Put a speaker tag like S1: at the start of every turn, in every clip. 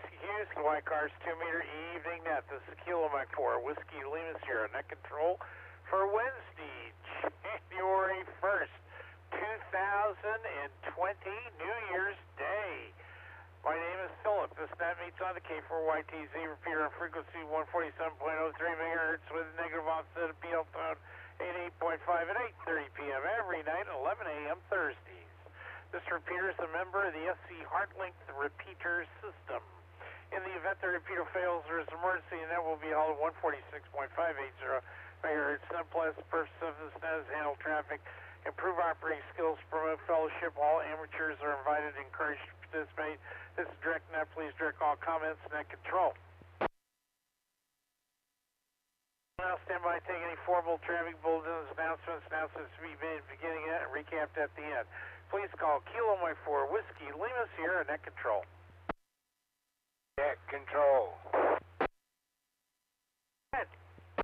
S1: Whiskey Houston, White Cars 2-meter evening net. This is Kilo Mike 4, Whiskey Lima Sierra, net control for Wednesday, January 1st, 2020, New Year's Day. My name is Philip. This net meets on the K4YTZ repeater on frequency 147.03 megahertz with a negative offset of PL tone 88.5 at 8:30 p.m. every night at 11 a.m. Thursdays. This repeater is a member of the SC Heartlink repeater system. In the event the repeater fails, there is an emergency, and that will be held at 146.580 megahertz. Nonetheless, the purpose of this net is handle traffic, improve operating skills, promote fellowship. All amateurs are invited and encouraged to participate. This is direct net. Please direct all comments net control. Now stand by, take any formal traffic bulletins, announcements to be made at the beginning and recapped at the end. Please call Kilo Mike 4, Whiskey Lima Sierra, net control.
S2: Net control.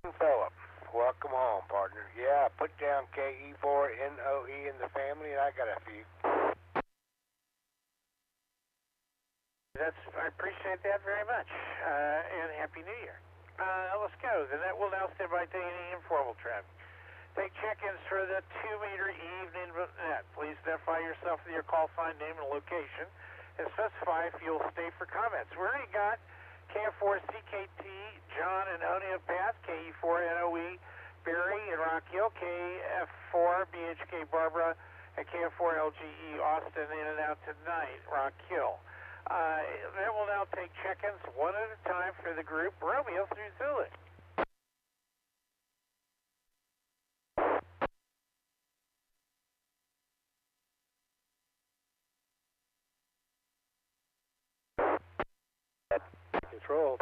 S2: Philip, welcome home, partner. Yeah, I put down KE4NOE in the family, and I got a few.
S1: I appreciate that very much, and Happy New Year. Let's go. The net will now stand by taking any informal traffic. Take check-ins for the 2-meter evening net. Please identify yourself with your call sign, name, and location, and specify if you'll stay for comments. We already got KF4 CKT, John and Onia Path, KE4 NOE, Barry and Rock Hill, KF4 BHK Barbara, and KF4 LGE Austin in and out tonight, Rock Hill. That will now take check-ins one at a time for the group Romeo through Zulu.
S3: Control.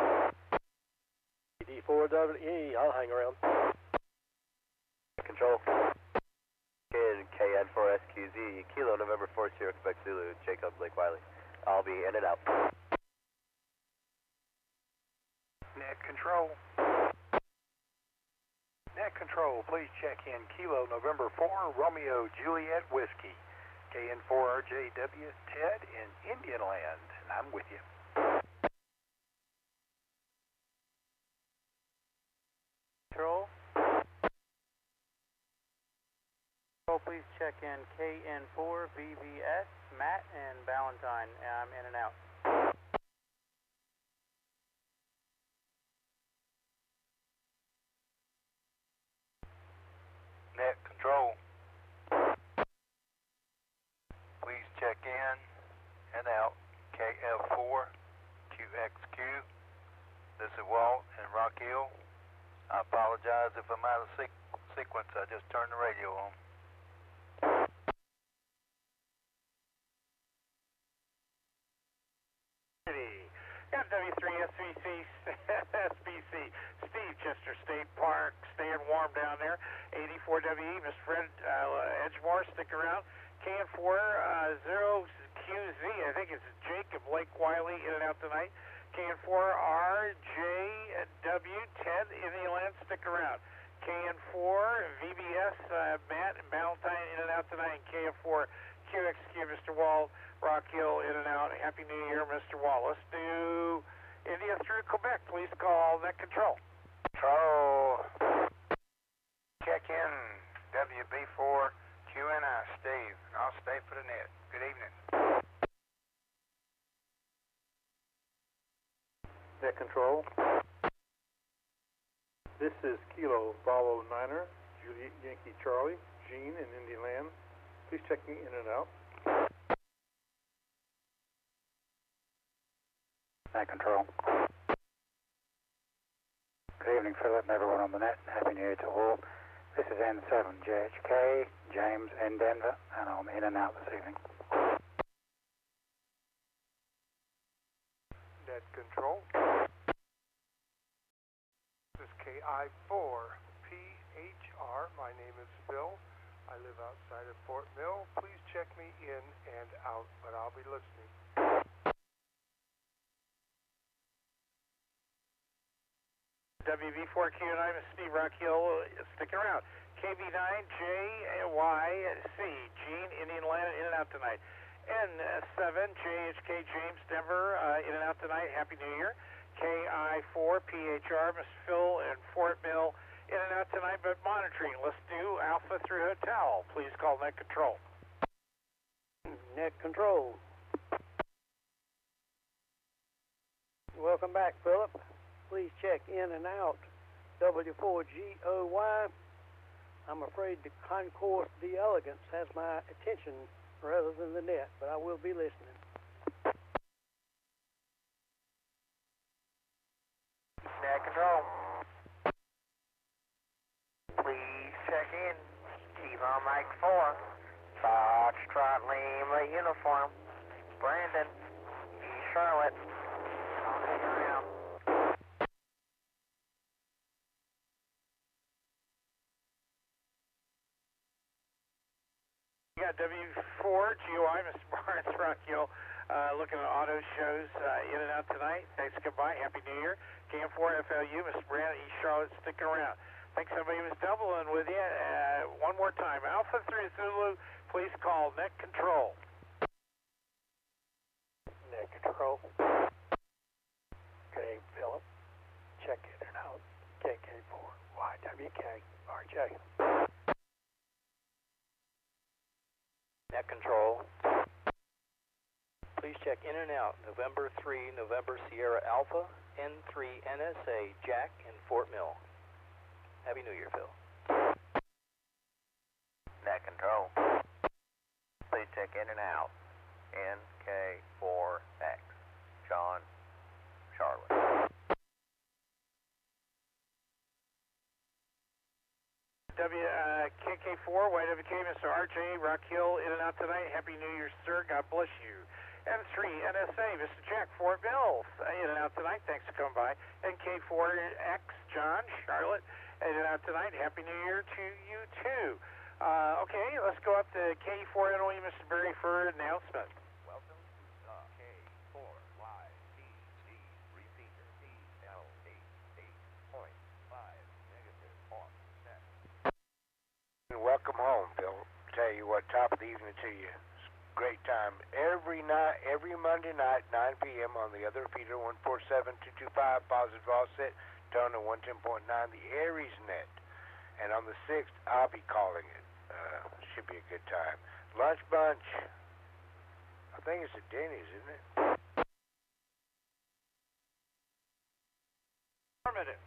S3: D4WE, I'll hang around.
S4: Control. KN4SQZ, Kilo November 4 Sierra Quebec Zulu, Jacob Lake Wiley. I'll be in and out.
S5: Net control. Net control, please check in Kilo November 4 Romeo Juliet Whiskey, KN4RJW Ted in Indian Land, and I'm with you.
S6: Control. Please check in KN4 VBS, Matt and Valentine. I'm in and out.
S5: Net control. Please check in and out KF4 QXQ. This is Walt in Rock Hill. I apologize if I'm out of sequence. I just turned the radio on.
S1: W3SBC, SBC, Steve, Chester State Park, staying warm down there. 84WE, Mr. Fred Edgemore, stick around. KN4 0QZ, I think it's Jacob Lake Wiley in and out tonight. KN4 RJW Ted in the land, stick around. KN4 VBS Matt and Valentine in and out tonight. And KN4 QXQ Mr. Wall, Rock Hill in and out. Happy New Year, Mr. Wall. Let's do India through Quebec. Please call net control.
S5: Control. Check in WB4 QNI Steve. I'll stay for the net. Good evening.
S3: Net control. This is Kilo Bravo 9er, Juliet Yankee Charlie, Gene in Indian Land. Please check me in and out.
S7: Net control. Good evening, Philip, and everyone on the net. Happy New Year to all. This is N7JHK, James in Denver, and I'm in and out this evening.
S5: Net control. This is KI4PHR. My name is Phil. I live outside of Fort Mill. Please check me in and out, but I'll be listening.
S1: WV4Q9, Steve Rock Hill, stick around. KB9JYC, Gene, Indian Land, in and out tonight. N7 JHK James Denver, in and out tonight. Happy New Year. KI4 PHR Miss Phil and Fort Mill, in and out tonight, but monitoring. Let's do Alpha through Hotel. Please call Net Control.
S8: Net Control. Welcome back, Philip. Please check in and out W4GOY. I'm afraid the Concourse d'Elegance has my attention rather than the net, but I will be listening.
S2: Net Control. Please check in. Chief on Mike 4. Foxtrot Lima uniform. Brandon. East Charlotte. On the ground.
S1: You got W4 GOI, Mr. Barnes, Rock Hill, looking at auto shows in and out tonight. Thanks, goodbye. Happy New Year. KM4 FLU, Mr. Brandon, East Charlotte, sticking around. Thanks, somebody was doubling with you. One more time. Alpha 3 Zulu, please call Net Control.
S8: Net Control. Okay, Philip. Check in and out. KK4 YWK RJ.
S9: Net Control. Please check in and out. November 3, November Sierra Alpha, N3 NSA Jack in Fort Mill. Happy New Year, Phil.
S2: Net Control. Please check in and out. NK4X. John, Charlotte.
S1: KK4 YWK, Mr. RJ, Rock Hill, in and out tonight. Happy New Year, sir. God bless you. M3 NSA, Mr. Jack, Fort Mill, in and out tonight. Thanks for coming by. NK4X, John, Charlotte, in and out tonight. Happy New Year to you too. Okay, let's go up to K4 NOE, Mr. Berry, for announcement.
S2: Welcome to K4YTZ repeater DL88.5 negative on set. Welcome home, Phil. Tell you what, top of the evening to you. Great time. Every night, every Monday night, 9 p.m. on the other repeater, 147225, positive offset, tone of 110.9, the Aries net. And on the 6th, I'll be calling it. Should be a good time. Lunch bunch, I think it's at Denny's, isn't it?
S1: Affirmative.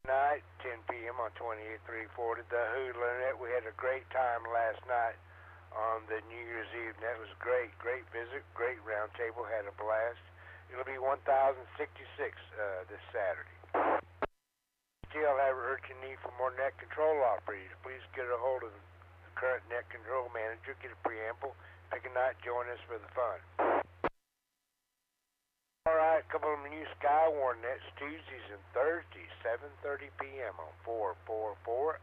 S2: Night, 10 p.m. on 28340, the Hoodler net. We had a great time last night on the New Year's Eve net. It was great, great visit, great round table, had a blast. It'll be 1066 this Saturday. Still have urgent need for more net control operators. Please get a hold of the current net control manager, get a preamble, pick a night, join us for the fun. Alright, a couple of new Skywarn nets, Tuesdays and Thursdays, 7:30 p.m. on 444-925,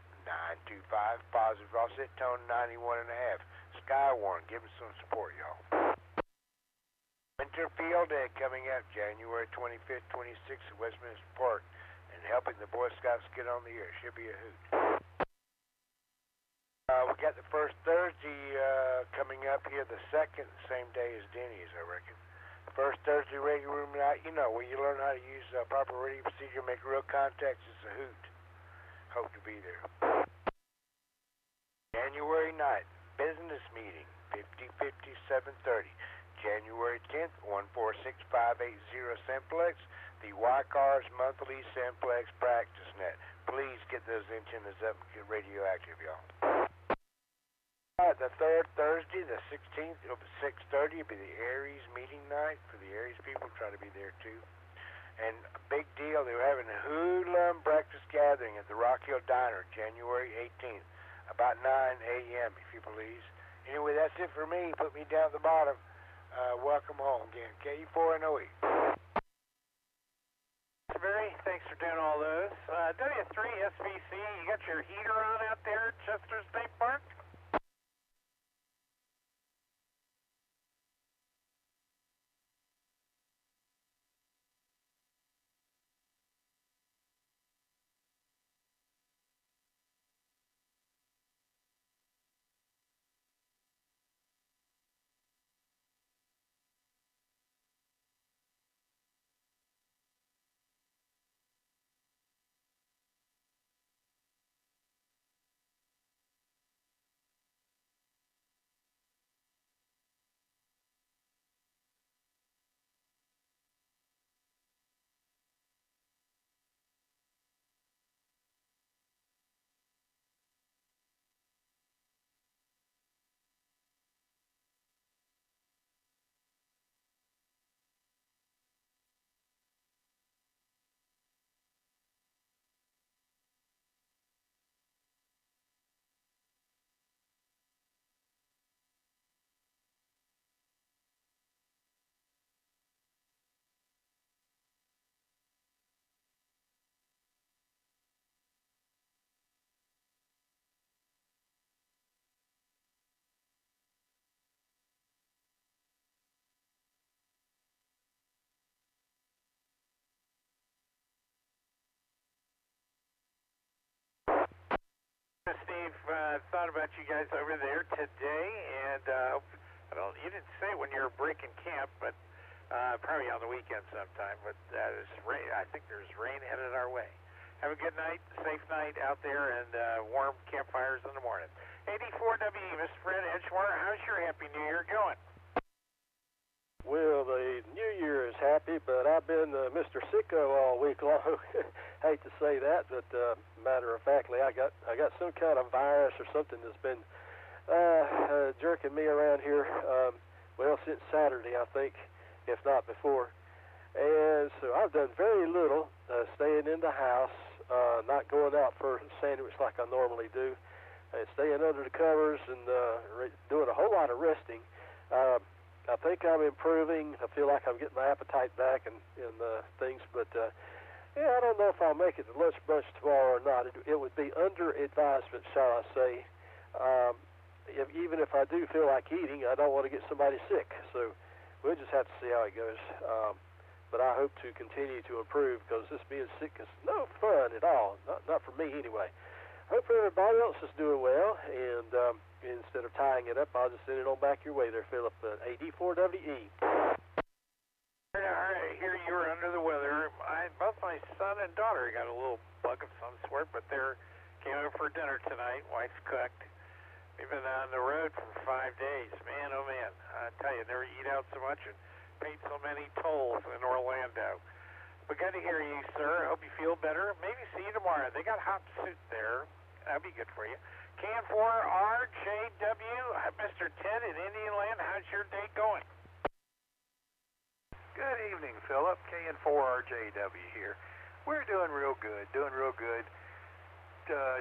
S2: positive offset, tone 91.5. Skywarn, give us some support, y'all. Winter Field Day coming up January 25th, 26th at Westminster Park, and helping the Boy Scouts get on the air. Should be a hoot. We got the first Thursday coming up here, the second, same day as Denny's, I reckon. First Thursday radio room night, you know, where you learn how to use proper radio procedure, make real contacts. It's a hoot. Hope to be there. January 9th, business meeting, 505730. January 10th, 146-580 Simplex, the Y-Cars monthly Simplex practice net. Please get those antennas up and get radioactive, y'all. The third Thursday, the 16th, it'll be 6:30. It'll be the Aries meeting night for the Aries people. Try to be there too. And a big deal, they were having a hoodlum breakfast gathering at the Rock Hill Diner, January 18th, about 9 a.m. if you please. Anyway, that's it for me. Put me down at the bottom. Welcome home again. KE4NOE.
S1: Mr. Berry, thanks for doing all those. W3 SVC, you got your heater on out there at Chester State Park? I've thought about you guys over there today, and you didn't say when you're breaking camp, but probably on the weekend sometime. But there's rain. I think there's rain headed our way. Have a good night, safe night out there, and warm campfires in the morning. 84WE, Mr. Fred Edgewater, how's your Happy New Year going?
S10: Well, the New Year is happy, but I've been Mr. Sicko all week long. Hate to say that, but matter of factly, I got some kind of virus or something that's been jerking me around here. Well, since Saturday, I think, if not before. And so I've done very little, staying in the house, not going out for a sandwich like I normally do, and staying under the covers and doing a whole lot of resting. I think I'm improving. I feel like I'm getting my appetite back and things, but yeah, I don't know if I'll make it to lunch brunch tomorrow or not. It would be under advisement, shall I say. Even if I do feel like eating, I don't want to get somebody sick. So we'll just have to see how it goes. But I hope to continue to improve, because this being sick is no fun at all. Not for me anyway. Hope everybody else is doing well, and instead of tying it up, I'll just send it on back your way there, Philip. AD4WE.
S1: I hear you were under the weather. Both my son and daughter got a little bug of some sort, but they came over for dinner tonight. Wife's cooked. We've been on the road for 5 days. Man, oh man. I tell you, never eat out so much and paid so many tolls in Orlando. But good to hear you, sir. Hope you feel better. Maybe see you tomorrow. They got hot soup there. That'd be good for you. KN4RJW, Mr. Ted in Indian Land, how's your day going?
S5: Good evening, Philip. KN4RJW here. We're doing real good.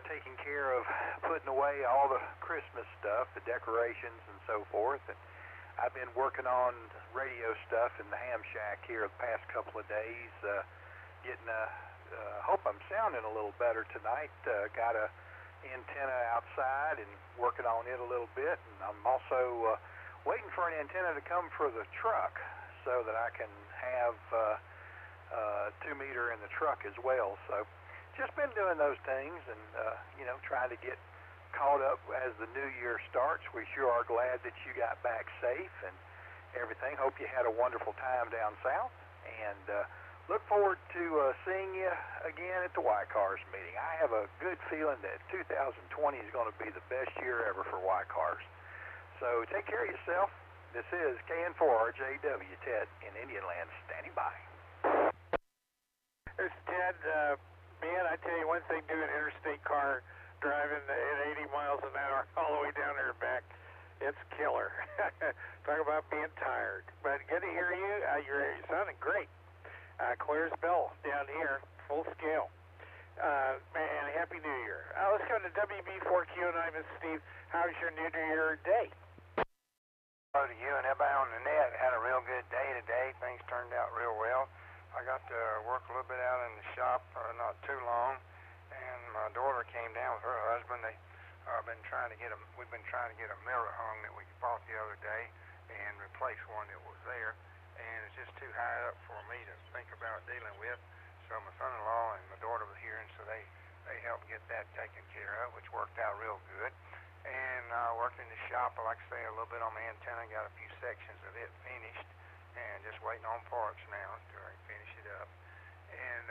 S5: Taking care of putting away all the Christmas stuff, the decorations and so forth. And I've been working on radio stuff in the ham shack here the past couple of days. Hope I'm sounding a little better tonight. Got a antenna outside and working on it a little bit, and I'm also waiting for an antenna to come for the truck so that I can have 2-meter in the truck as well. So just been doing those things and trying to get caught up as the new year starts. We sure are glad that you got back safe and everything. Hope you had a wonderful time down south, and look forward to seeing you again at the Y-Cars meeting. I have a good feeling that 2020 is going to be the best year ever for Y-Cars. So take care of yourself. This is KN4RJW, Ted in Indian Land, standing by.
S1: There's Ted. Man, I tell you one thing, doing interstate car driving at 80 miles an hour all the way down there and back, it's killer. Talk about being tired. But good to hear you. You're sounding great. Clear as bell down here, full scale. Man, Happy New Year. Let's go to WB4Q9, Mr. Steve. How's your New Year day?
S2: Hello to you and everybody on the net. Had a real good day today. Things turned out real well. I got to work a little bit out in the shop not too long, and my daughter came down with her husband. We've been trying to get a mirror hung that we bought the other day and replace one that was there. And it's just too high up for me to think about dealing with. So my son-in-law and my daughter were here, and so they helped get that taken care of, which worked out real good. And I worked in the shop, like I say, a little bit on my antenna, got a few sections of it finished, and just waiting on parts now to finish it up. And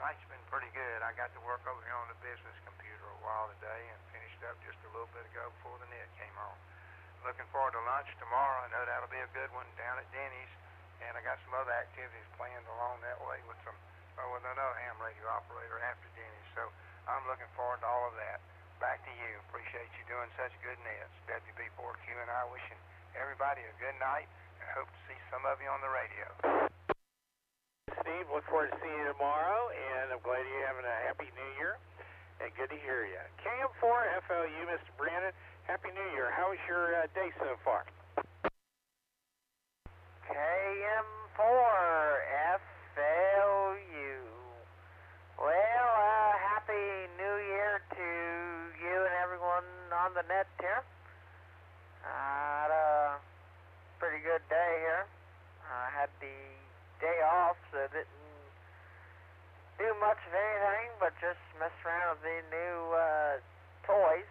S2: life's been pretty good. I got to work over here on the business computer a while today and finished up just a little bit ago before the net came on. Looking forward to lunch tomorrow. I know that'll be a good one down at Denny's, and I got some other activities planned along that way with another ham radio operator after Denny's. So I'm looking forward to all of that. Back to you. Appreciate you doing such good nets. WB4Q and I wishing everybody a good night, and hope to see some of you on the radio.
S1: Steve, look forward to seeing you tomorrow, and I'm glad you're having a Happy New Year, and good to hear you. KM4FLU, Mr. Brandon. Happy New Year. How was your day so far?
S11: KM4FLU. Well, Happy New Year to you and everyone on the net here. I had a pretty good day here. I had the day off, so didn't do much of anything but just mess around with the new toys.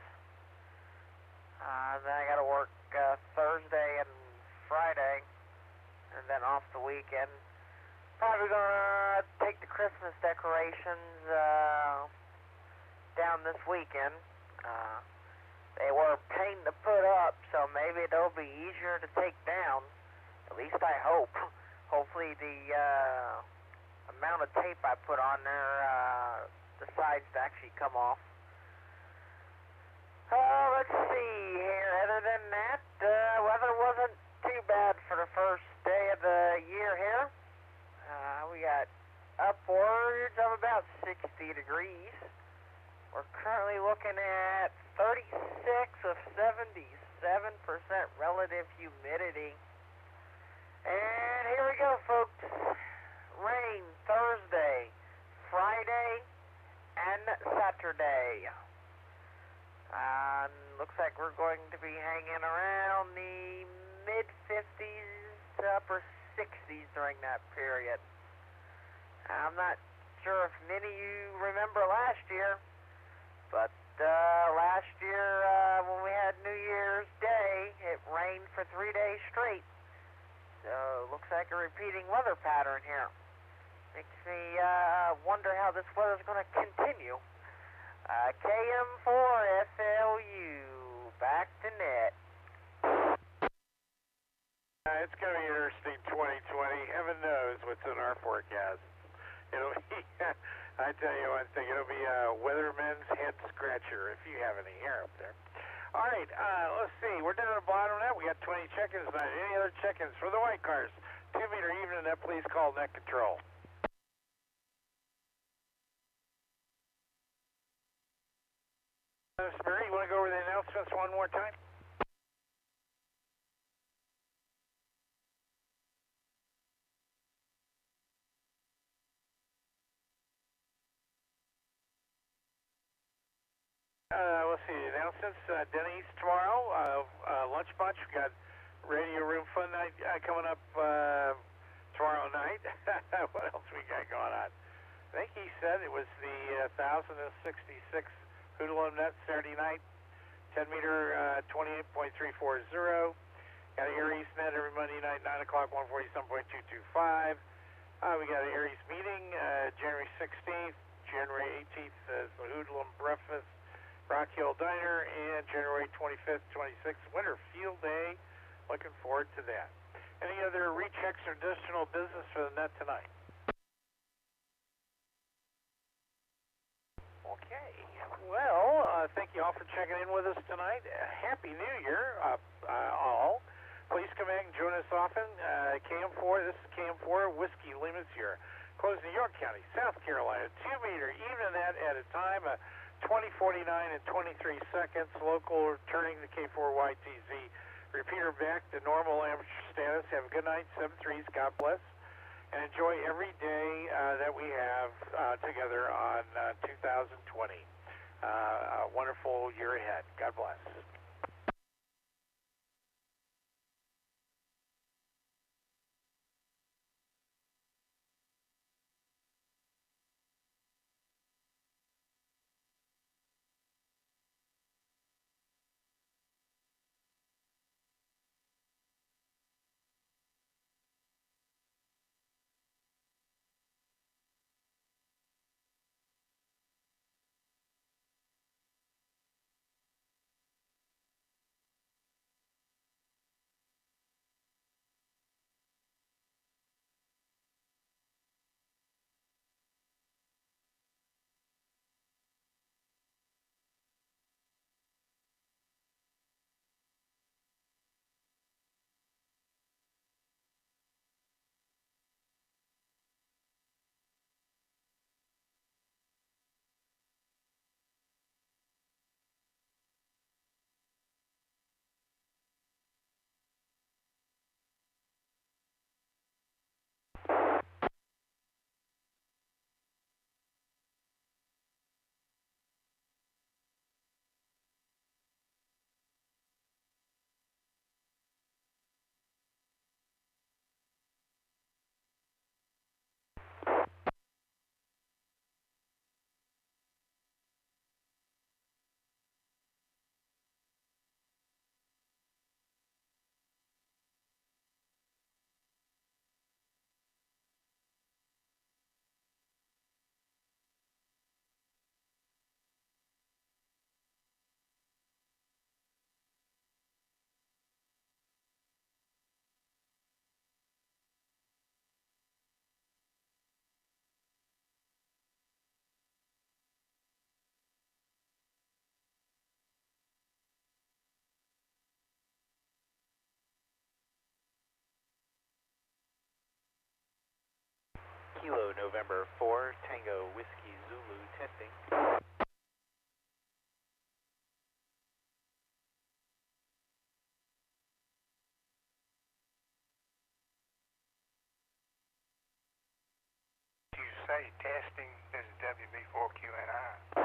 S11: off the weekend. Probably gonna take the Christmas decorations down this weekend. They were a pain to put up, so maybe they'll be easier to take down. At least I hope. Hopefully the amount of tape I put on there decides to actually come off. Let's see here. Other than that, weather wasn't too bad for the first day of the year here. We got upwards of about 60 degrees. We're currently looking at 36 with 77% relative humidity. And here we go, folks. Rain Thursday, Friday, and Saturday. Looks like we're going to be hanging around the mid-50s to upper 60s during that period. I'm not sure if many of you remember last year, but last year when we had New Year's Day, it rained for 3 days straight. So looks like a repeating weather pattern here. Makes me wonder how this weather's going to continue. KM4FLU, back to net.
S1: It's going to be interesting 2020. Heaven knows what's in our forecast. It'll be, I tell you one thing, it'll be a weatherman's head scratcher if you have any hair up there. All right, let's see. We're down at the bottom of that. We got 20 check-ins tonight. Any other check-ins for the white cars? 2 meter even net, please call net control. Mary, you want to go over the announcements one more time? Let's see, announcements, Denny's tomorrow, lunch bunch, we got Radio Room Fun Night coming up tomorrow night. What else we got going on? I think he said it was the 1066 Hoodlum Net Saturday night, 10 meter, 28.340. Got an Aries Net every Monday night, 9 o'clock, 147.225. We got an Aries meeting, January 16th, January 18th, the Hoodlum Breakfast, Rock Hill Diner, and January 25th, 26th, Winter Field Day. Looking forward to that. Any other rechecks or additional business for the net tonight? Okay. Well, thank you all for checking in with us tonight. Happy New Year, all. Please come back and join us often. KM4, this is KM4, Whiskey Lima Sierra. Close New York County, South Carolina, 2 meter, even that at a time, 20:49 and 23 seconds. Local returning to K4YTZ. Repeater back to normal amateur status. Have a good night, 7-3s, God bless. And enjoy every day that we have together on 2020. A wonderful year ahead. God bless.
S6: Kilo November 4 Tango Whiskey Zulu testing.
S2: You say testing, this is WB4QNI.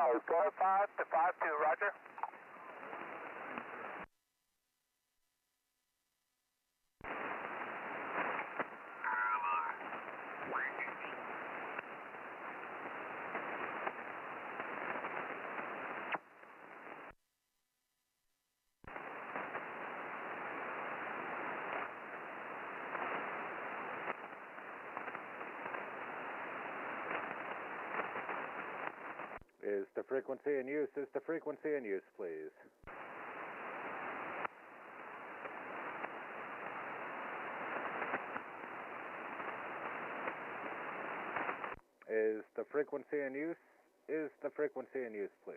S5: Florida 5 to 52, roger.
S12: Is the frequency in use? Is the frequency in use, please? Is the frequency in use? Is the frequency in use, please?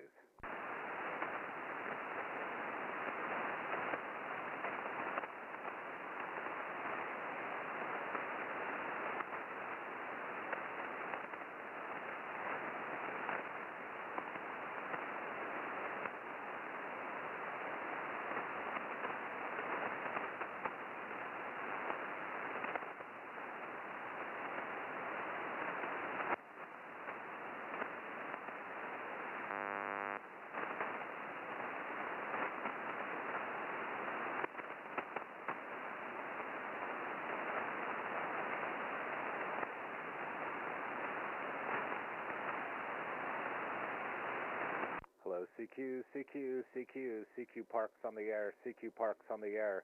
S12: Hello, CQ, CQ, CQ, CQ Parks on the air, CQ Parks on the air.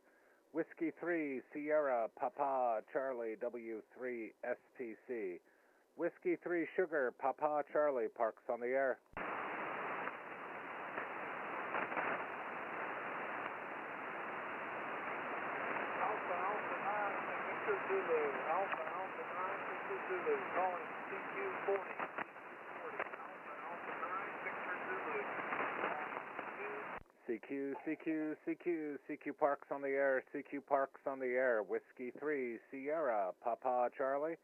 S12: Whiskey 3, Sierra, Papa, Charlie, W3, SPC. Whiskey 3, Sugar, Papa, Charlie, Parks on the air.
S1: Alpha, Alpha 9, Victor Zulu. Alpha, Alpha 9, Victor Zulu. Calling CQ40.
S12: CQ, CQ, CQ, CQ Parks on the air, CQ Parks on the air. Whiskey 3, Sierra, Papa, Charlie,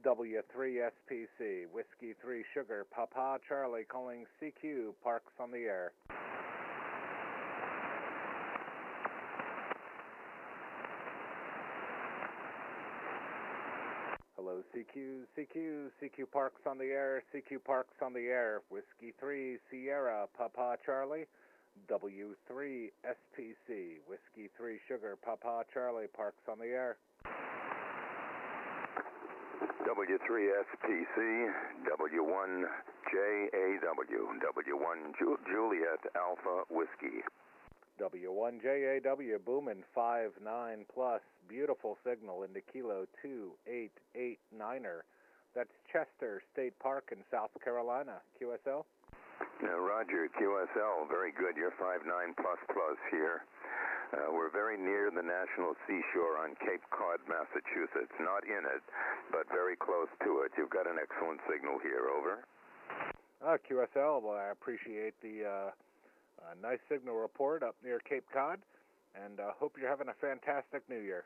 S12: W3, SPC. Whiskey 3, Sugar, Papa, Charlie, calling CQ Parks on the air. Hello, CQ, CQ, CQ Parks on the air, CQ Parks on the air. Whiskey 3, Sierra, Papa, Charlie, W3, SPC. Whiskey 3, Sugar, Papa, Charlie, Parks on the air.
S13: W3, SPC, W1, JAW, W1, Juliet, Alpha, Whiskey.
S12: W1, JAW, booming 5-9 plus. Beautiful signal into Kilo 2889er. That's Chester State Park in South Carolina. QSL?
S13: Roger, QSL, very good. You're 5-9 plus here. We're very near the National Seashore on Cape Cod, Massachusetts. Not in it, but very close to it. You've got an excellent signal here. Over.
S12: QSL, well, I appreciate the nice signal report up near Cape Cod, and hope you're having a fantastic New Year.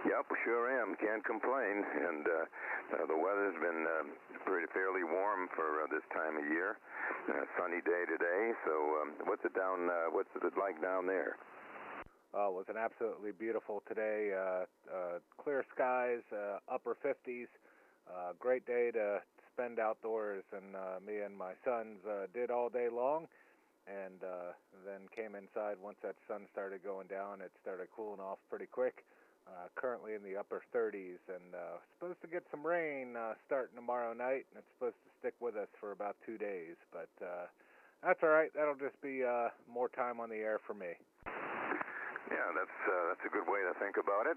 S13: Yep, sure am. Can't complain. And the weather's been fairly warm for this time of year. Sunny day today. So what's it like down there?
S12: It was an absolutely beautiful today. Clear skies, upper 50s. Great day to spend outdoors, and me and my sons did all day long. And then came inside. Once that sun started going down, it started cooling off pretty quick. Currently in the upper 30s, and supposed to get some rain starting tomorrow night, and it's supposed to stick with us for about 2 days. But that's all right. That'll just be more time on the air for me.
S13: Yeah, that's a good way to think about it.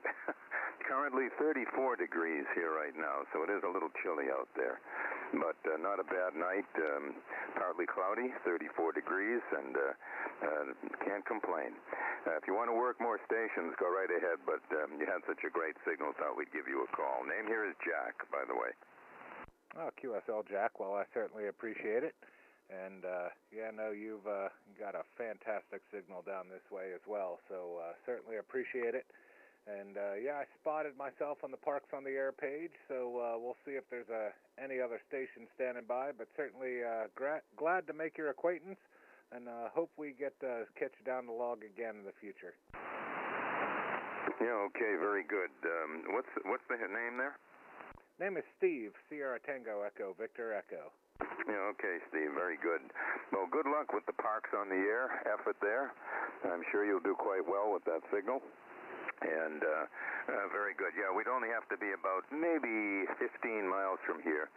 S13: Currently 34 degrees here right now, so it is a little chilly out there. But not a bad night. Partly cloudy, 34 degrees, and can't complain. If you want to work more stations, go right ahead, but you had such a great signal, thought we'd give you a call. Name here is Jack, by the way.
S12: QSL Jack, well, I certainly appreciate it. And, you've got a fantastic signal down this way as well, so certainly appreciate it. And, I spotted myself on the Parks on the Air page, so we'll see if there's any other station standing by, but certainly glad to make your acquaintance, and hope we get to catch you down the log again in the future.
S13: Yeah, okay, very good. What's the name there?
S12: Name is Steve, Sierra Tango Echo, Victor Echo.
S13: Yeah, okay, Steve, very good. Well, good luck with the Parks on the Air effort there. I'm sure you'll do quite well with that signal. And very good. Yeah, we'd only have to be about maybe 15 miles from here,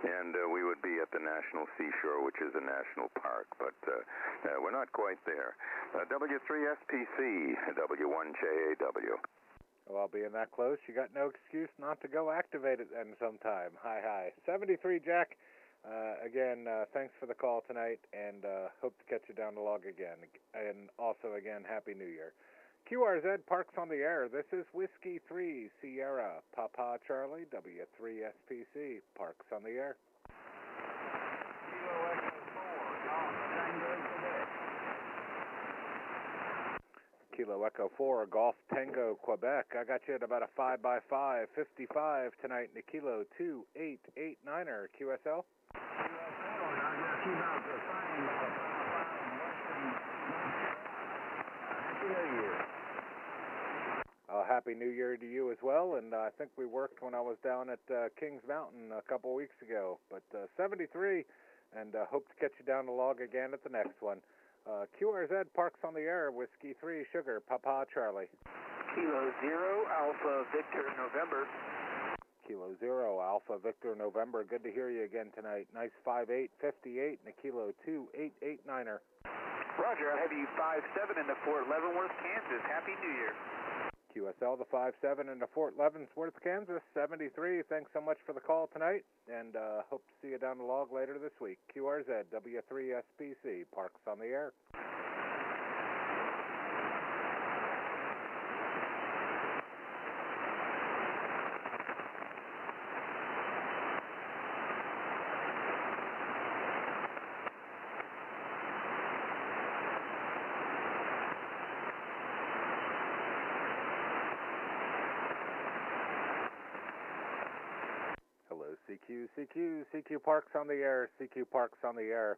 S13: and we would be at the National Seashore, which is a national park, but we're not quite there. W3SPC, W1JAW.
S12: Well, I'll be in that close. You got no excuse not to go activate it then sometime. Hi. 73, Jack. Again, thanks for the call tonight, and hope to catch you down the log again. And also, again, Happy New Year. QRZ Parks on the Air. This is Whiskey 3 Sierra Papa Charlie W3SPC Parks on the Air. Kilo Echo 4 Golf Tango Quebec. I got you at about a 5x5 55 tonight in the Kilo 2889er QSL. Happy New Year. Happy New Year to you as well, and I think we worked when I was down at Kings Mountain a couple weeks ago. But 73, and hope to catch you down the log again at the next one. QRZ Parks on the Air, Whiskey 3 Sugar Papa Charlie.
S14: Kilo 0 Alpha Victor November.
S12: Kilo 0 Alpha Victor November. Good to hear you again tonight. Nice 5858 and a Kilo 2889er.
S14: Roger, I have you 57 in the Fort Leavenworth, Kansas. Happy New Year.
S12: QSL, the 57 in the Fort Leavenworth, Kansas, 73. Thanks so much for the call tonight, and hope to see you down the log later this week. QRZ, W3SPC, Parks on the Air. CQ Parks on the Air, CQ Parks on the Air.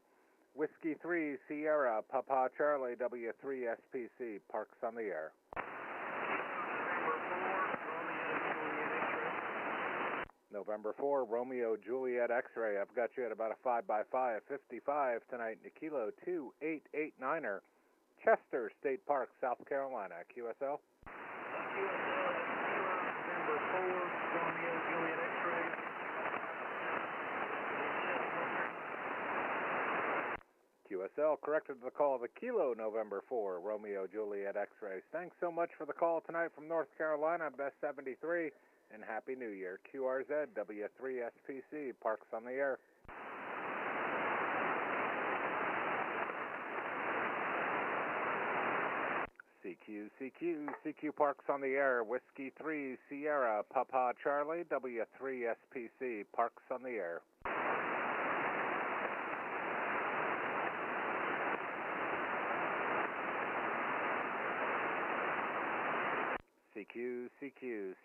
S12: Whiskey 3 Sierra Papa Charlie W3SPC Parks on the Air. November 4 Romeo Juliet X-Ray. I've got you at about a 5x5 55 tonight in the Kilo 2889er. Chester State Park, South Carolina. QSL.
S14: November 4 Romeo Juliet X-Ray.
S12: QSL corrected the call of the Kilo November 4 Romeo Juliet X-Rays. Thanks so much for the call tonight from North Carolina, Best 73, and Happy New Year. QRZ W3SPC Parks on the Air. CQ Parks on the Air. Whiskey 3 Sierra Papa Charlie W3SPC Parks on the Air.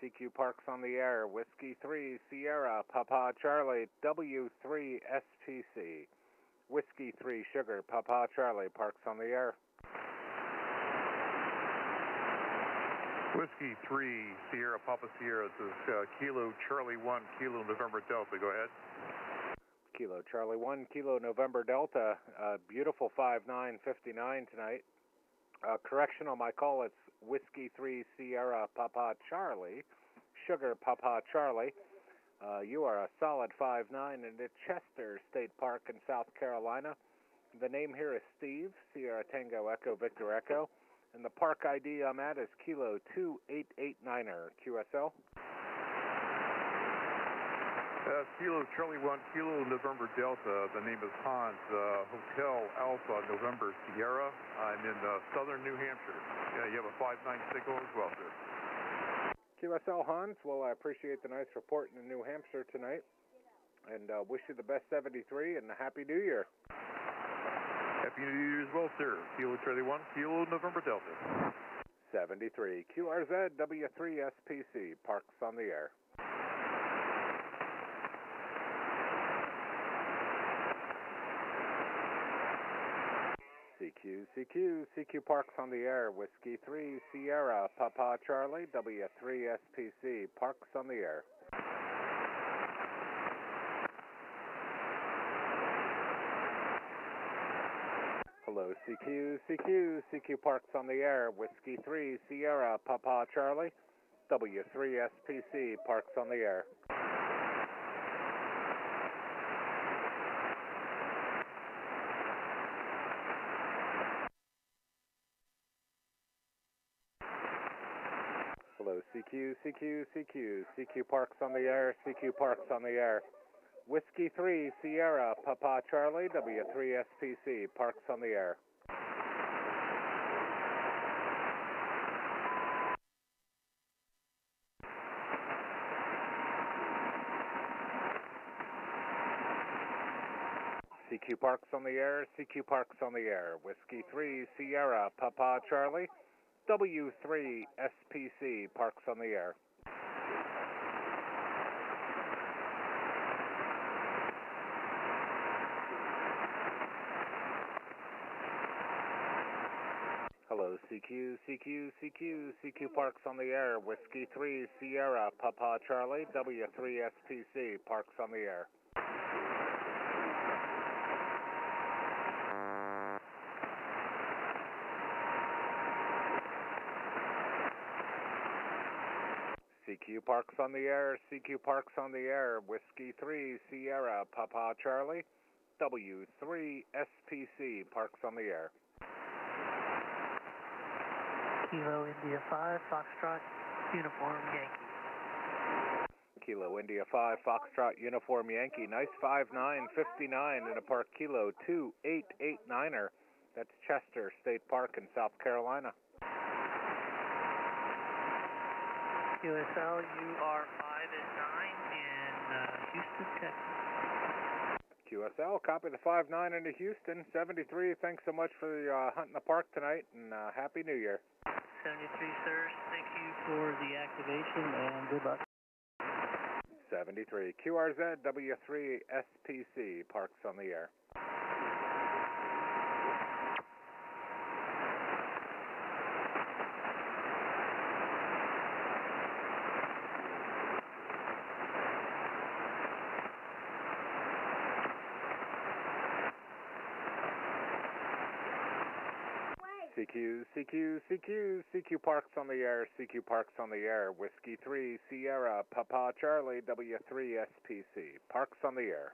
S12: CQ Parks on the Air. Whiskey 3 Sierra Papa Charlie W3SPC. Whiskey 3 Sugar Papa Charlie Parks on the Air.
S15: Whiskey 3 Sierra Papa Sierra. This is Kilo Charlie 1 Kilo November Delta. Go ahead.
S12: Kilo Charlie 1 Kilo November Delta. Beautiful 5959 tonight. Correction on my call, it's Whiskey 3 Sierra Papa Charlie, Sugar Papa Charlie. You are a solid 5'9" in the Chester State Park in South Carolina. The name here is Steve, Sierra Tango Echo Victor Echo, and the park ID I'm at is Kilo 2889er, QSL.
S15: Kilo Charlie 1 Kilo November Delta. The name is Hans, Hotel Alpha November Sierra. I'm in southern New Hampshire. Yeah, you have a 5'9" signal as well, sir.
S12: QSL Hans, well, I appreciate the nice report in New Hampshire tonight, and wish you the best 73 and a Happy New Year.
S15: Happy New Year as well, sir. Kilo Charlie 1 Kilo November Delta.
S12: 73 QRZ W3SPC Parks on the Air. CQ Parks on the Air. Whiskey 3 Sierra Papa Charlie W3SPC Parks on the Air. Hello, CQ, CQ, CQ Parks on the air, Whiskey 3, Sierra, Papa Charlie, W3SPC, Parks on the air. Hello, CQ, CQ, CQ, CQ Parks on the air, CQ Parks on the air. Whiskey 3, Sierra, Papa Charlie, W3SPC, Parks on the air. CQ Parks on the air, CQ Parks on the air. Whiskey 3, Sierra, Papa Charlie, W3SPC, Parks on the air. Hello, CQ, CQ, CQ, CQ Parks on the air, Whiskey 3, Sierra, Papa Charlie, W3SPC, Parks on the air. CQ Parks on the air, CQ Parks on the air, Whiskey 3, Sierra, Papa Charlie, W3SPC, Parks on the air.
S16: Kilo India 5, Foxtrot, Uniform Yankee.
S12: Kilo India 5, Foxtrot, Uniform Yankee, nice 5959 in a Park Kilo 2889er. That's Chester State Park in South Carolina.
S16: QSL, you are 5 at 9 in Houston, Texas.
S12: QSL, copy the 5-9 into Houston, 73. Thanks so much for the hunt in the park tonight, and Happy New Year.
S16: 73, sir. Thank you for the activation, and good luck.
S12: 73. QRZ, W3SPC, Parks on the air. CQ, CQ, CQ, CQ Parks on the air, CQ Parks on the air, Whiskey 3, Sierra, Papa Charlie, W3SPC, Parks on the air.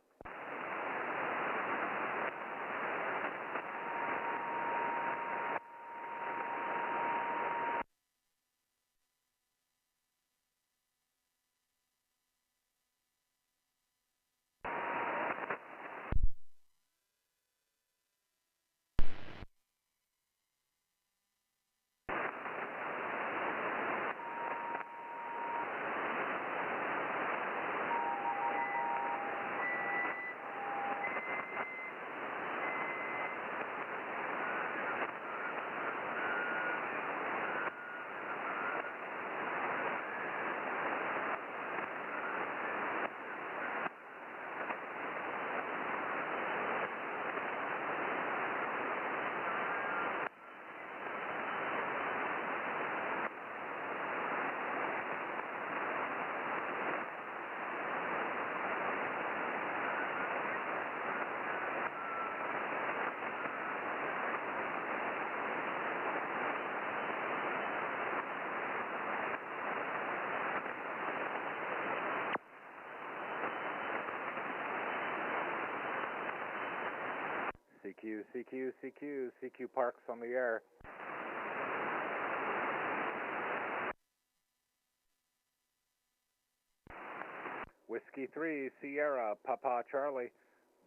S12: CQ, CQ, CQ, CQ Parks on the air. Whiskey 3, Sierra, Papa Charlie,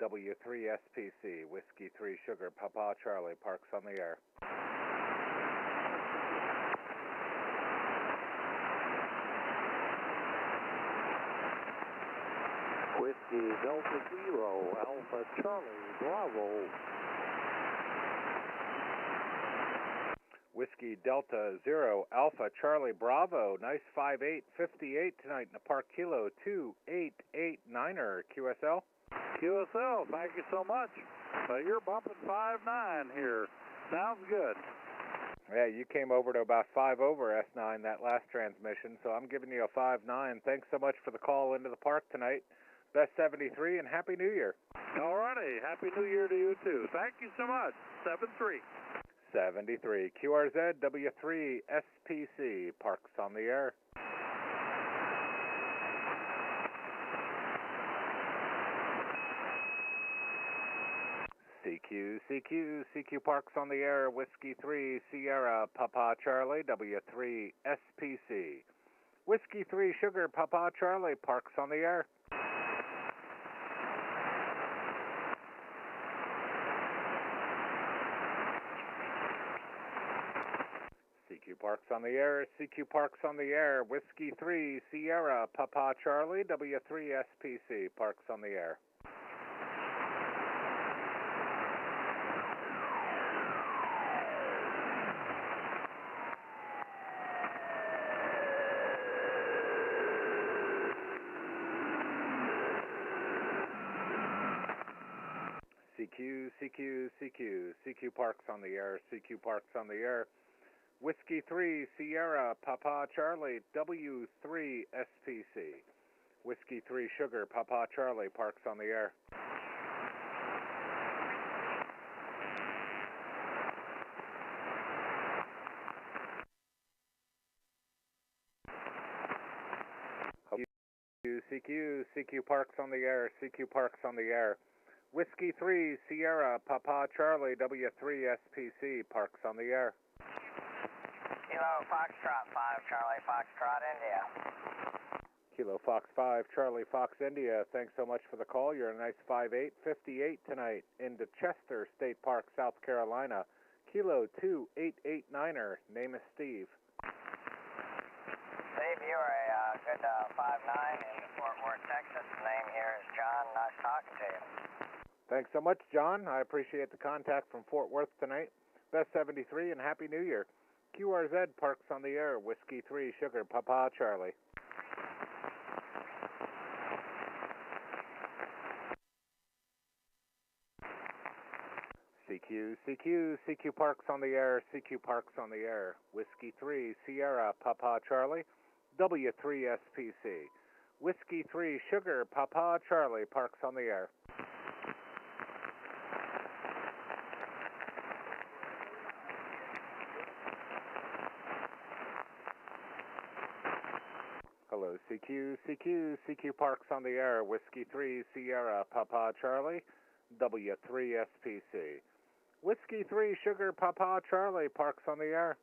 S12: W3SPC, Whiskey 3, Sugar, Papa Charlie, Parks on the air.
S17: Whiskey Delta Kilo, Alpha Charlie, Bravo.
S12: Whiskey Delta 0, Alpha Charlie Bravo, nice 5858 tonight in the Park Kilo 2889er, QSL.
S17: QSL, thank you so much. You're bumping 5-9 here. Sounds good.
S12: Yeah, you came over to about 5 over S9 that last transmission, so I'm giving you a 5-9. Thanks so much for the call into the park tonight. Best 73 and Happy New Year.
S17: All righty. Happy New Year to you, too. Thank you so much. 7-3.
S12: 73. QRZ W3 SPC. Parks on the air. CQ Parks on the air. Whiskey 3 Sierra Papa Charlie W3 SPC. Whiskey 3 Sugar Papa Charlie. Parks on the air. CQ Parks on the air. CQ Parks on the air. Whiskey 3 Sierra Papa Charlie W3 SPC. Parks on the air. CQ Parks on the air. CQ Parks on the air. Whiskey 3 Sierra Papa Charlie W3 SPC. Whiskey 3 Sugar Papa Charlie. Parks on the air. CQ Parks on the air. CQ Parks on the air. Whiskey 3 Sierra Papa Charlie W3 SPC. Parks on the air.
S11: Kilo Foxtrot 5 Charlie Foxtrot India.
S12: Kilo Fox 5 Charlie Fox India. Thanks so much for the call. You're a nice 5858 tonight into Chester State Park, South Carolina. Kilo 2889er. Name is Steve.
S11: Steve, you are a good 5'9" in Fort Worth, Texas. The name here is John. Nice talking to you.
S12: Thanks so much, John. I appreciate the contact from Fort Worth tonight. Best 73 and Happy New Year. QRZ Parks on the air. Whiskey 3 Sugar Papa Charlie. CQ Parks on the air. CQ Parks on the air. Whiskey 3 Sierra Papa Charlie W3 SPC. Whiskey 3 Sugar Papa Charlie. Parks on the air. Hello, CQ Parks on the air. Whiskey 3 Sierra Papa Charlie W3 SPC. Whiskey 3 Sugar Papa Charlie. Parks on the air.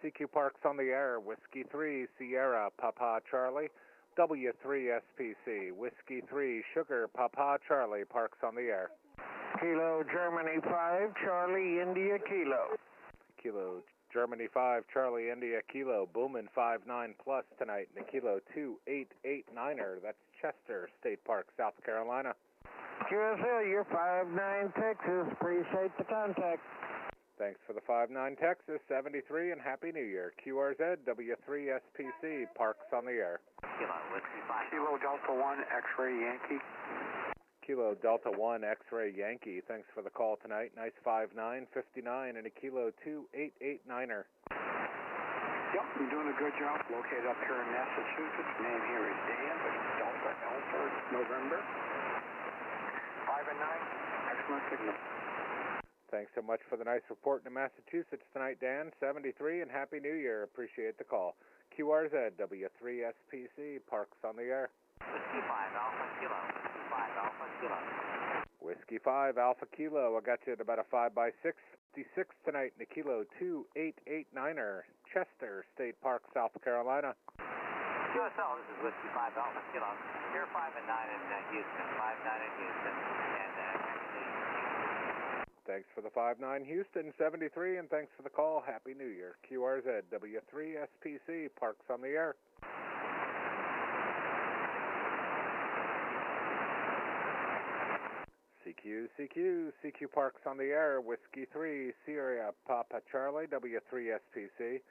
S12: CQ Parks on the air. Whiskey 3 Sierra Papa Charlie W3 SPC. Whiskey 3 Sugar Papa Charlie. Parks on the air.
S2: Kilo Germany 5 Charlie India Kilo.
S12: Kilo Germany 5 Charlie India Kilo. Boomin' 59 plus tonight in the Kilo 2889er. That's Chester State Park, South Carolina.
S2: QSL, you're 59 Texas. Appreciate the contact.
S12: Thanks for the 59 Texas, 73 and Happy New Year. QRZ W3 SPC. Parks on the air.
S14: Kilo Delta 1 X-Ray Yankee.
S12: Kilo Delta 1 X-Ray Yankee. Thanks for the call tonight. Nice 59, 59 and a Kilo 2889er.
S14: Yep, you're doing a good job. Located up here in Massachusetts. Name here is Dan. Delta Alpha November. 5 and 9. Excellent signal.
S12: Thanks so much for the nice report in Massachusetts tonight, Dan. 73 and Happy New Year. Appreciate the call. QRZ W3 SPC. Parks on the air.
S11: Whiskey 5 Alpha Kilo. Whiskey 5 Alpha Kilo.
S12: Whiskey 5 Alpha Kilo. I got you at about a 5x6. 56 tonight in the Kilo 2889er. Chester State Park, South Carolina.
S11: QSL, this is Whiskey 5 Alpha Kilo. You're 5 and 9 in Houston. 5-9 in Houston. And
S12: thanks for the 59 Houston, 73, and thanks for the call. Happy New Year. QRZ W3 SPC. Parks on the air. CQ Parks on the air. Whiskey 3 Sierra Papa Charlie W3 SPC.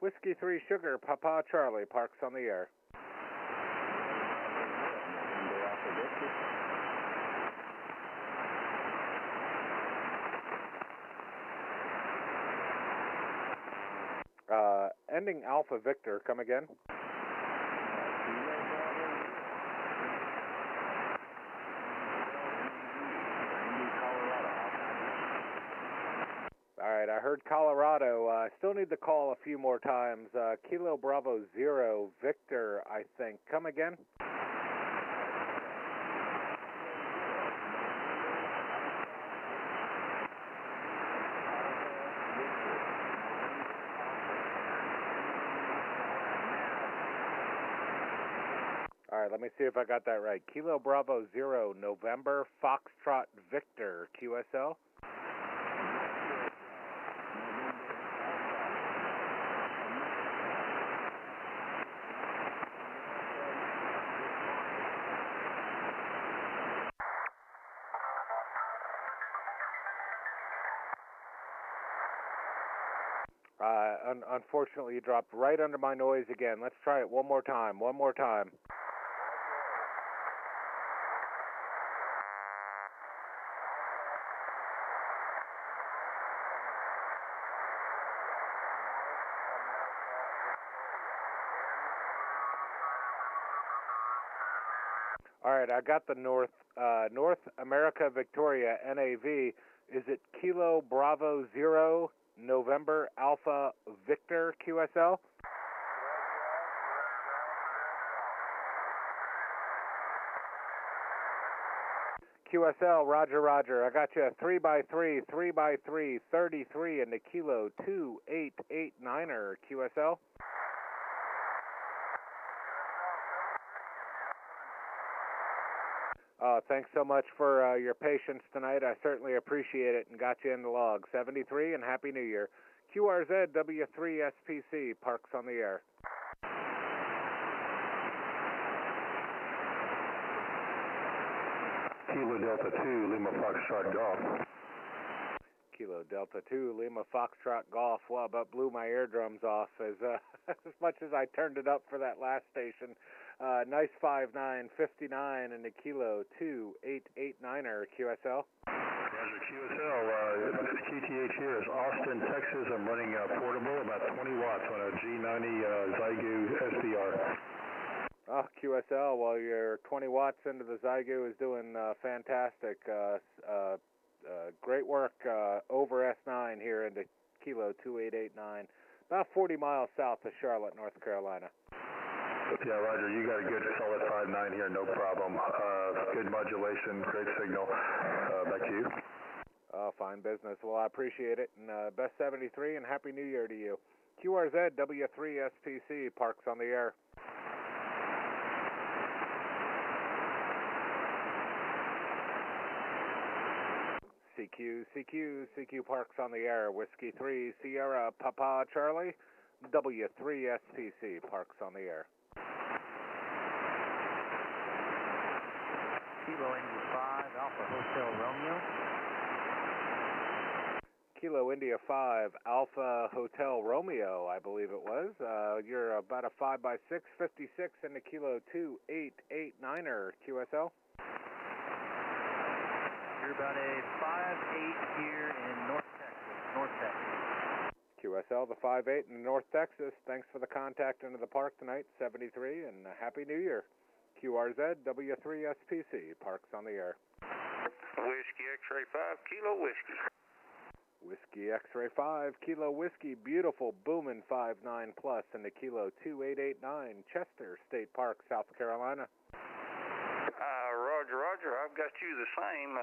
S12: Whiskey 3 Sugar, Papa Charlie, parks on the air. Ending Alpha Victor, come again. All right, I heard Colorado. I still need to call a few more times. Kilo Bravo 0, Victor, I think. Come again? All right, let me see if I got that right. Kilo Bravo 0, November, Foxtrot Victor, QSL. Unfortunately, you dropped right under my noise again. Let's try it one more time. One more time. All right, I got the North America Victoria NAV. Is it Kilo Bravo 0, November Alpha Victor QSL? QSL, Roger, Roger. I got you 3x3, 3x3, 33 in the Kilo 2889er QSL. Thanks so much for your patience tonight. I certainly appreciate it and got you in the log. 73 and Happy New Year. QRZ W3SPC, parks on the air.
S18: Kilo Delta 2, Lima Foxtrot Golf.
S12: Kilo Delta 2, Lima Foxtrot Golf. Well, about blew my eardrums off as much as I turned it up for that last station. Nice 5959 and the Kilo 2889er QSL.
S18: Roger, QSL. KTH here is Austin, Texas. I'm running portable, about 20 watts on a G90 Zygu SBR.
S12: Oh, QSL, well, your 20 watts into the Zygu is doing fantastic. Great work over S9 here into Kilo 2889, about 40 miles south of Charlotte, North Carolina.
S18: Yeah, Roger, you got a good solid 5.9 here, no problem. Good modulation, great signal. Back to you.
S12: Fine business. Well, I appreciate it, and best 73 and Happy New Year to you. QRZ W3SPC, parks on the air. CQ parks on the air. Whiskey 3 Sierra Papa Charlie, W3SPC parks on the air.
S6: Kilo India 5 Alpha Hotel Romeo.
S12: Kilo India 5 Alpha Hotel Romeo, I believe it was. You're about a 5x6, 56 in the Kilo 2889er QSL.
S6: You're about a 5'8" here in North Texas.
S12: QSL, the 5'8" in North Texas. Thanks for the contact into the park tonight, 73, and Happy New Year. QRZ W3SPC, parks on the air.
S19: Whiskey X-Ray 5, Kilo Whiskey.
S12: Whiskey X-Ray 5, Kilo Whiskey, beautiful booming 5.9 plus in the Kilo 2889, Chester State Park, South Carolina.
S19: Roger, I've got you the same.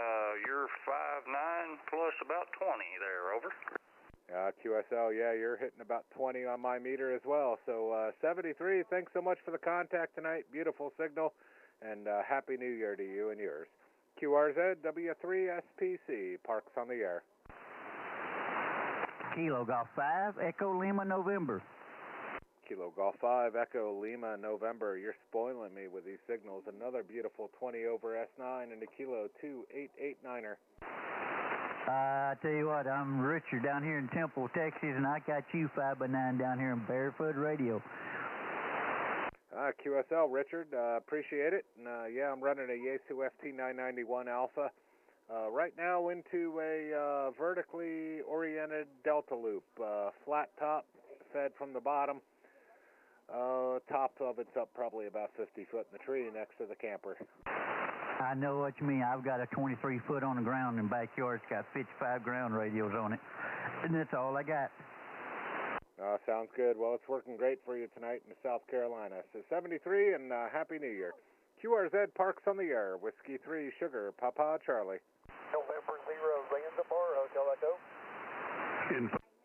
S19: You're 5.9 plus about 20 there, over.
S12: QSL, yeah, you're hitting about 20 on my meter as well. So 73, thanks so much for the contact tonight. Beautiful signal, and Happy New Year to you and yours. QRZ W3SPC, parks on the air.
S20: Kilo Golf 5, Echo Lima November.
S12: Kilo Golf 5, Echo Lima November. You're spoiling me with these signals. Another beautiful 20 over S9 and a Kilo 2889er.
S20: I tell you what, I'm Richard down here in Temple, Texas, and I got you 5x9 down here in Barefoot Radio.
S12: QSL, Richard, appreciate it. And, yeah, I'm running a Yaesu FT991 Alpha. Right now into a vertically oriented delta loop. Flat top, fed from the bottom. Top of it's up probably about 50 foot in the tree next to the camper.
S20: I know what you mean. I've got a 23 foot on the ground in the backyard. It's got 55 ground radios on it. And that's all I got.
S12: Sounds good. Well, it's working great for you tonight in South Carolina. So 73 and Happy New Year. QRZ Parks on the Air. Whiskey 3 Sugar. Papa Charlie.
S10: November 0 Zanzibar Hotel Echo.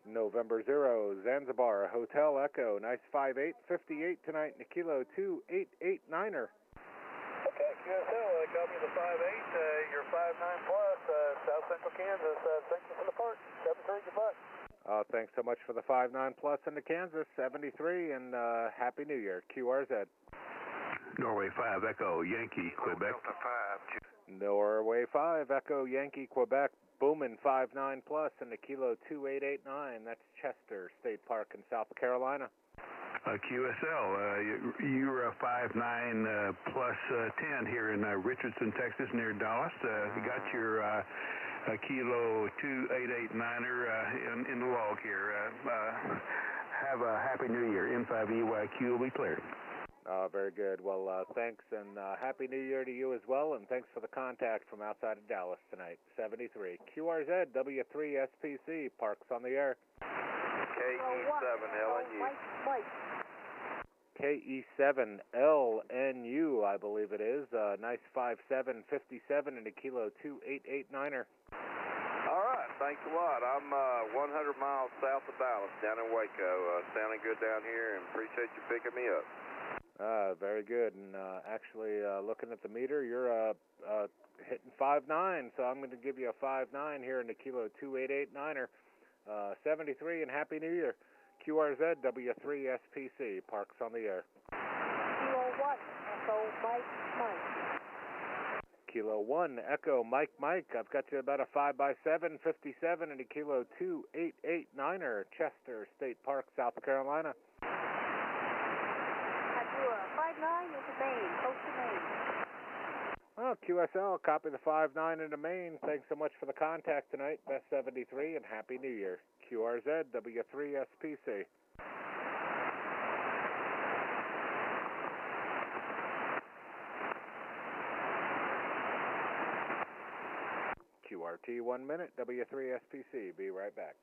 S12: November 0 Zanzibar Hotel Echo. Nice 5858 tonight in the Kilo 2889er.
S10: Okay, QSL, copy the 58. You're 59 plus, South Central Kansas. Thank you for the part. 73, goodbye.
S12: Thanks so much for the 59 plus into Kansas. 73 and Happy New Year. QRZ.
S18: Norway 5 Echo Yankee Quebec.
S12: Norway 5 Echo Yankee Quebec. Boomin 59 plus and the Kilo 2889. That's Chester State Park in South Carolina.
S18: QSL, you're 59 plus 10 here in Richardson, Texas, near Dallas. You got your Kilo 2889er in the log here. Have a Happy New Year. N5EYQ will be cleared.
S12: Very good. Well, thanks, and Happy New Year to you as well, and thanks for the contact from outside of Dallas tonight. 73. QRZ, W3SPC, Parks on the Air.
S19: KE7LNU.
S12: KE7LNU, I believe it is. Nice 5757 and a Kilo 2889er.
S19: All right, thanks a lot. I'm 100 miles south of Dallas, down in Waco. Sounding good down here, and appreciate you picking me up.
S12: Very good. And actually, looking at the meter, you're hitting 5.9, so I'm going to give you a 5.9 here in the Kilo 2889er. 73 and Happy New Year. QRZ W3SPC, Parks on the Air.
S8: Kilo 1, Echo Mike Mike.
S12: Kilo 1, Echo Mike Mike. I've got you about a 5x7, 57 and a Kilo 2889er, Chester State Park, South Carolina.
S8: I do a 5.9 into Maine, coast to Maine.
S12: Well, QSL, copy the 5.9 into Maine. Thanks so much for the contact tonight. Best 73 and Happy New Year. QRZ W3SPC. QRT 1 minute, W3SPC. Be right back.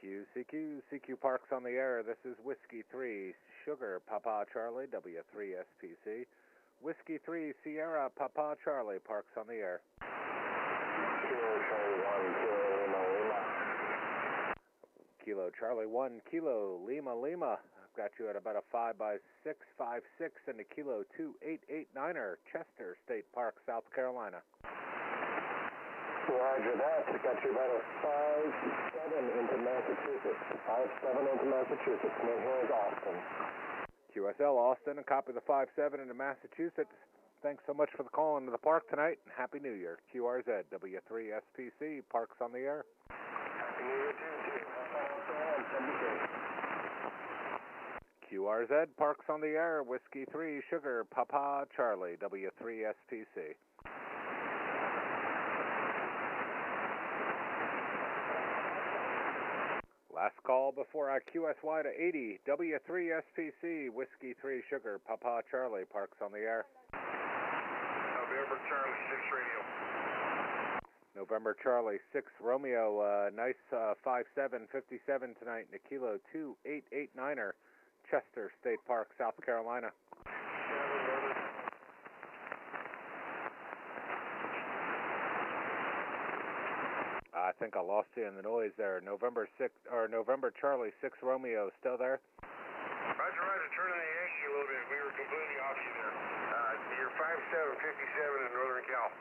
S12: CQ Parks on the air. This is Whiskey 3, Sugar, Papa Charlie, W3SPC. Whiskey 3, Sierra, Papa Charlie, Parks on the air. Kilo Charlie 1, Kilo Lima Lima. I've got you at about a 5x6, 5.6 and a Kilo 2889er, Chester State Park, South Carolina.
S10: Roger that. Got you about a 5.7 into Massachusetts. 5.7 into Massachusetts. Name here is Austin.
S12: QSL Austin, a copy of the 5.7 into Massachusetts. Thanks so much for the call into the park tonight, and Happy New Year. QRZ, W3SPC, Parks on the air.
S10: Happy New Year to you, too.
S12: QRZ, Parks on the air, Whiskey 3, Sugar, Papa Charlie, W3SPC. Last call before I QSY to 80, W3SPC, Whiskey 3, Sugar, Papa Charlie, Parks on the air.
S19: November Charlie 6 radio.
S12: November Charlie 6 Romeo, nice 5.7, 57 tonight in a Kilo 2889er, Chester State Park, South Carolina. I think I lost you in the noise there. November Charlie 6 Romeo, still there?
S19: Roger, turn on the AC a little bit. We were completely off you there. You're 5.7, 57 in Northern Cal.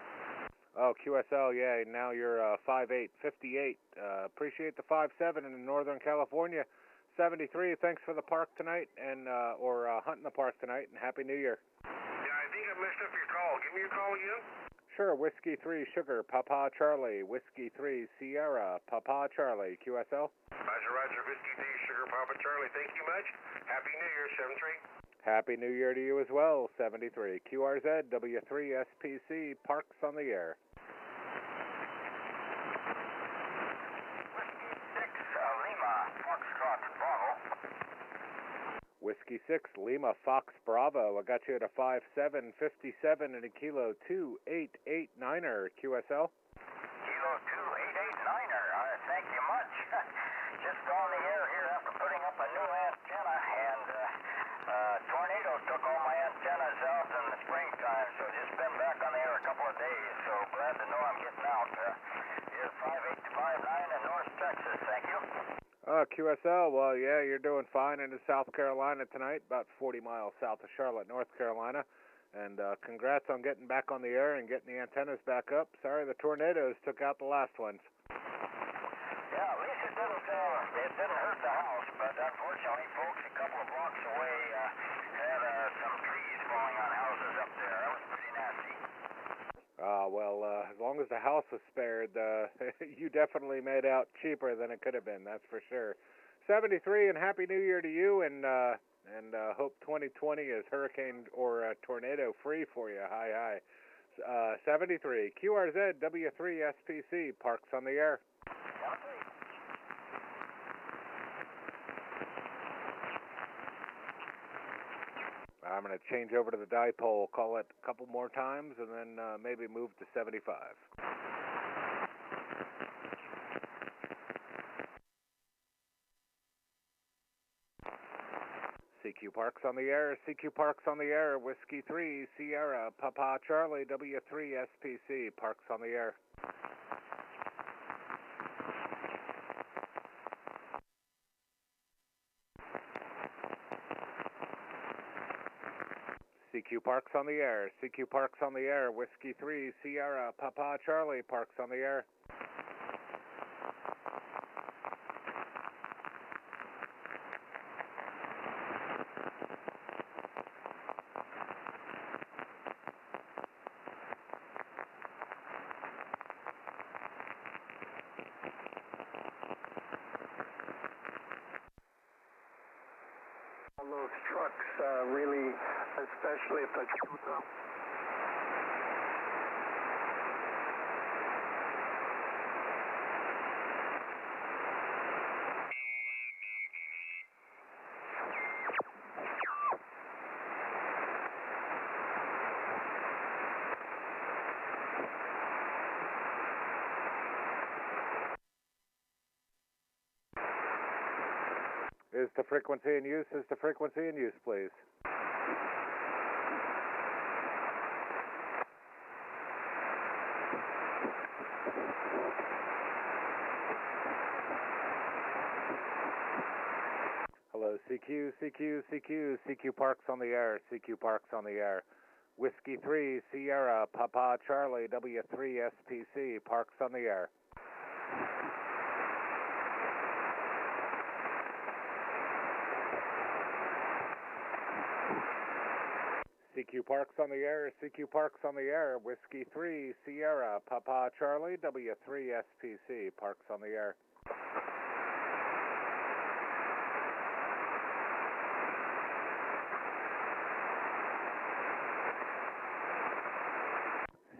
S12: Oh, QSL, yeah, now you're 5.8, 58. Appreciate the 5.7 in Northern California. 73, thanks for the park tonight, and or hunting the park tonight, and Happy New Year.
S19: Yeah, I think I messed up your call. Give me your call again.
S12: Sure, Whiskey 3, Sugar, Papa Charlie, Whiskey 3, Sierra, Papa Charlie, QSL.
S19: Roger, Whiskey 3, Sugar, Papa Charlie, thank you much. Happy New Year, 73.
S12: Happy New Year to you as well, 73. QRZ, W3SPC, Parks on the air. Whiskey 6, Lima Fox Bravo. I got you at a 5.7, 57 and a Kilo 2889er, QSL.
S21: Kilo 2889er, thank you much. Just on the air here after putting up a new antenna, and tornadoes took all my antennas out in the springtime, so just been back on the air a couple of days, so glad to know I'm getting out. Here's 5859 in North Texas, thank you.
S12: QSL, well, yeah, you're doing fine into South Carolina tonight, about 40 miles south of Charlotte, North Carolina. And congrats on getting back on the air and getting the antennas back up. Sorry the tornadoes took out the last ones.
S21: Yeah, at least it didn't hurt the house, but unfortunately, folks, a couple of blocks away had some trees falling on houses up there. That was pretty nasty.
S12: Well, as long as the house was spared, you definitely made out cheaper than it could have been, that's for sure. 73, and Happy New Year to you, and hope 2020 is hurricane or tornado free for you. Hi. 73, QRZ, W3SPC, Parks on the air. I'm going to change over to the dipole, call it a couple more times, and then maybe move to 75. CQ Parks on the air, CQ Parks on the air, Whiskey 3, Sierra, Papa Charlie, W3SPC, Parks on the air. CQ Parks on the air, CQ Parks on the air, Whiskey 3, Sierra, Papa Charlie, Parks on the air.
S14: Those trucks really, especially if they
S12: Is the frequency in use? Is the frequency in use, please? Hello, CQ, CQ, CQ, CQ Parks on the air, CQ Parks on the air. Whiskey 3, Sierra, Papa Charlie, W3 SPC, Parks on the air. CQ Parks on the air, CQ Parks on the air, Whiskey 3, Sierra, Papa Charlie, W3 SPC, Parks on the air.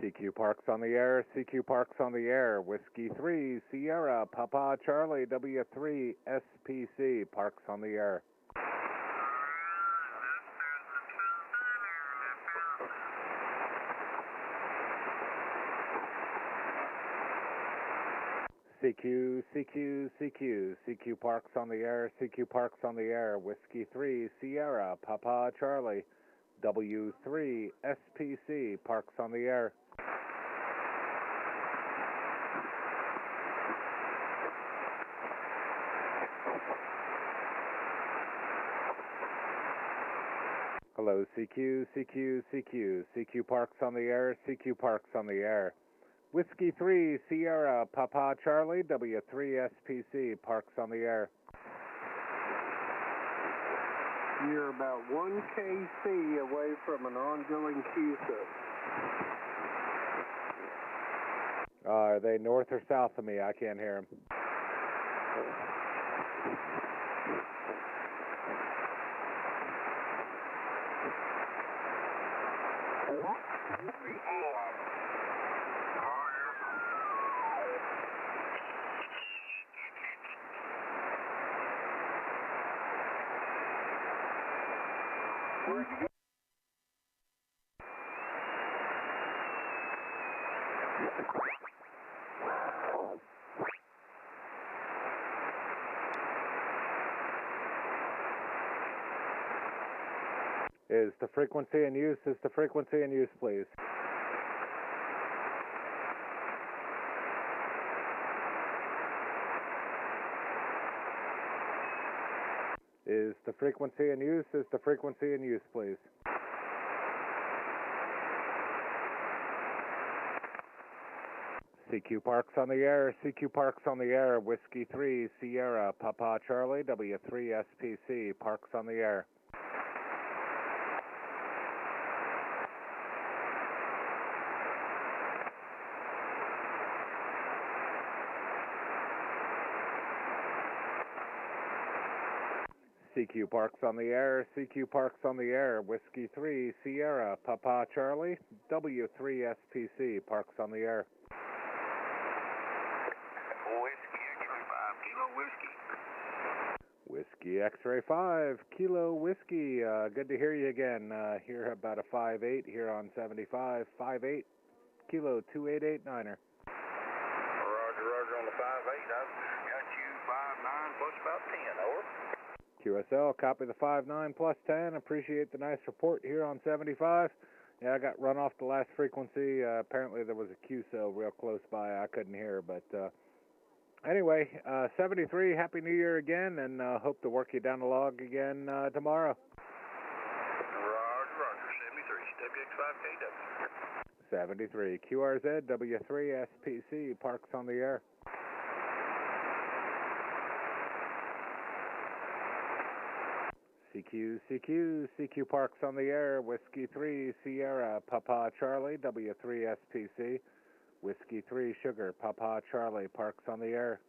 S12: CQ Parks on the air, CQ Parks on the air, Whiskey 3, Sierra, Papa Charlie, W3 SPC, Parks on the air. CQ, CQ, CQ, CQ Parks on the air, CQ Parks on the air, Whiskey 3, Sierra, Papa Charlie, W3 SPC, Parks on the air. Hello, CQ, CQ, CQ, CQ Parks on the air, CQ Parks on the air. Whiskey 3, Sierra, Papa Charlie, W3 SPC, Parks on the air.
S4: You're about 1 kc away from an ongoing QSO.
S12: Are they north or south of me? I can't hear them. Is the frequency in use? Is the frequency in use, please? Is the frequency in use? Is the frequency in use, please? CQ Parks on the air, CQ Parks on the air, Whiskey 3, Sierra, Papa Charlie, W3 SPC, Parks on the air. CQ Parks on the air, CQ Parks on the air, Whiskey 3, Sierra, Papa Charlie, W3 SPC, Parks on the air.
S21: Whiskey, X-ray 5, Kilo Whiskey.
S12: Whiskey X-ray 5, Kilo Whiskey, good to hear you again, here about a 5.8 here on 75, 5.8, Kilo 2889er.
S21: Roger, roger on the 5.8, I've got you 5.9 plus about 10, over.
S12: QSL, copy the 5.9 plus 10. Appreciate the nice report here on 75. Yeah, I got run off the last frequency. Apparently there was a QSO real close by. I couldn't hear, but anyway, 73, Happy New Year again, and hope to work you down the log again tomorrow.
S21: Roger, roger, 73, WX5KW.
S12: 73, QRZ, W3 SPC, Parks on the air. CQ, CQ, CQ Parks on the air, Whiskey 3, Sierra, Papa Charlie, W3 SPC, Whiskey 3, Sugar, Papa Charlie, Parks on the air.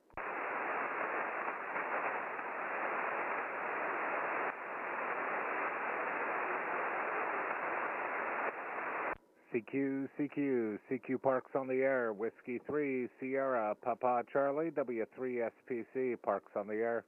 S12: CQ, CQ, CQ Parks on the air, Whiskey 3, Sierra, Papa Charlie, W3 SPC, Parks on the air.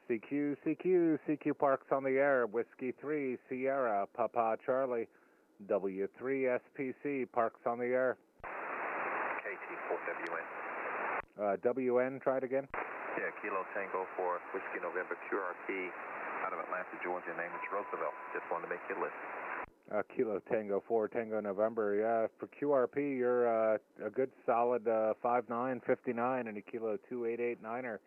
S12: CQ Parks on the air, Whiskey 3, Sierra, Papa Charlie, W3SPC, Parks on the air.
S5: KT4WN.
S12: WN, try it again.
S5: Yeah, Kilo Tango for Whiskey November QRP out of Atlanta, Georgia. Name is Roosevelt. Just wanted to make your list.
S12: Kilo Tango 4, Tango November. Yeah, for QRP, you're a good solid 5959 and a Kilo 2889er.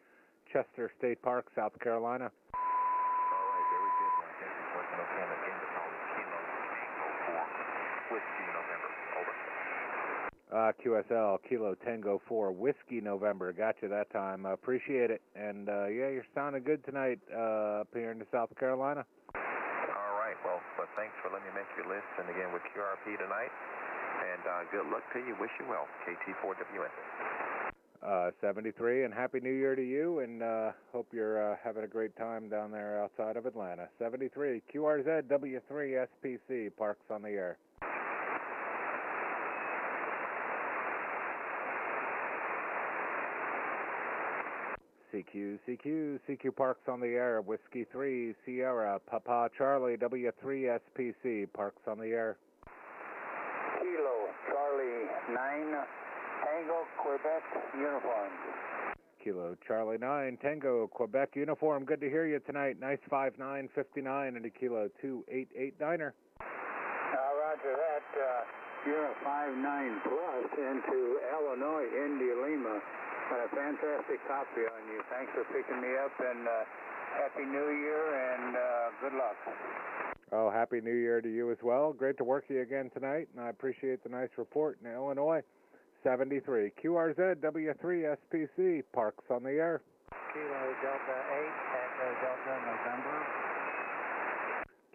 S12: Chester State Park, South Carolina.
S5: All right, very good. I guess it's working okay again to call it Kilo Tango 4 Whiskey November. Over.
S12: QSL, Kilo Tango 4, Whiskey November. Got you that time. Appreciate it. And, yeah, you're sounding good tonight up here in South Carolina.
S5: All right, well, thanks for letting me make your list. And again, with QRP tonight. And good luck to you. Wish you well. KT4WN.
S12: 73, and Happy New Year to you, and hope you're having a great time down there outside of Atlanta. 73, QRZ W3SPC, Parks on the air. CQ Parks on the air, Whiskey 3, Sierra, Papa Charlie, W3SPC, Parks on the air.
S7: Kilo Charlie 9, Tango, Quebec, uniform.
S12: Kilo Charlie 9, Tango, Quebec, uniform. Good to hear you tonight. Nice 5959 and a Kilo 2889er.
S7: Roger that. You're a 59 plus into Illinois, Indy Lima. Got a fantastic copy on you. Thanks for picking me up, and Happy New Year, and good luck.
S12: Oh, Happy New Year to you as well. Great to work you again tonight, and I appreciate the nice report in Illinois. 73, QRZ W3SPC, Parks on the air.
S6: Kilo Delta 8, Echo Delta November.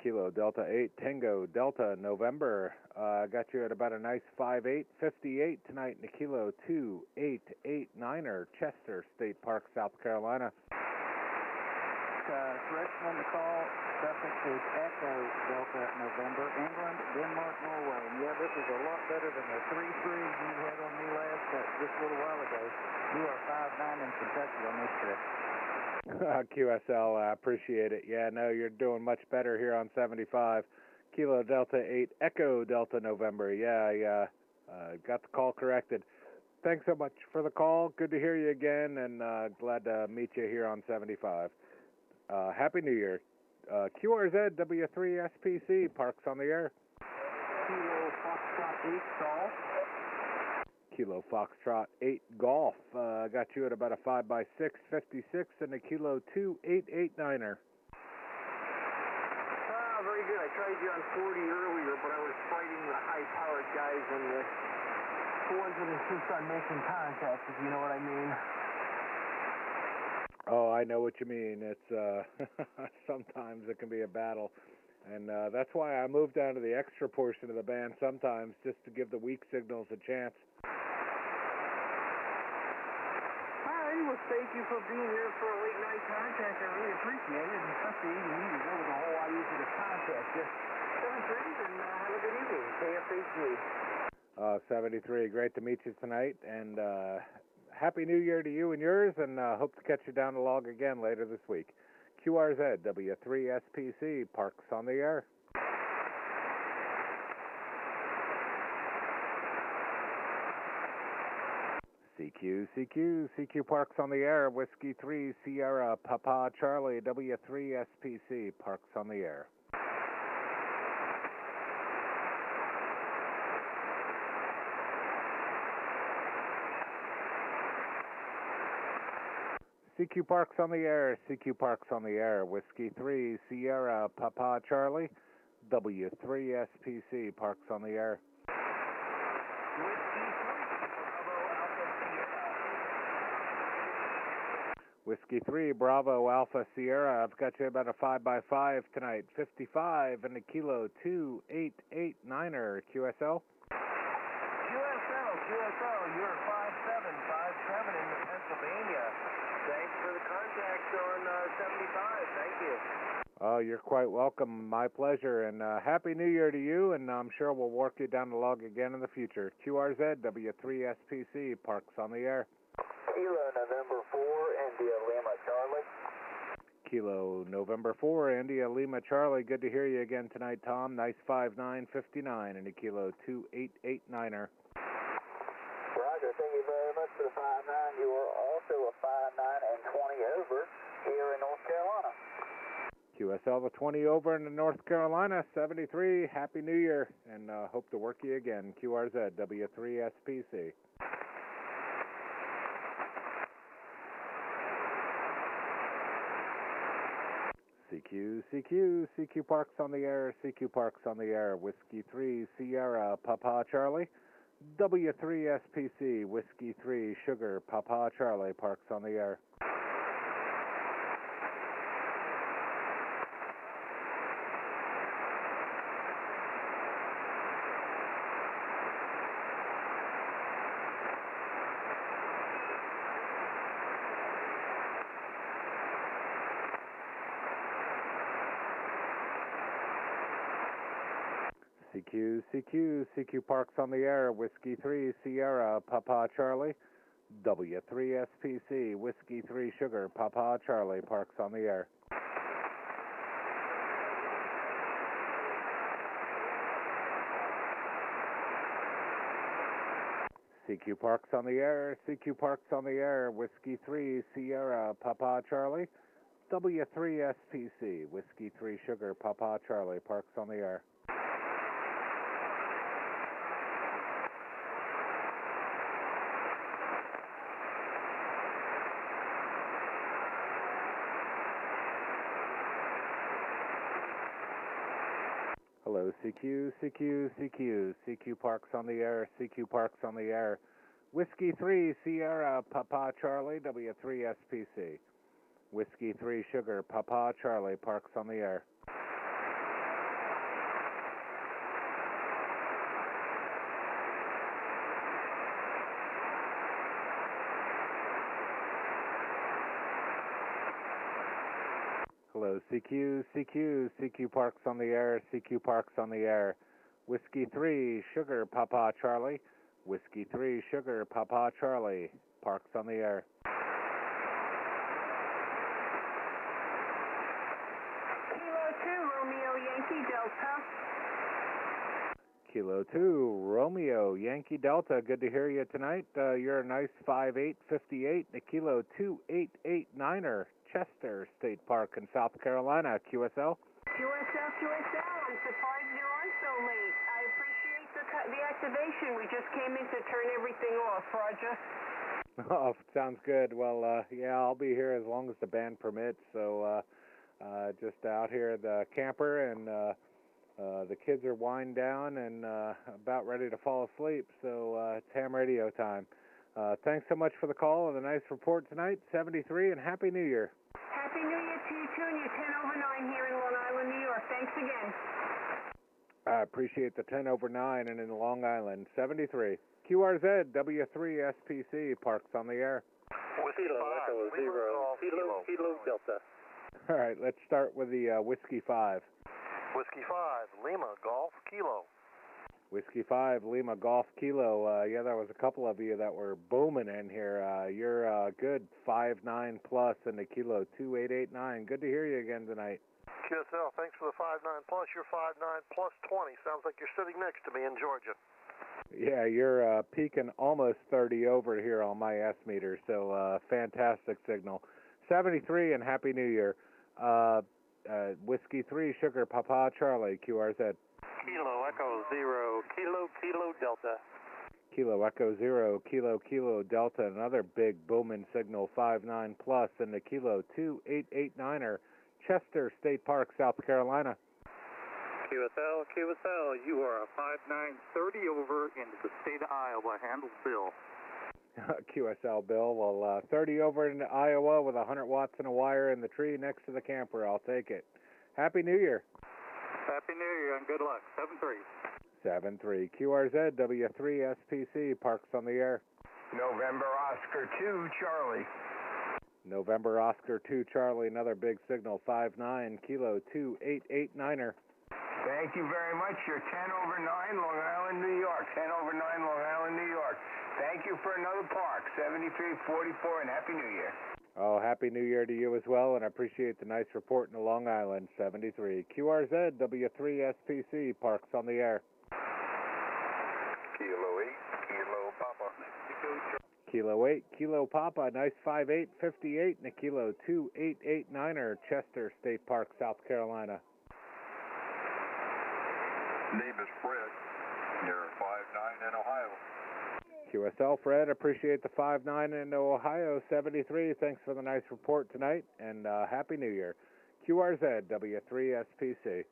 S12: Kilo Delta 8, Tango Delta November. Got you at about a nice 5858 tonight in the Kilo 2889er, Chester State Park, South Carolina.
S6: Richmond, the call, suffix is Echo Delta November, England, Denmark, Norway. And yeah, this is a lot better than the 3-3 you had on me just a little while ago. You are 5-9 in Kentucky on this trip.
S12: QSL, I appreciate it. Yeah, no, you're doing much better here on 75. Kilo Delta 8, Echo Delta November. Yeah, got the call corrected. Thanks so much for the call. Good to hear you again, and glad to meet you here on 75. Happy New Year. QRZ W3SPC, Parks on the air.
S6: Kilo Foxtrot 8 Golf.
S12: Kilo Foxtrot 8 Golf. Got you at about a 5x6, 56, and a Kilo 2889er.
S14: Very good. I tried you on 40 earlier, but I was fighting the high-powered guys and the ones that insist on making contact, if you know what I mean.
S12: Oh, I know what you mean. It's sometimes it can be a battle, and that's why I moved down to the extra portion of the band sometimes, just to give the weak signals a chance.
S14: Alrighty, well, thank you for being here for a late night contact. I really appreciate it, and especially even you. That was a whole lot easier to contact you. 73, and have a good evening. KFHG.
S12: 73, great to meet you tonight, and Happy New Year to you and yours, and hope to catch you down the log again later this week. QRZ W3SPC, Parks on the air. CQ Parks on the air, Whiskey 3, Sierra, Papa Charlie, W3SPC, Parks on the air. CQ Parks on the air, CQ Parks on the air, Whiskey 3, Sierra, Papa Charlie, W3SPC, Parks on the air. Whiskey 3, Bravo Alpha Sierra. I've got you about a 5x5 tonight, 55 and a Kilo 2889er. QSL?
S14: QSL, you're 5757 in Pennsylvania. Thanks for the contact on 75. Thank you.
S12: Oh, you're quite welcome. My pleasure. And Happy New Year to you, and I'm sure we'll work you down the log again in the future. QRZ, W3SPC, Parks on the air.
S21: Kilo November 4, India Lima Charlie.
S12: Kilo November 4, India Lima Charlie. Good to hear you again tonight, Tom. Nice 5959 in a Kilo 2889er.
S3: Roger, thank you very much for the 59. You are also a 59 and 20 over here in North Carolina.
S12: QSL the 20 over in North Carolina, 73. Happy New Year, and hope to work you again. QRZ W3SPC. CQ Parks on the air, CQ Parks on the air, Whiskey 3, Sierra, Papa Charlie, W3SPC, Whiskey 3, Sugar, Papa Charlie, Parks on the air. CQ Parks on the air, Whiskey 3, Sierra, Papa Charlie, W3SPC, Whiskey 3, Sugar, Papa Charlie, Parks on the air. CQ Parks on the air, CQ Parks on the air, Whiskey 3, Sierra, Papa Charlie, W3SPC, Whiskey 3, Sugar, Papa Charlie, Parks on the air. Hello, CQ Parks on the air, CQ Parks on the air. Whiskey 3, Sierra, Papa Charlie, W3SPC. Whiskey 3, Sugar, Papa Charlie, Parks on the air. Hello, CQ Parks on the air, CQ Parks on the air. Whiskey 3, Sugar, Papa Charlie. Whiskey 3, Sugar, Papa Charlie, Parks on the air.
S22: Kilo 2, Romeo Yankee Delta.
S12: Kilo 2, Romeo Yankee Delta. Good to hear you tonight. You're a nice 5858, the Kilo 2889er. Chester State Park in South Carolina, QSL.
S22: QSL, I'm surprised you're on so late. I appreciate the activation. We just came in to turn everything off, Roger.
S12: Oh, sounds good. Well, yeah, I'll be here as long as the band permits. So, just out here at the camper, and the kids are wind down and about ready to fall asleep. So, it's ham radio time. Thanks so much for the call and the nice report tonight. 73, and Happy New Year.
S22: Happy New Year to you, too, and you're 10 over 9 here in Long Island, New York. Thanks again.
S12: I appreciate the 10 over 9 and in Long Island. 73. QRZ, W3SPC, Parks on the air.
S10: Whiskey 5, Echo 0, Kilo Delta.
S12: All right, let's start with the Whiskey 5.
S10: Whiskey 5, Lima Golf Kilo.
S12: Whiskey 5, Lima Golf Kilo. Yeah, there was a couple of you that were booming in here. You're good 5.9 plus in the Kilo 2889. Good to hear you again tonight.
S10: QSL, thanks for the 5.9 plus. You're 5.9 plus 20. Sounds like you're sitting next to me in Georgia.
S12: Yeah, you're peaking almost 30 over here on my S meter, so fantastic signal. 73 and Happy New Year. Whiskey 3, Sugar, Papa Charlie, QRZ.
S10: Kilo Echo 0, Kilo Delta.
S12: Kilo Echo 0, Kilo Delta. Another big booming signal, 5.9 plus in the Kilo 2889er, Chester State Park, South Carolina.
S10: QSL, you are a 5.9 30 over into the state of Iowa. Handles Bill.
S12: QSL Bill. Well, 30 over in Iowa with 100 watts in a wire in the tree next to the camper. I'll take it. Happy New Year.
S10: Happy New Year and good luck. 7-3.
S12: 7-3. QRZ, W3SPC, Parks on the air.
S2: November Oscar 2, Charlie.
S12: November Oscar 2, Charlie. Another big signal, 5.9, Kilo 2889er.
S2: Thank you very much. You're 10 over 9, Long Island, New York. 10 over 9, Long Island, New York. Thank you for another park. 7344 and Happy New Year.
S12: Oh, Happy New Year to you as well, and I appreciate the nice report in the Long Island. 73. QRZ, W3SPC, Parks on the air.
S13: Kilo 8, Kilo Papa.
S12: Kilo 8, Kilo Papa, nice 5858, and a Kilo 2889er, Chester State Park, South Carolina.
S15: Name is Fred. You're 5'9" in Ohio.
S12: QSL, Fred, appreciate the 5'9" in Ohio. 73, thanks for the nice report tonight, and Happy New Year. QRZ, W3SPC.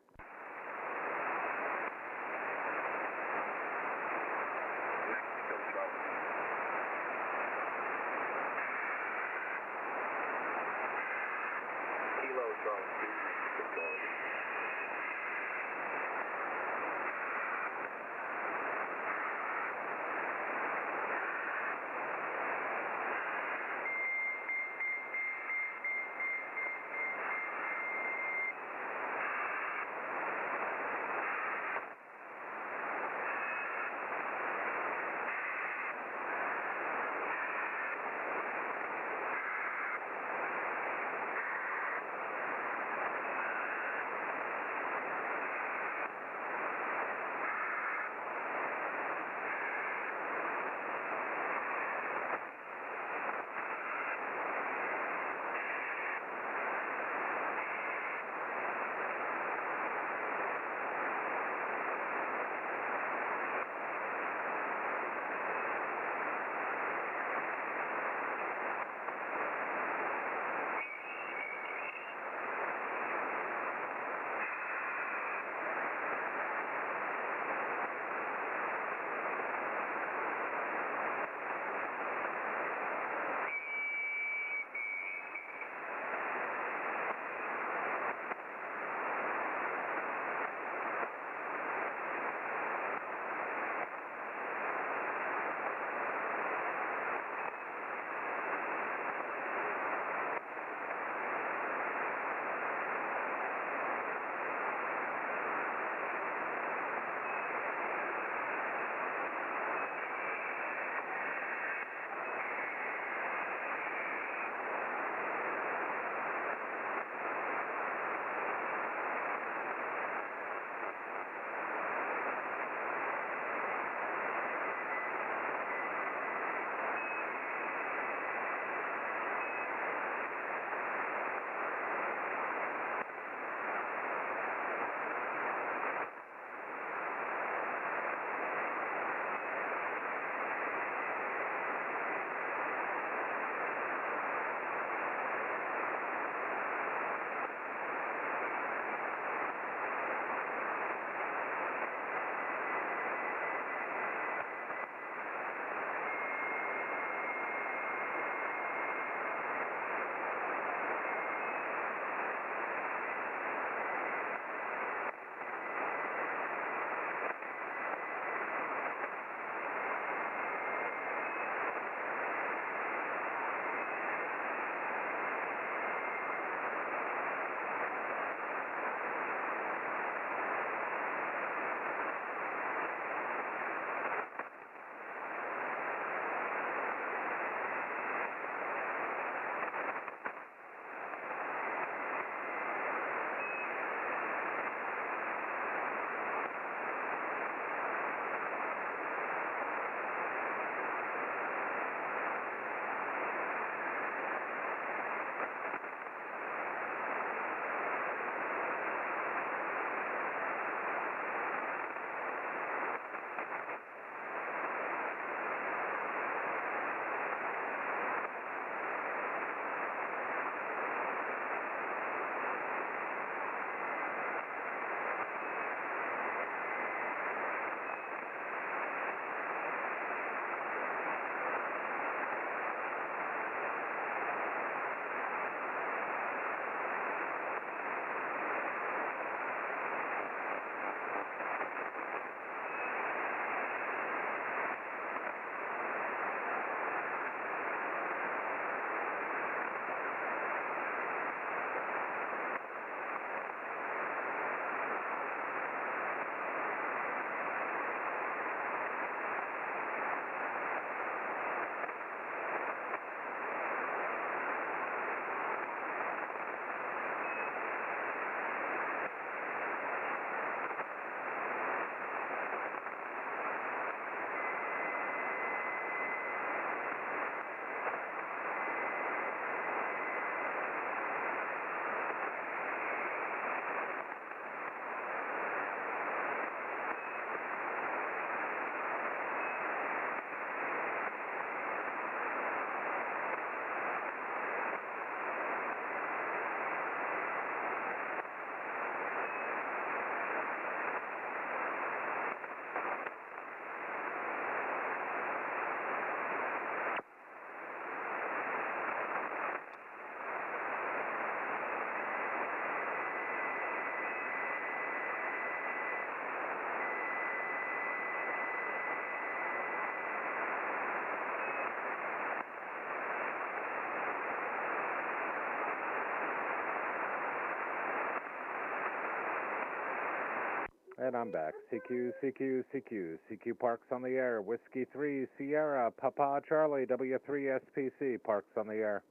S12: And I'm back. CQ, CQ, CQ. CQ Parks on the air. Whiskey 3, Sierra, Papa Charlie, W3SPC, Parks on the air.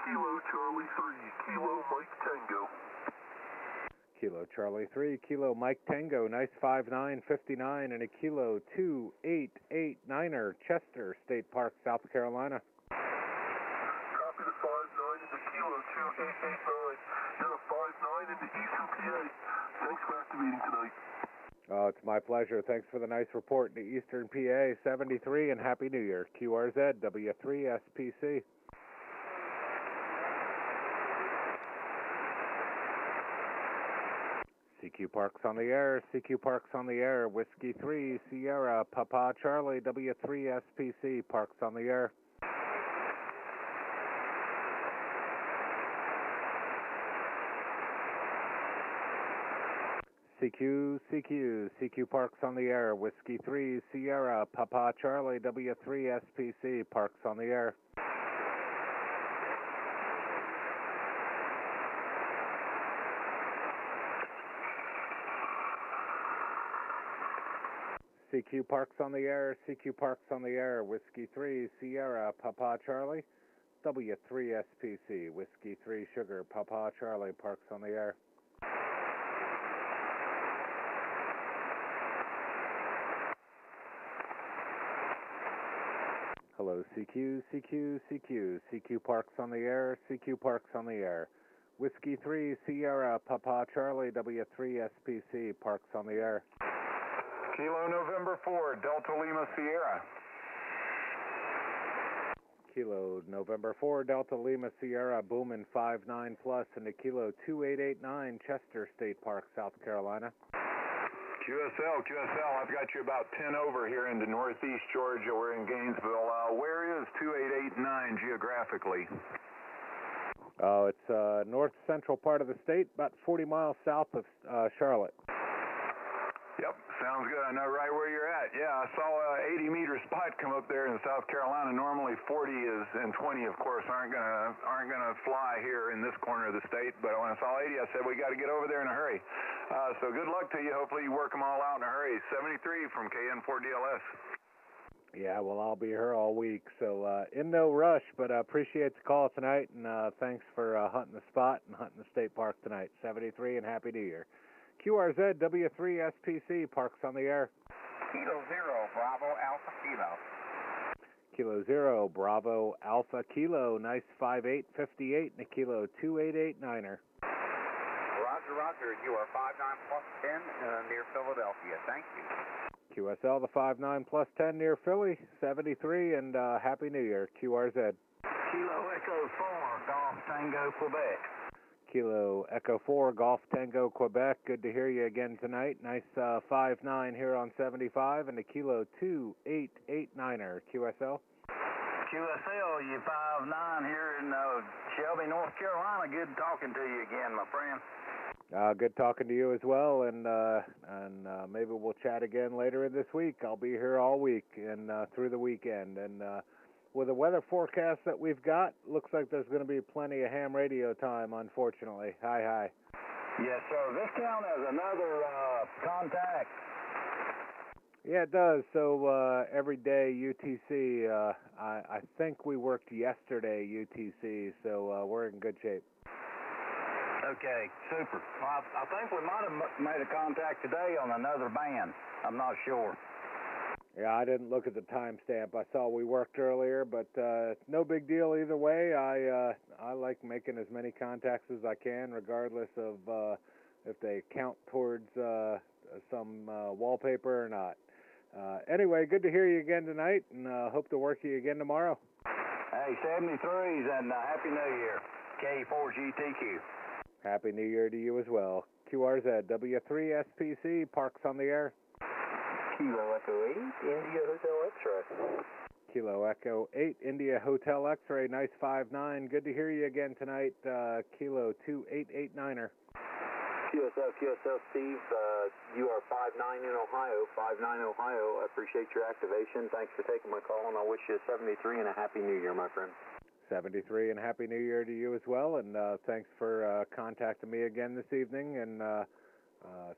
S1: Kilo Charlie 3, Kilo Mike Tango.
S12: Kilo Charlie 3, Kilo Mike Tango, nice 5959, and a Kilo 2889er, Chester State Park, South Carolina.
S1: Copy the 59 into Kilo 2889. You're a 59 into Eastern PA. Thanks for activating tonight.
S12: Oh, it's my pleasure. Thanks for the nice report to Eastern PA, 73, and Happy New Year. QRZ, W3SPC. CQ Parks on the air, CQ Parks on the air, Whiskey 3, Sierra, Papa Charlie, W3SPC, Parks on the air. CQ, CQ, CQ Parks on the air, Whiskey 3, Sierra, Papa Charlie, W3SPC, Parks on the air. CQ Parks on the air, CQ Parks on the air, Whiskey 3, Sierra, Papa Charlie, W3SPC, Whiskey 3, Sugar, Papa Charlie, Parks on the air. Hello, CQ, CQ, CQ, CQ Parks on the air, CQ Parks on the air, Whiskey 3, Sierra, Papa Charlie, W3SPC, Parks on the air.
S9: Kilo November 4, Delta Lima Sierra.
S12: Kilo November 4, Delta Lima Sierra, Boomin 59 plus, and a Kilo 2889, Chester State Park, South Carolina.
S9: QSL, I've got you about 10 over here into northeast Georgia. We're in Gainesville. Where is 2889 geographically?
S12: Oh, it's north central part of the state, about 40 miles south of Charlotte.
S9: Yep, sounds good. I know right where you're at. Yeah, I saw a 80-meter spot come up there in South Carolina. Normally 40 is and 20, of course, aren't gonna fly here in this corner of the state. But when I saw 80, I said we got to get over there in a hurry. So good luck to you. Hopefully you work them all out in a hurry. 73 from KN4DLS.
S12: Yeah, well, I'll be here all week, so in no rush, but I appreciate the call tonight, and thanks for hunting the spot and hunting the state park tonight. 73 and Happy New Year. QRZ, W3SPC, Parks on the air.
S23: Kilo 0, Bravo, Alpha, Kilo.
S12: Kilo 0, Bravo, Alpha, Kilo, nice 5858, and a Kilo 2889er.
S23: Roger, you are 59 plus 10 near Philadelphia. Thank you.
S12: QSL, the 59 plus 10 near Philly, 73, and Happy New Year. QRZ.
S23: Kilo Echo 4, Golf Tango, Quebec.
S12: Kilo Echo 4, Golf Tango, Quebec. Good to hear you again tonight. Nice 59 here on 75, and a Kilo 2889er. QSL.
S23: QSL, you 59 here in Shelby, North Carolina. Good talking to you again, my friend.
S12: Good talking to you as well, and maybe we'll chat again later in this week. I'll be here all week and through the weekend, and with the weather forecast that we've got, looks like there's going to be plenty of ham radio time, unfortunately. Hi.
S23: Yes, sir. This count as another contact.
S12: Yeah, it does. So every day UTC, I think we worked yesterday UTC, so we're in good shape.
S23: Okay, super. Well, I think we might have made a contact today on another band. I'm not sure.
S12: Yeah, I didn't look at the timestamp. I saw we worked earlier, but no big deal either way. I like making as many contacts as I can, regardless of if they count towards some wallpaper or not. Anyway, good to hear you again tonight, and hope to work you again tomorrow.
S23: Hey, 73s, and Happy New Year. K4GTQ.
S12: Happy New Year to you as well. QRZ, W3SPC, Parks on the air.
S3: Kilo Echo 8, India Hotel X-Ray.
S12: Kilo Echo 8, India Hotel X-Ray, nice 59. Good to hear you again tonight, Kilo 2889er.
S3: QSL, Steve, you are 59 in Ohio, 59 Ohio. I appreciate your activation. Thanks for taking my call, and I wish you 73 and a Happy New Year, my friend.
S12: 73 and Happy New Year to you as well, and thanks for contacting me again this evening, and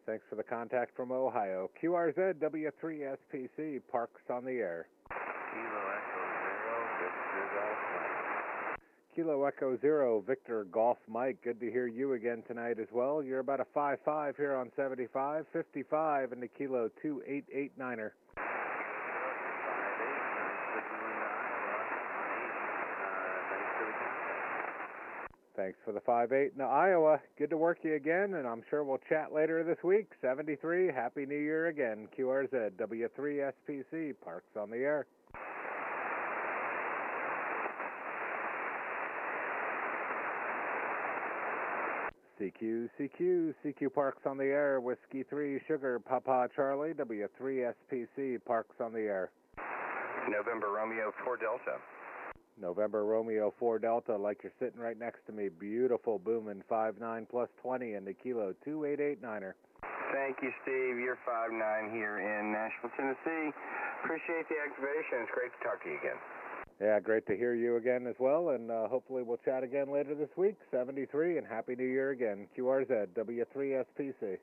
S12: Thanks for the contact from Ohio. QRZ W3SPC, Parks on the air. Kilo Echo Zero, Victor Golf Mike. Good to hear you again tonight as well. You're about a 5.5 here on 75, 55 in the Kilo 2889er. Thanks for the 5.8 in Iowa. Good to work you again, and I'm sure we'll chat later this week. 73, Happy New Year again. QRZ, W3SPC, Parks on the air. CQ Parks on the air. Whiskey 3, Sugar, Papa Charlie, W3SPC, Parks on the air.
S11: November Romeo 4 Delta.
S12: November Romeo 4 Delta, like you're sitting right next to me. Beautiful booming 5.9 plus 20 in the Kilo 2889er.
S11: Thank you, Steve. You're 5.9 here in Nashville, Tennessee. Appreciate the activation. It's great to talk to you again.
S12: Yeah, great to hear you again as well, and hopefully we'll chat again later this week. 73, and Happy New Year again. QRZ, W3SPC.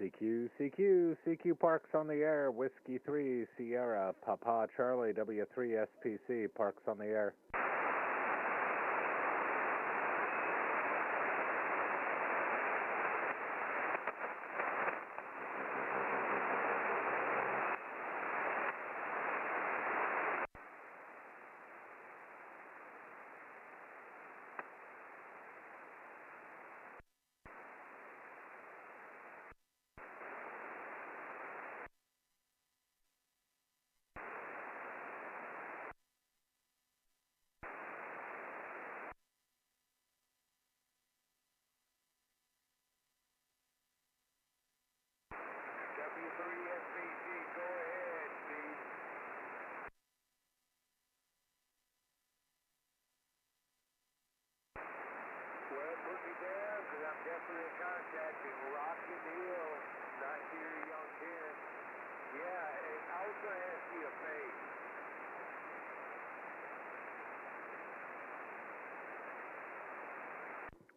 S12: CQ Parks on the air, Whiskey 3, Sierra, Papa Charlie, W3 SPC, Parks on the air.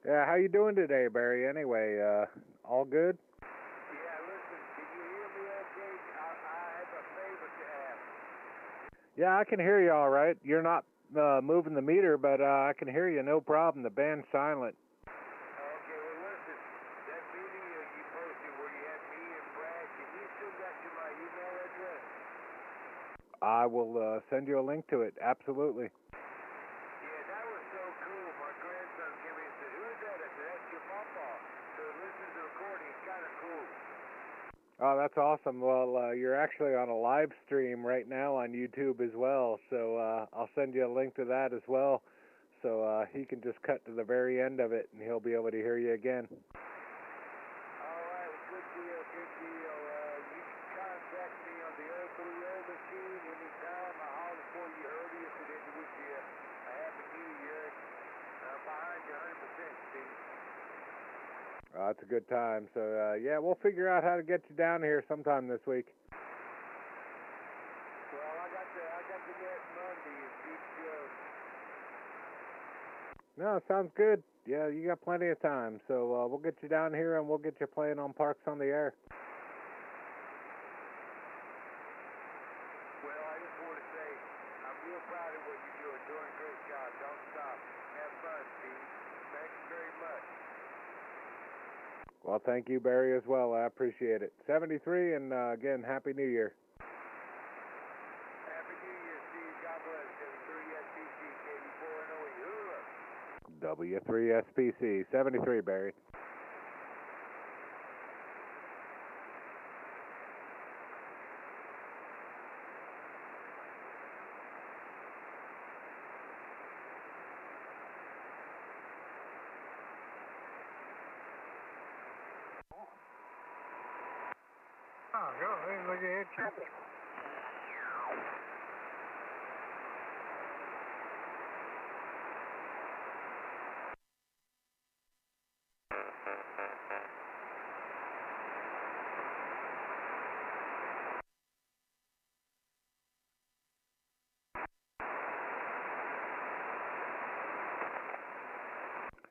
S12: Yeah, how you doing today, Barry? Anyway, all good?
S2: Yeah, listen, can you hear me okay? I have a favor to ask.
S12: Yeah, I can hear you all right. You're not moving the meter, but I can hear you, no problem. The band's silent.
S2: Okay, well, listen, that video you posted where you had me and Brad, can you send that to my email address?
S12: I will send you a link to it, absolutely.
S2: Yeah, that was so cool. My grandson came in and said, who's that? I said, that's your papa. So listen to the recording. It's kind of cool.
S12: Oh, that's awesome. Well, you're actually on a live stream right now on YouTube as well, so I'll send you a link to that as well, so he can just cut to the very end of it, and he'll be able to hear you again.
S2: All right, well, good deal, good deal. You can contact me on the O3O machine anytime. I'll holler for you earliest and then wish you a happy new year. I'm behind you 100%, Steve.
S12: That's a good time. So, yeah, we'll figure out how to get you down here sometime this week.
S2: Well, I got the net Monday and Beach Joe.
S12: No, sounds good. Yeah, you got plenty of time. So we'll get you down here and we'll get you playing on Parks on the Air.
S2: Well, I just want to say I'm real proud of what you're doing. Doing a great job. Don't stop. Have fun, Steve. Thank you very much.
S12: Well, thank you, Barry, as well. I appreciate it. 73, and again, Happy New Year.
S2: Happy New Year, Steve. God bless. W3 SPC, KB4NOE.
S12: W3 SPC, 73, Barry.
S4: Oh, go ahead, look ahead, Captain.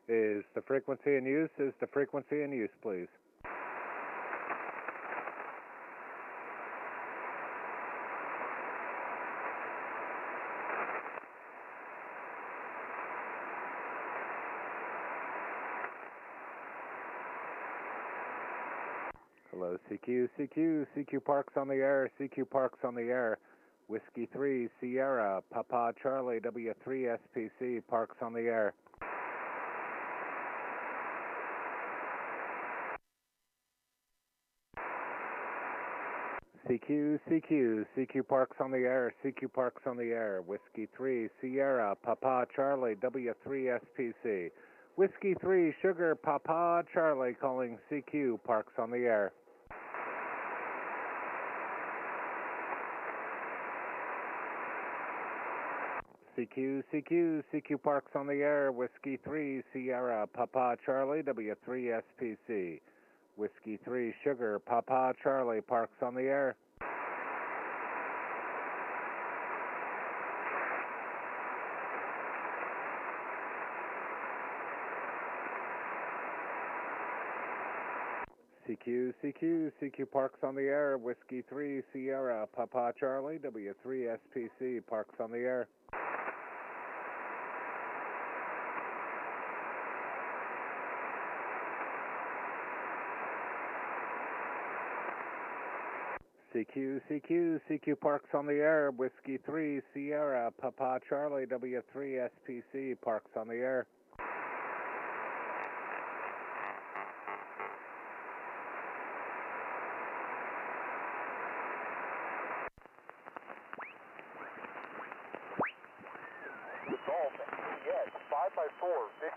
S12: Is the frequency in use? Is the frequency in use, please? Hello, CQ Parks on the air, CQ Parks on the air. Whiskey 3, Sierra, Papa Charlie, W3 SPC, Parks on the air. CQ Parks on the air, CQ Parks on the air. Whiskey 3, Sierra, Papa Charlie, W3 SPC. Whiskey 3, Sugar, Papa Charlie, calling CQ Parks on the air. CQ Parks on the air, Whiskey 3, Sierra, Papa Charlie, W3 SPC. Whiskey 3, Sugar, Papa Charlie, Parks on the air. CQ Parks on the air, Whiskey 3 Sierra, Papa Charlie, W3 SPC, Parks on the air. CQ Parks on the air, Whiskey 3 Sierra, Papa Charlie, W3 SPC, Parks on the air.
S1: Yes, 5x4, 54.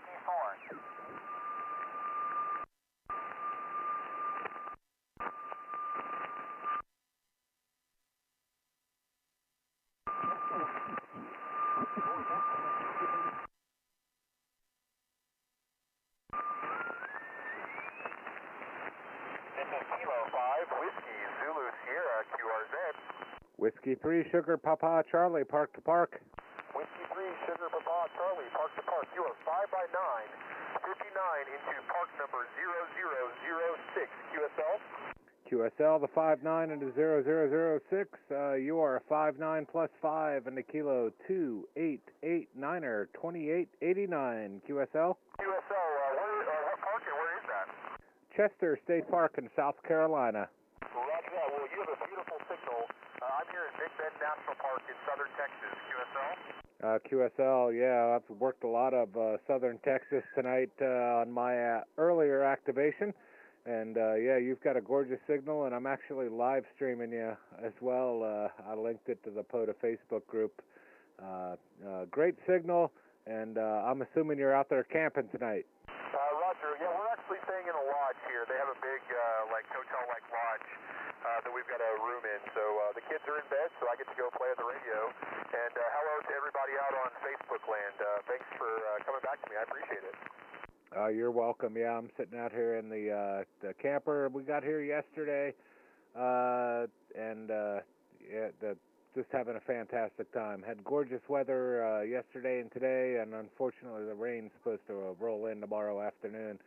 S1: This is Kilo 5, Whiskey, Zulu Sierra, QRZ.
S12: Whiskey 3 Sugar Papa Charlie, Park to Park.
S1: Whiskey 3, Sugar Papa Charlie, Park to Park. You are 5x9, 59 into park number 0006, QSL.
S12: QSL, the 59 into 0006. You are a 59 plus 5 into Kilo 2889er, 2889, QSL.
S1: QSL, what park and where is that?
S12: Chester State Park in South Carolina.
S1: Roger that. Well, you have a beautiful signal. I'm here in Big Bend National Park in southern Texas. QSL?
S12: QSL, yeah, I've worked a lot of southern Texas tonight on my earlier activation. And yeah, you've got a gorgeous signal, and I'm actually live streaming you as well. I linked it to the Pota Facebook group. Great signal, and I'm assuming you're out there camping tonight.
S1: Roger, yeah, we're actually staying in a lodge here. They have a big, hotel-like lodge that we've got a room in. So the kids are in bed, so I get to go play on the radio. And hello to everybody out on Facebook land. Thanks for coming back to me. I appreciate it.
S12: You're welcome. Yeah, I'm sitting out here in the camper. We got here yesterday, and yeah, just having a fantastic time. Had gorgeous weather yesterday and today, and unfortunately the rain's supposed to roll in tomorrow afternoon.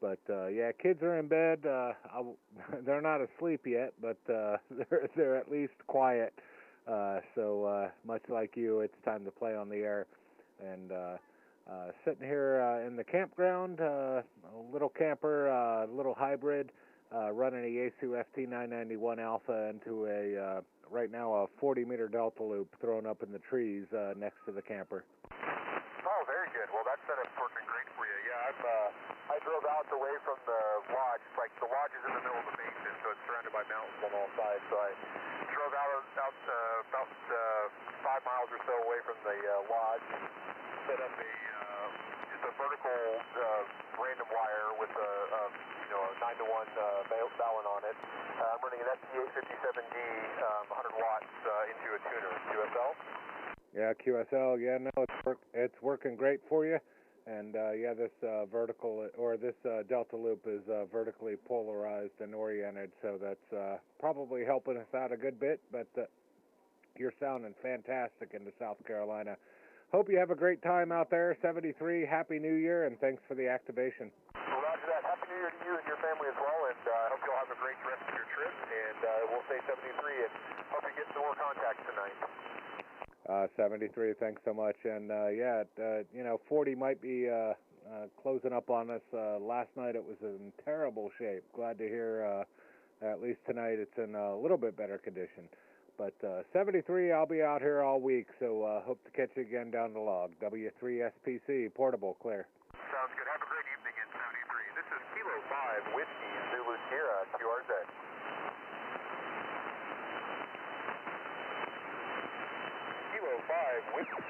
S12: But yeah, kids are in bed. They're not asleep yet, but they're at least quiet. So much like you, it's time to play on the air. And sitting here in the campground, a little camper, little hybrid, running a Yaesu FT991 Alpha into a, right now, a 40-meter Delta loop thrown up in the trees next to the camper.
S1: Oh, very good. Well, that setup's working great for you. Yeah, I drove out away from the lodge. It's like the lodge is in the middle of the basin, so it's surrounded by mountains on all sides. So I drove out about 5 miles or so away from the lodge, set up just a vertical random wire with a 9-to-1 balun on it. I'm running an ST857D 100 watts into a tuner. QSL?
S12: Yeah, QSL. Yeah, no, it's working great for you. And yeah, this vertical or this Delta loop is vertically polarized and oriented, so that's probably helping us out a good bit. But you're sounding fantastic into South Carolina. Hope you have a great time out there. 73, Happy New Year, and thanks for the activation.
S1: Well, roger that. Happy New Year to you and your family as well, and I hope you'll have a great rest of your trip. And we'll say 73, and hope you get some more contacts tonight.
S12: 73, thanks so much. And yeah, 40 might be closing up on us. Last night it was in terrible shape. Glad to hear at least tonight it's in a little bit better condition. But 73, I'll be out here all week, so hope to catch you again down the log. W3 SPC, portable, clear.
S1: Sounds good. Have a great evening in 73. This is Kilo 5, Whiskey, Zulu Sierra, QRZ. Kilo 5, Whiskey.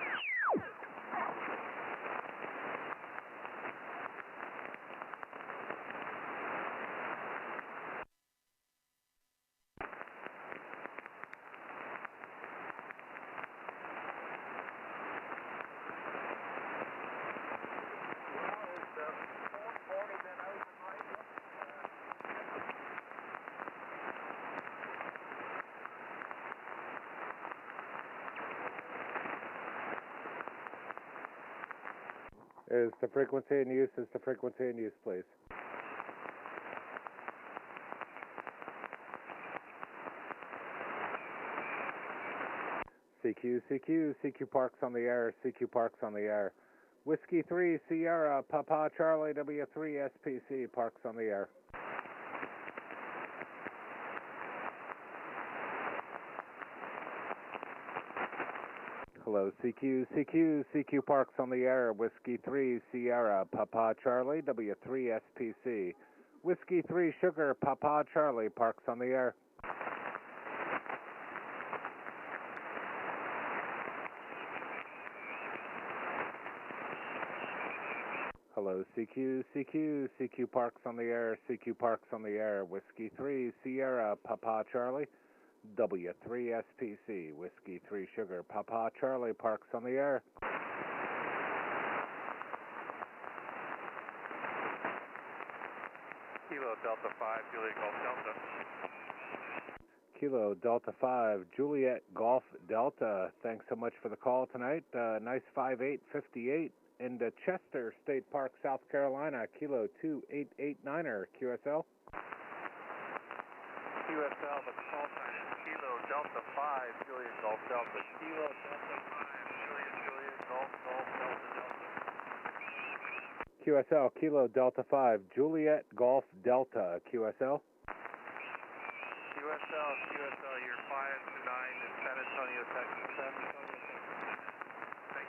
S12: Is the frequency in use? Is the frequency in use, please? CQ Parks on the air, CQ Parks on the air. Whiskey 3 Sierra, Papa Charlie, W3 SPC, Parks on the air. Hello, CQ Parks on the air, Whiskey 3 Sierra, Papa Charlie, W3 SPC. Whiskey 3 Sugar, Papa Charlie, Parks on the air. Hello, CQ Parks on the air, CQ Parks on the air, Whiskey 3 Sierra, Papa Charlie, W3 SPC, Whiskey 3 Sugar, Papa Charlie, Parks on the air.
S15: Kilo Delta 5, Juliet Golf Delta.
S12: Kilo Delta 5, Juliet Golf Delta. Thanks so much for the call tonight. Nice 5858 into Chester State Park, South Carolina. Kilo 2889er, QSL.
S15: QSL, the call sign is Kilo Delta 5, Juliet Golf Delta. Kilo Delta 5, Juliet Golf Delta Delta.
S12: QSL, Kilo Delta 5, Juliet Golf Delta, QSL.
S15: QSL, you're 529 in San Antonio, Texas. San Antonio, Texas. Thank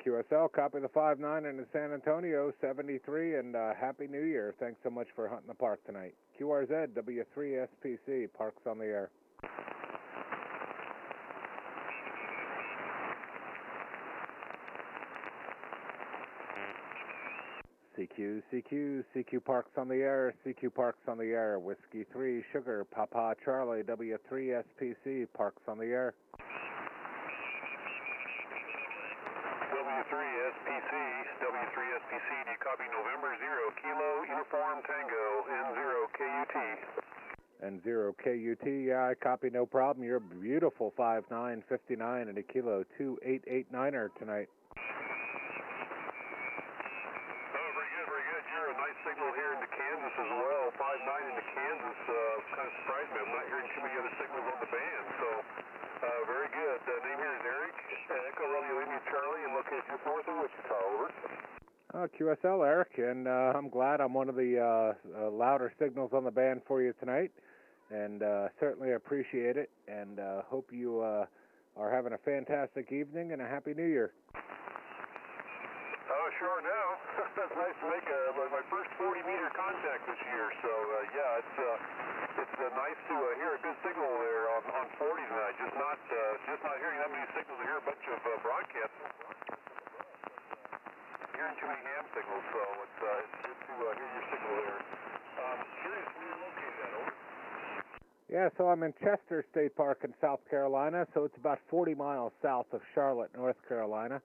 S15: you.
S12: QSL, copy the 59 into San Antonio, 73, and Happy New Year. Thanks so much for hunting the park tonight. QRZ, W3 SPC, Parks on the air. CQ Parks on the air, CQ Parks on the air, Whiskey 3 Sugar, Papa Charlie, W3 SPC, Parks on the air.
S9: W3 SPC, do you copy November 0 Kilo Uniform Tango, N0 KUT?
S12: N0 KUT, yeah, I copy, no problem. You're a beautiful 5959 and a Kilo 2889er tonight.
S9: Signal here into Kansas as well, 5-9 into Kansas, kind of surprised me. I'm not hearing too many other signals on the band, so very good. Name here is Eric, Echo Romeo Lima Charlie, and location 4th in Wichita, over.
S12: QSL, Eric, and I'm glad I'm one of the louder signals on the band for you tonight, and certainly appreciate it, and hope you are having a fantastic evening and a Happy New Year.
S9: Sure now. That's nice to make my first 40-meter contact this year. So yeah, it's nice to hear a good signal there on 40 tonight. Just not hearing that many signals. I hear a bunch of broadcasts. Hearing too many ham signals, so it's good to hear your signal there. Curious where you're located at, over.
S12: Yeah, so I'm in Chester State Park in South Carolina, so it's about 40 miles south of Charlotte, North Carolina.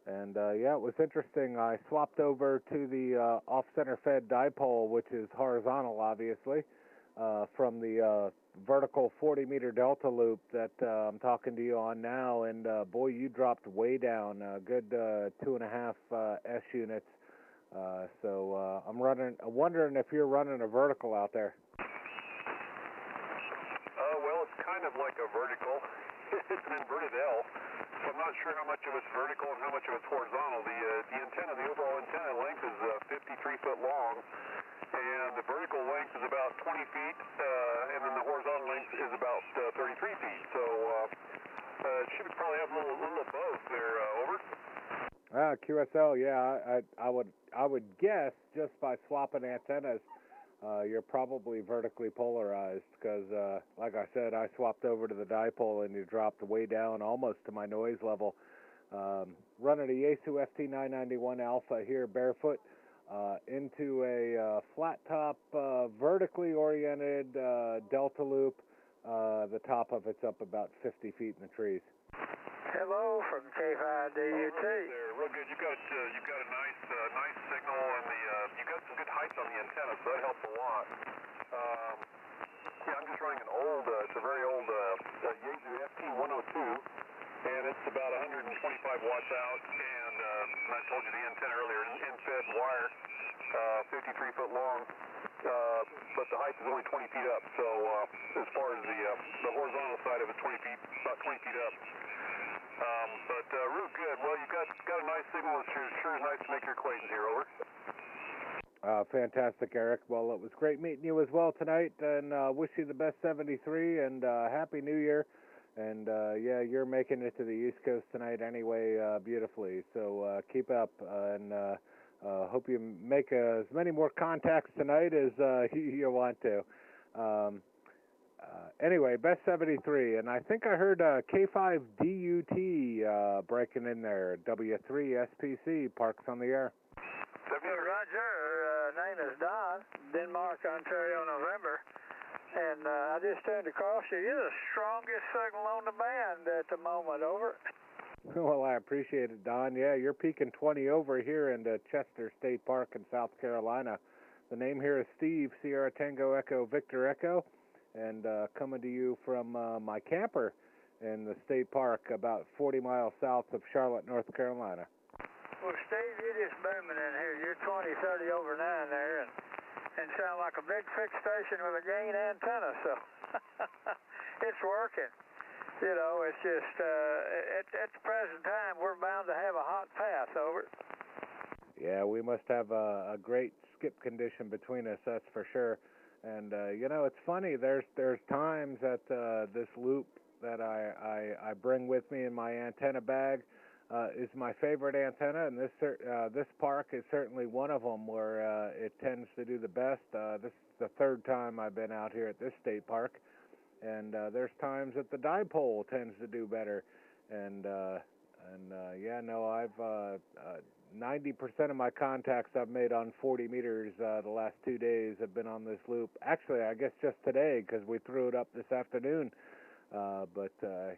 S12: And yeah, it was interesting. I swapped over to the off-center fed dipole, which is horizontal, obviously, from the vertical 40-meter delta loop that I'm talking to you on now. And boy, you dropped way down, a good 2.5 S units. So I'm wondering if you're running a vertical out there.
S9: Well, it's kind of like a vertical. It's an inverted L. So I'm not sure how much of it's vertical and how much of it's horizontal. The antenna, the overall antenna length is 53 foot long, and the vertical length is about 20 feet, and then the horizontal length is about 33 feet. So it should probably have a little of both there. Over.
S12: QSL, yeah, I would guess just by swapping antennas, you're probably vertically polarized because, like I said, I swapped over to the dipole and you dropped way down almost to my noise level. Running a Yaesu FT991 Alpha here barefoot into a flat top, vertically oriented delta loop. The top of it's up about 50 feet in the trees.
S16: Hello from K5DUT.
S9: Real good. You've got a nice signal, and you've got some good height on the antenna, so that helps a lot. Yeah, I'm just running an old, it's a very old Yaesu FT102, and it's about 125 watts out, and I told you the antenna earlier, in-fed wire, 53 foot long. but the height is only 20 feet up. So as far as the horizontal side of it, 20 feet, about 20 feet up. But real good. Well, you got a nice signal. It's sure is nice to make your acquaintance here. Over.
S12: Fantastic, Eric. Well, it was great meeting you as well tonight, and wish you the best 73 and Happy New Year. And yeah, you're making it to the East Coast tonight anyway, beautifully. So keep up, and hope you make as many more contacts tonight as you want to. Anyway, best 73, and I think I heard K5DUT breaking in there. W3SPC, Parks on the Air.
S16: Roger, name is Don, Denmark, Ontario, November. And I just turned across you. You're the strongest signal on the band at the moment, over.
S12: Well, I appreciate it, Don. Yeah, you're peaking 20 over here in Chester State Park in South Carolina. The name here is Steve, Sierra Tango Echo Victor Echo, and coming to you from my camper in the state park about 40 miles south of Charlotte, North Carolina.
S16: Well, Steve, you're just booming in here. You're 20, 30 over 9 there, and sound like a big fixed station with a gain antenna, so it's working. You know, it's just, at the present time, we're bound to have a hot path, over.
S12: Yeah, we must have a great skip condition between us, that's for sure. And, you know, it's funny, there's times that this loop that I bring with me in my antenna bag is my favorite antenna, and this park is certainly one of them where it tends to do the best. This is the third time I've been out here at this state park, and there's times that the dipole tends to do better. And yeah, no, I've 90% of my contacts I've made on 40 meters the last 2 days have been on this loop. Actually, I guess just today because we threw it up this afternoon. But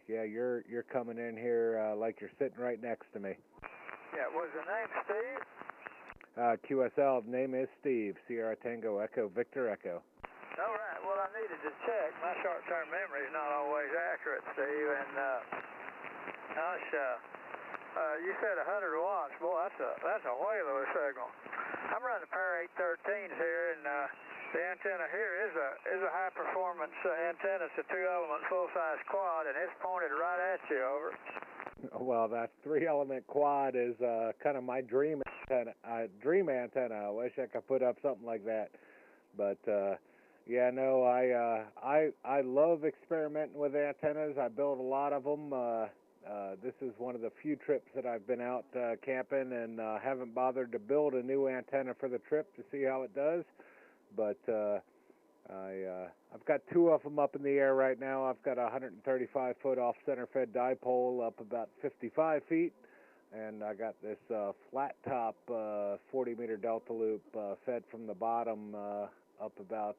S12: yeah, you're coming in here like you're sitting right next to me.
S16: Yeah, was the name Steve?
S12: QSL, the name is Steve, Sierra Tango Echo Victor Echo.
S16: All right, well, I needed to check. My short-term memory is not always accurate, Steve, and gosh, you said 100 watts. Boy, that's a whale of a signal. I'm running a pair of 813s here, and the antenna here is a high-performance antenna. It's a 2-element full-size quad, and it's pointed right at you, over.
S12: Well, that 3-element quad is kind of my dream antenna. I wish I could put up something like that. But yeah, no, I love experimenting with antennas. I build a lot of them. This is one of the few trips that I've been out camping and haven't bothered to build a new antenna for the trip to see how it does. But I've got 2 of them up in the air right now. I've got a 135-foot off-center-fed dipole up about 55 feet, and I got this flat-top 40-meter delta loop fed from the bottom up about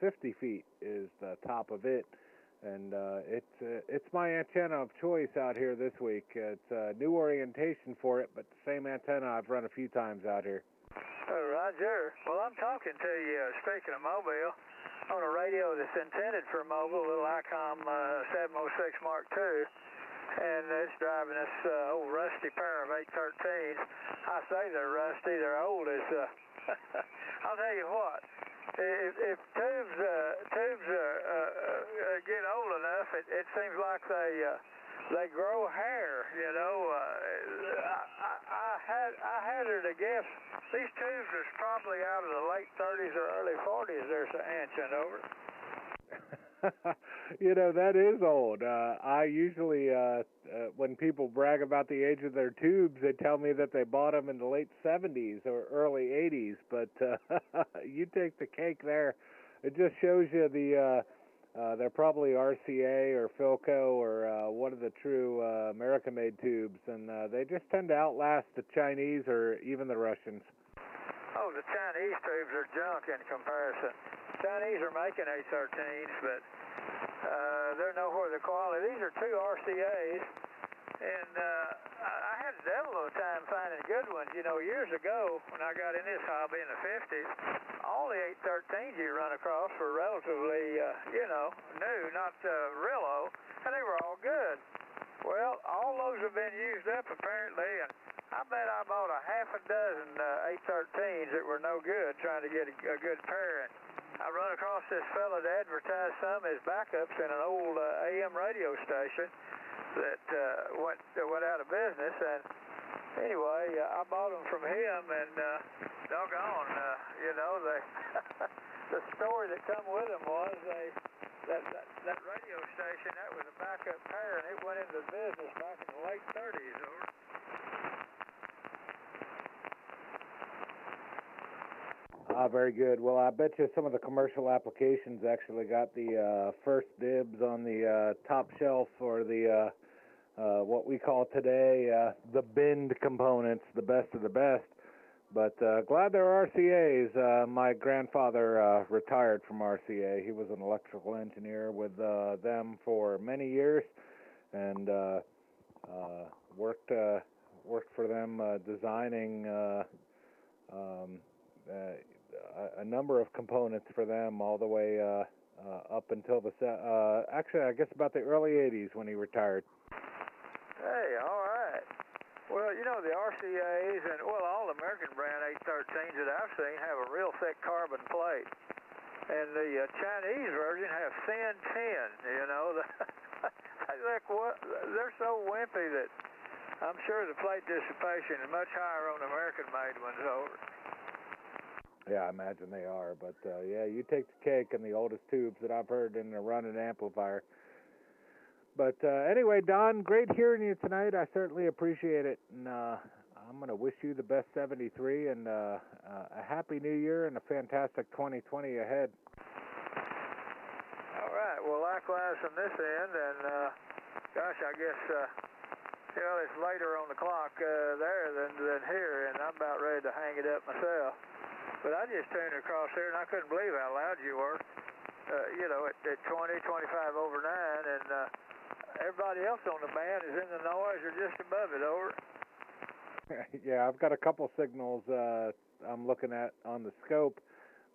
S12: 50 feet is the top of it. And it's my antenna of choice out here this week. It's a new orientation for it, but the same antenna I've run a few times out here.
S16: Roger. Well, I'm talking to you, speaking of mobile, on a radio that's intended for mobile, a little ICOM 706 Mark II, and it's driving this old rusty pair of 813s. I say they're rusty, they're old as, I'll tell you what, if tubes get old enough, it seems like they grow hair, you know. I hazard a guess these tubes is probably out of the late 30s or early 40s. There's an ancient, over.
S12: You know, that is old. I usually, when people brag about the age of their tubes, they tell me that they bought them in the late 70s or early 80s. But you take the cake there. It just shows you they're probably RCA or Philco or one of the true American-made tubes, and they just tend to outlast the Chinese or even the Russians.
S16: Oh, the Chinese tubes are junk in comparison. Chinese are making 813s, but they're nowhere the quality. These are 2 RCAs, and I had a devil of a time finding good ones. You know, years ago, when I got in this hobby in the 50s, all the 813s you run across were relatively, you know, new, not real old, and they were all good. Well, all those have been used up apparently, and I bet I bought a half a dozen 813s that were no good trying to get a good pair. And I run across this fella that advertised some as backups in an old AM radio station that went out of business. And anyway, I bought them from him, and doggone, you know, the story that come with them was that radio station, that was a backup pair, and it went into business back in the late 30s, over.
S12: Very good. Well, I bet you some of the commercial applications actually got the first dibs on the top shelf for the what we call today the binned components, the best of the best. But glad there are RCAs. My grandfather retired from RCA. He was an electrical engineer with them for many years, and worked for them designing a number of components for them all the way up until the actually I guess about the early 80s when he retired.
S16: Hey, all right. Well, you know, the RCAs and, well, all American brand 813s that I've seen have a real thick carbon plate. And the Chinese version have thin tin, you know. They're so wimpy that I'm sure the plate dissipation is much higher on the American-made ones over.
S12: Yeah, I imagine they are. But, yeah, you take the cake in the oldest tubes that I've heard in a running amplifier. But anyway, Don, great hearing you tonight. I certainly appreciate it. And I'm going to wish you the best 73 and a happy new year and a fantastic 2020 ahead.
S16: All right. Well, likewise from this end. And, gosh, I guess, you know, it's later on the clock there than here. And I'm about ready to hang it up myself. But I just tuned across here, and I couldn't believe how loud you were, you know, at 20, 25 over 9. And everybody else on the band is in the noise or just above it, over.
S12: Yeah, I've got a couple signals I'm looking at on the scope,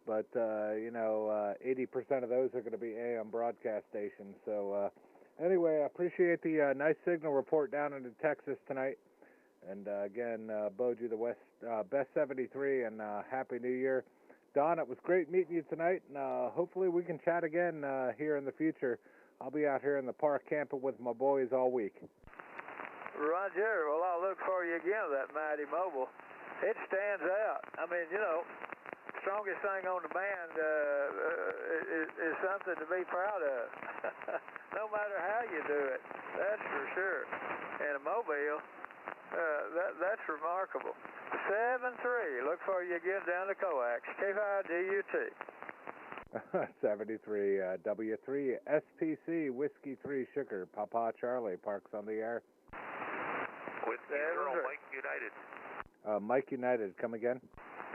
S12: but, you know, 80% of those are going to be AM broadcast stations. So, anyway, I appreciate the nice signal report down into Texas tonight. And, again, bode you the best 73 and Happy New Year. Don, it was great meeting you tonight, and hopefully we can chat again here in the future. I'll be out here in the park camping with my boys all week.
S16: Roger. Well, I'll look for you again with that mighty mobile. It stands out. I mean, you know, strongest thing on the band is something to be proud of. No matter how you do it, that's for sure. And a mobile, that's remarkable. 7-3. Look for you again down the coax. K5DUT.
S12: 73 W3 SPC Whiskey 3 Sugar Papa Charlie parks on the air.
S17: Whiskey 0 Mike United.
S12: Mike United, come again?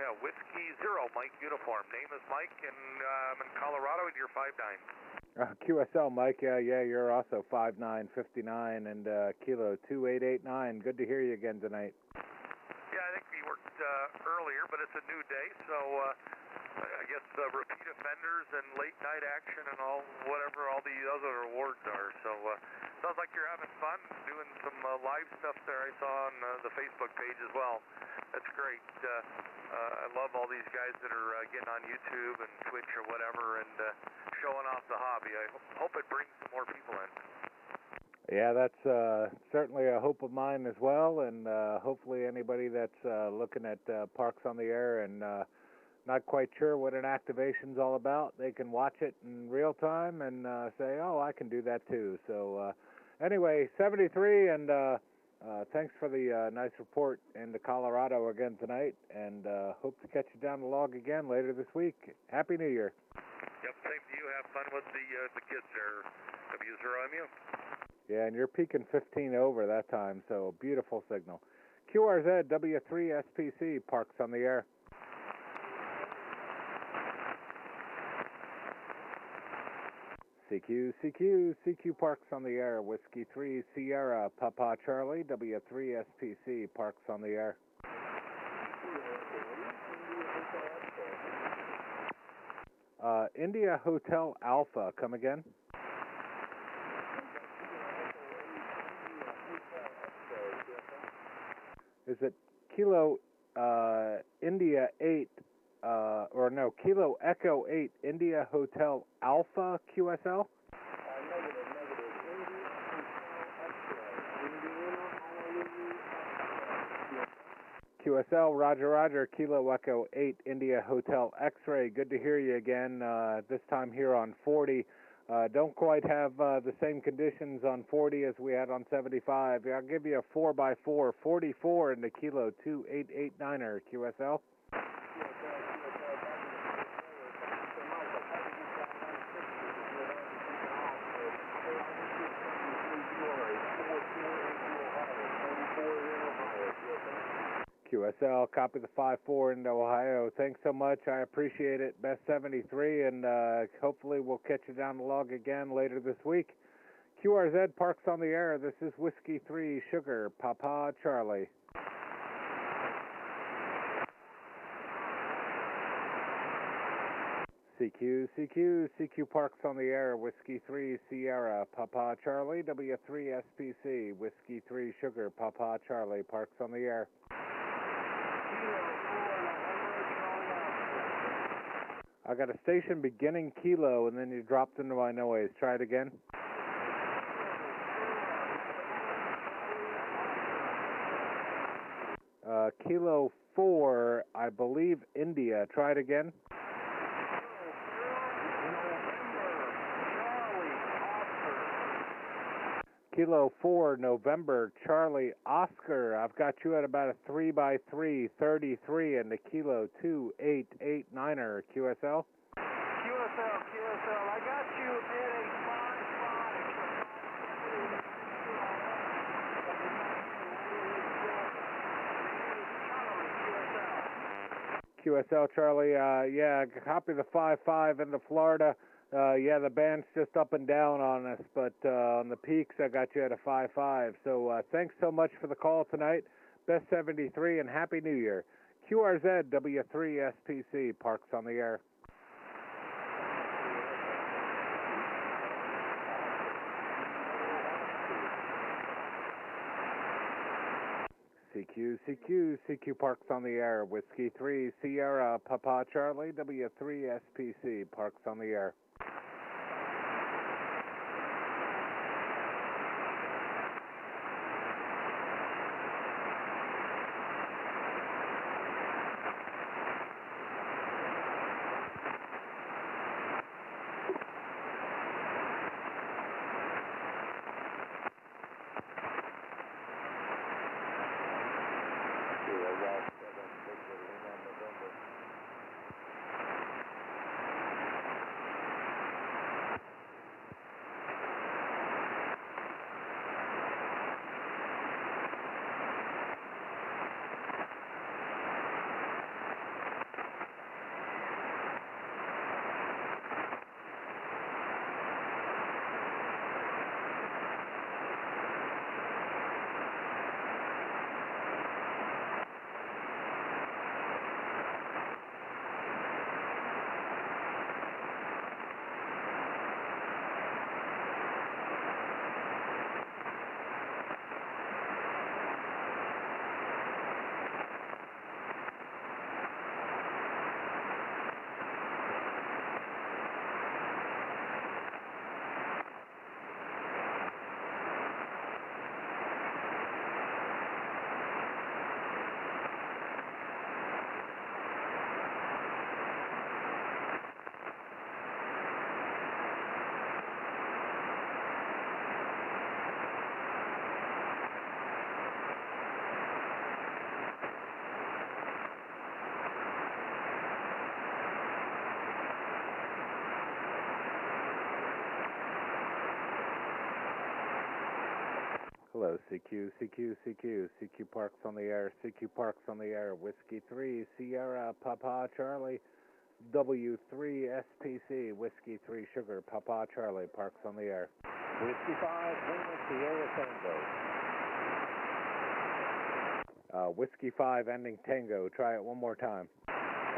S17: Yeah, Whiskey 0 Mike uniform. Name is Mike, and I'm in Colorado, and you're 5'9".
S12: QSL Mike, yeah, you're also 5'9", 59, and Kilo 2889. Good to hear you again tonight.
S17: Yeah, I think we worked earlier, but it's a new day, so I guess repeat offenders and late night action and all the other awards are. So sounds like you're having fun doing some live stuff there. I saw on the Facebook page as well. That's great. I love all these guys that are getting on YouTube and Twitch or whatever and showing off the hobby. I hope it brings some more people in.
S12: Yeah, that's certainly a hope of mine as well, and hopefully anybody that's looking at Parks on the Air and not quite sure what an activation's all about, they can watch it in real time and say, oh, I can do that too. So anyway, 73, and thanks for the nice report into Colorado again tonight, and hope to catch you down the log again later this week. Happy New Year.
S17: Yep, same to you. Have fun with the kids there, W0MU.
S12: Yeah, and you're peaking 15 over that time, so beautiful signal. QRZ W3 SPC parks on the air. CQ parks on the air. Whiskey 3 Sierra Papa Charlie W3 SPC parks on the air. India Hotel Alpha, come again? is it Kilo India 8, Kilo Echo 8 India Hotel Alpha QSL?
S4: Negative. India Hotel X-ray.
S12: QSL, Roger, Kilo Echo 8 India Hotel X-ray. Good to hear you again, this time here on 40. Don't quite have the same conditions on 40 as we had on 75. I'll give you a 4x4, 44 in the Kilo 2889er QSL. QSL, copy the 5-4 into Ohio. Thanks so much. I appreciate it. Best 73, and hopefully we'll catch you down the log again later this week. QRZ Parks on the air. This is Whiskey 3 Sugar, Papa Charlie. CQ Parks on the air. Whiskey 3 Sierra, Papa Charlie. W3 SPC, Whiskey 3 Sugar, Papa Charlie. Parks on the air. I got a station beginning Kilo, and then you dropped into my noise. Try it again. Kilo 4, I believe India. Try it again. Kilo 4, November, Charlie, Oscar. I've got you at about a 3x3, 33 in the Kilo 2889er QSL.
S14: QSL, I got you at a 5-5.
S12: QSL, Charlie, yeah, copy the 5-5 into Florida. Yeah, the band's just up and down on us, but on the peaks, I got you at a 5-5. So thanks so much for the call tonight. Best 73 and Happy New Year. QRZ W3 SPC, Parks on the air. CQ Parks on the air. Whiskey 3 Sierra, Papa Charlie. W3 SPC, Parks on the air. Hello, CQ Parks on the air. CQ Parks on the air. Whiskey 3 Sierra, Papa Charlie. W3 SPC, Whiskey 3 Sugar, Papa Charlie. Parks on the air.
S6: Whiskey 5 Lima Sierra Tango.
S12: Whiskey 5 ending Tango. Try it one more time.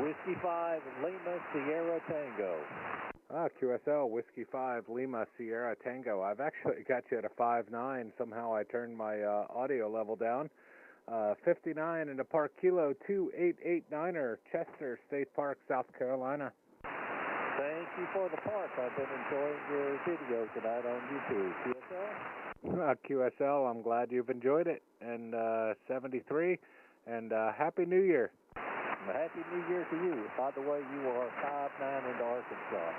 S6: Whiskey 5 Lima Sierra Tango.
S12: QSL, Whiskey 5, Lima, Sierra, Tango. I've actually got you at a 5-9. Somehow I turned my audio level down. 59 in the park, Kilo 2889er, Chester State Park, South Carolina.
S6: Thank you for the park. I've been enjoying your video tonight on YouTube. QSL?
S12: QSL, I'm glad you've enjoyed it. And 73, and Happy New Year.
S6: Happy New Year to you. By the way, you are 5'9" into Arkansas.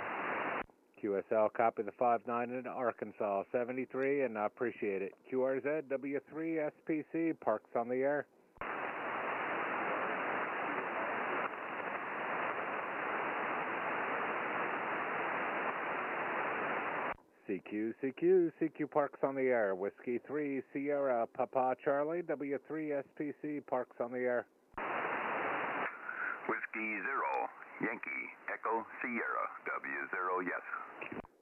S12: QSL, copy the 5'9" into Arkansas, 73, and I appreciate it. QRZ, W3SPC, Parks on the air. CQ Parks on the air. Whiskey 3 Sierra Papa Charlie, W3SPC Parks on the air.
S13: Whiskey 0 Yankee Echo Sierra, W0 yes.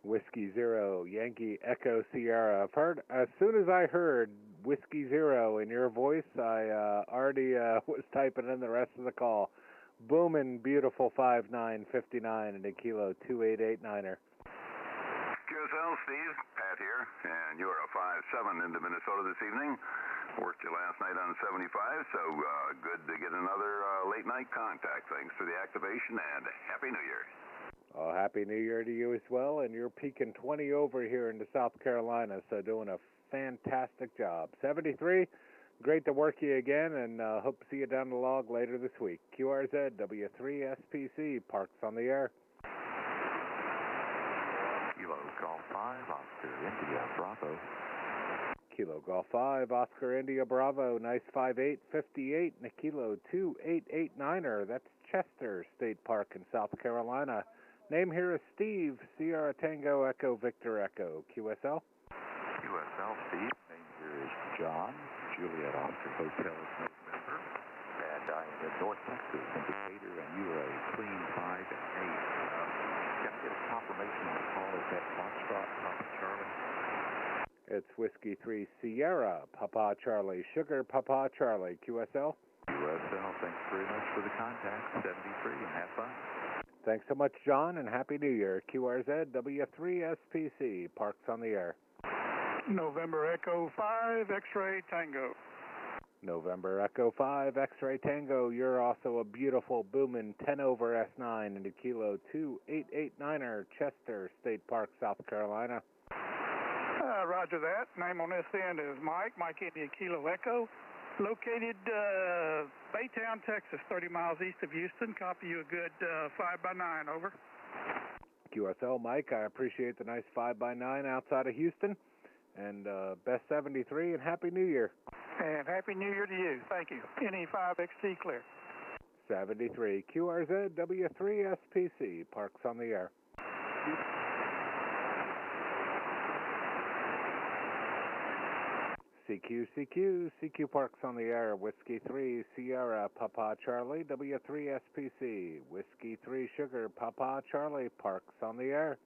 S12: Whiskey 0 Yankee Echo Sierra. I've heard, as soon as I heard Whiskey 0 in your voice, I already was typing in the rest of the call. Boomin' beautiful 5959 and a Kilo 2889er.
S13: QSL, Steve, Pat here, and you're a 5'7" into Minnesota this evening. Worked you last night on 75, so good to get another late night contact. Thanks for the activation, and Happy New Year.
S12: Oh, Happy New Year to you as well, and you're peaking 20 over here into South Carolina, so doing a fantastic job. 73, great to work you again, and hope to see you down the log later this week. QRZ, W3SPC, Parks on the air.
S8: Kilo Golf 5, Oscar India Bravo.
S12: Kilo Golf 5, Oscar India Bravo, nice 5858 and a Kilo 2889er. That's Chester State Park in South Carolina. Name here is Steve, Sierra Tango Echo Victor Echo. QSL?
S8: QSL, Steve. Name here is John, Juliet Oscar Hotel November. And I am in North Texas indicator, and you are a clean 5 and 8. Can I get a confirmation on the call? Is that Foxtrot, Papa Charlie?
S12: It's Whiskey 3 Sierra, Papa Charlie, Sugar Papa Charlie. QSL?
S8: QSL, thanks very much for the contact. 73, and have fun.
S12: Thanks so much, John, and Happy New Year. QRZ, W3SPC, Parks on the air.
S18: November Echo 5, X-Ray Tango.
S12: November Echo 5, X-Ray Tango. You're also a beautiful booming 10 over S9 into Kilo 2889er, Chester State Park, South Carolina.
S18: Roger that. Name on this end is Mike India Kilo Echo. Located Baytown, Texas, 30 miles east of Houston. Copy you a good 5x9, over.
S12: QSL, Mike, I appreciate the nice 5x9 outside of Houston. And best 73 and Happy New Year.
S18: And Happy New Year to you. Thank you. NE5XT clear.
S12: 73, QRZ, W3SPC, Parks on the air. CQ Parks on the air. Whiskey 3 Sierra Papa Charlie, W3SPC. Whiskey 3 Sugar Papa Charlie, Parks on the air.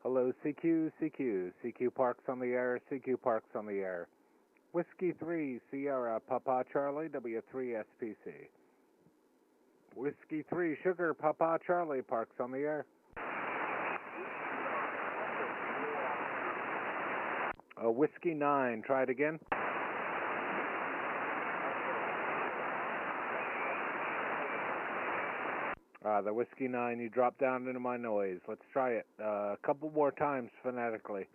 S12: Hello, CQ Parks on the air, CQ Parks on the air. Whiskey 3 Sierra Papa Charlie, W3SPC. Whiskey 3 Sugar Papa Charlie, Parks on the air. Whiskey 9, try it again. The Whiskey 9, you dropped down into my noise. Let's try it a couple more times phonetically.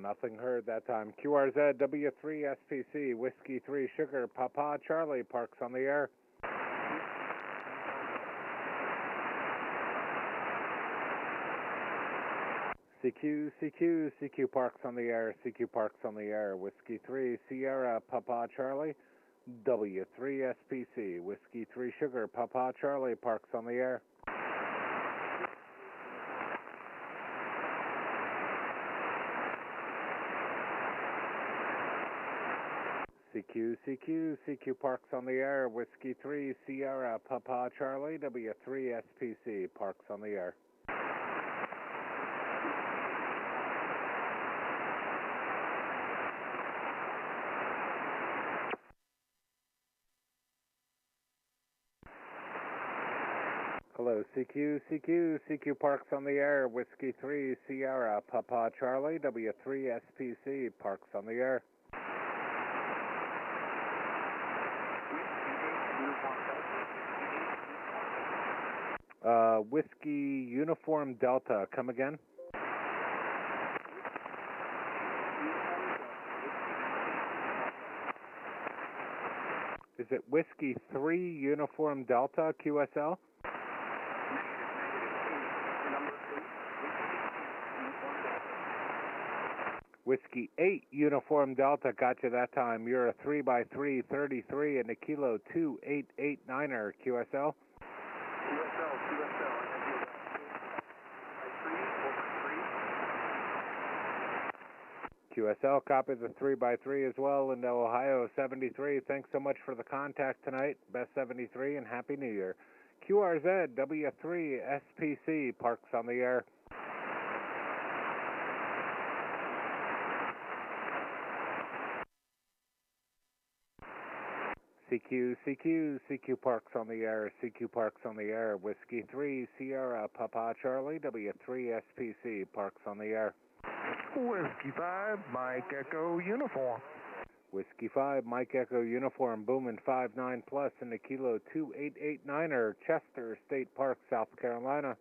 S12: Nothing heard that time. QRZ, W3SPC, Whiskey 3 Sugar, Papa Charlie, Parks on the air. CQ Parks on the air, CQ Parks on the air. Whiskey 3 Sierra, Papa Charlie, W3SPC, Whiskey 3 Sugar, Papa Charlie, Parks on the air. CQ Parks on the air, Whiskey 3, Sierra, Papa Charlie, W3 SPC, Parks on the air. Hello, CQ Parks on the air, Whiskey 3, Sierra, Papa Charlie, W3 SPC, Parks on the air. Whiskey Uniform Delta, come again? Is it Whiskey 3 Uniform Delta, QSL? Whiskey 8 Uniform Delta, got you that time. You're a 3x3, 33 and a Kilo 2889er, QSL? QSL, copy the 3x3 as well into Ohio 73. Thanks so much for the contact tonight. Best 73 and Happy New Year. QRZ W3 SPC, Parks on the air. CQ Parks on the air, CQ Parks on the air, Whiskey 3, Sierra, Papa Charlie, W3 SPC, Parks on the air.
S2: Whiskey 5, Mike Echo Uniform.
S12: Whiskey 5, Mike Echo Uniform, booming 59 plus in the Kilo 2889er, Chester State Park, South Carolina.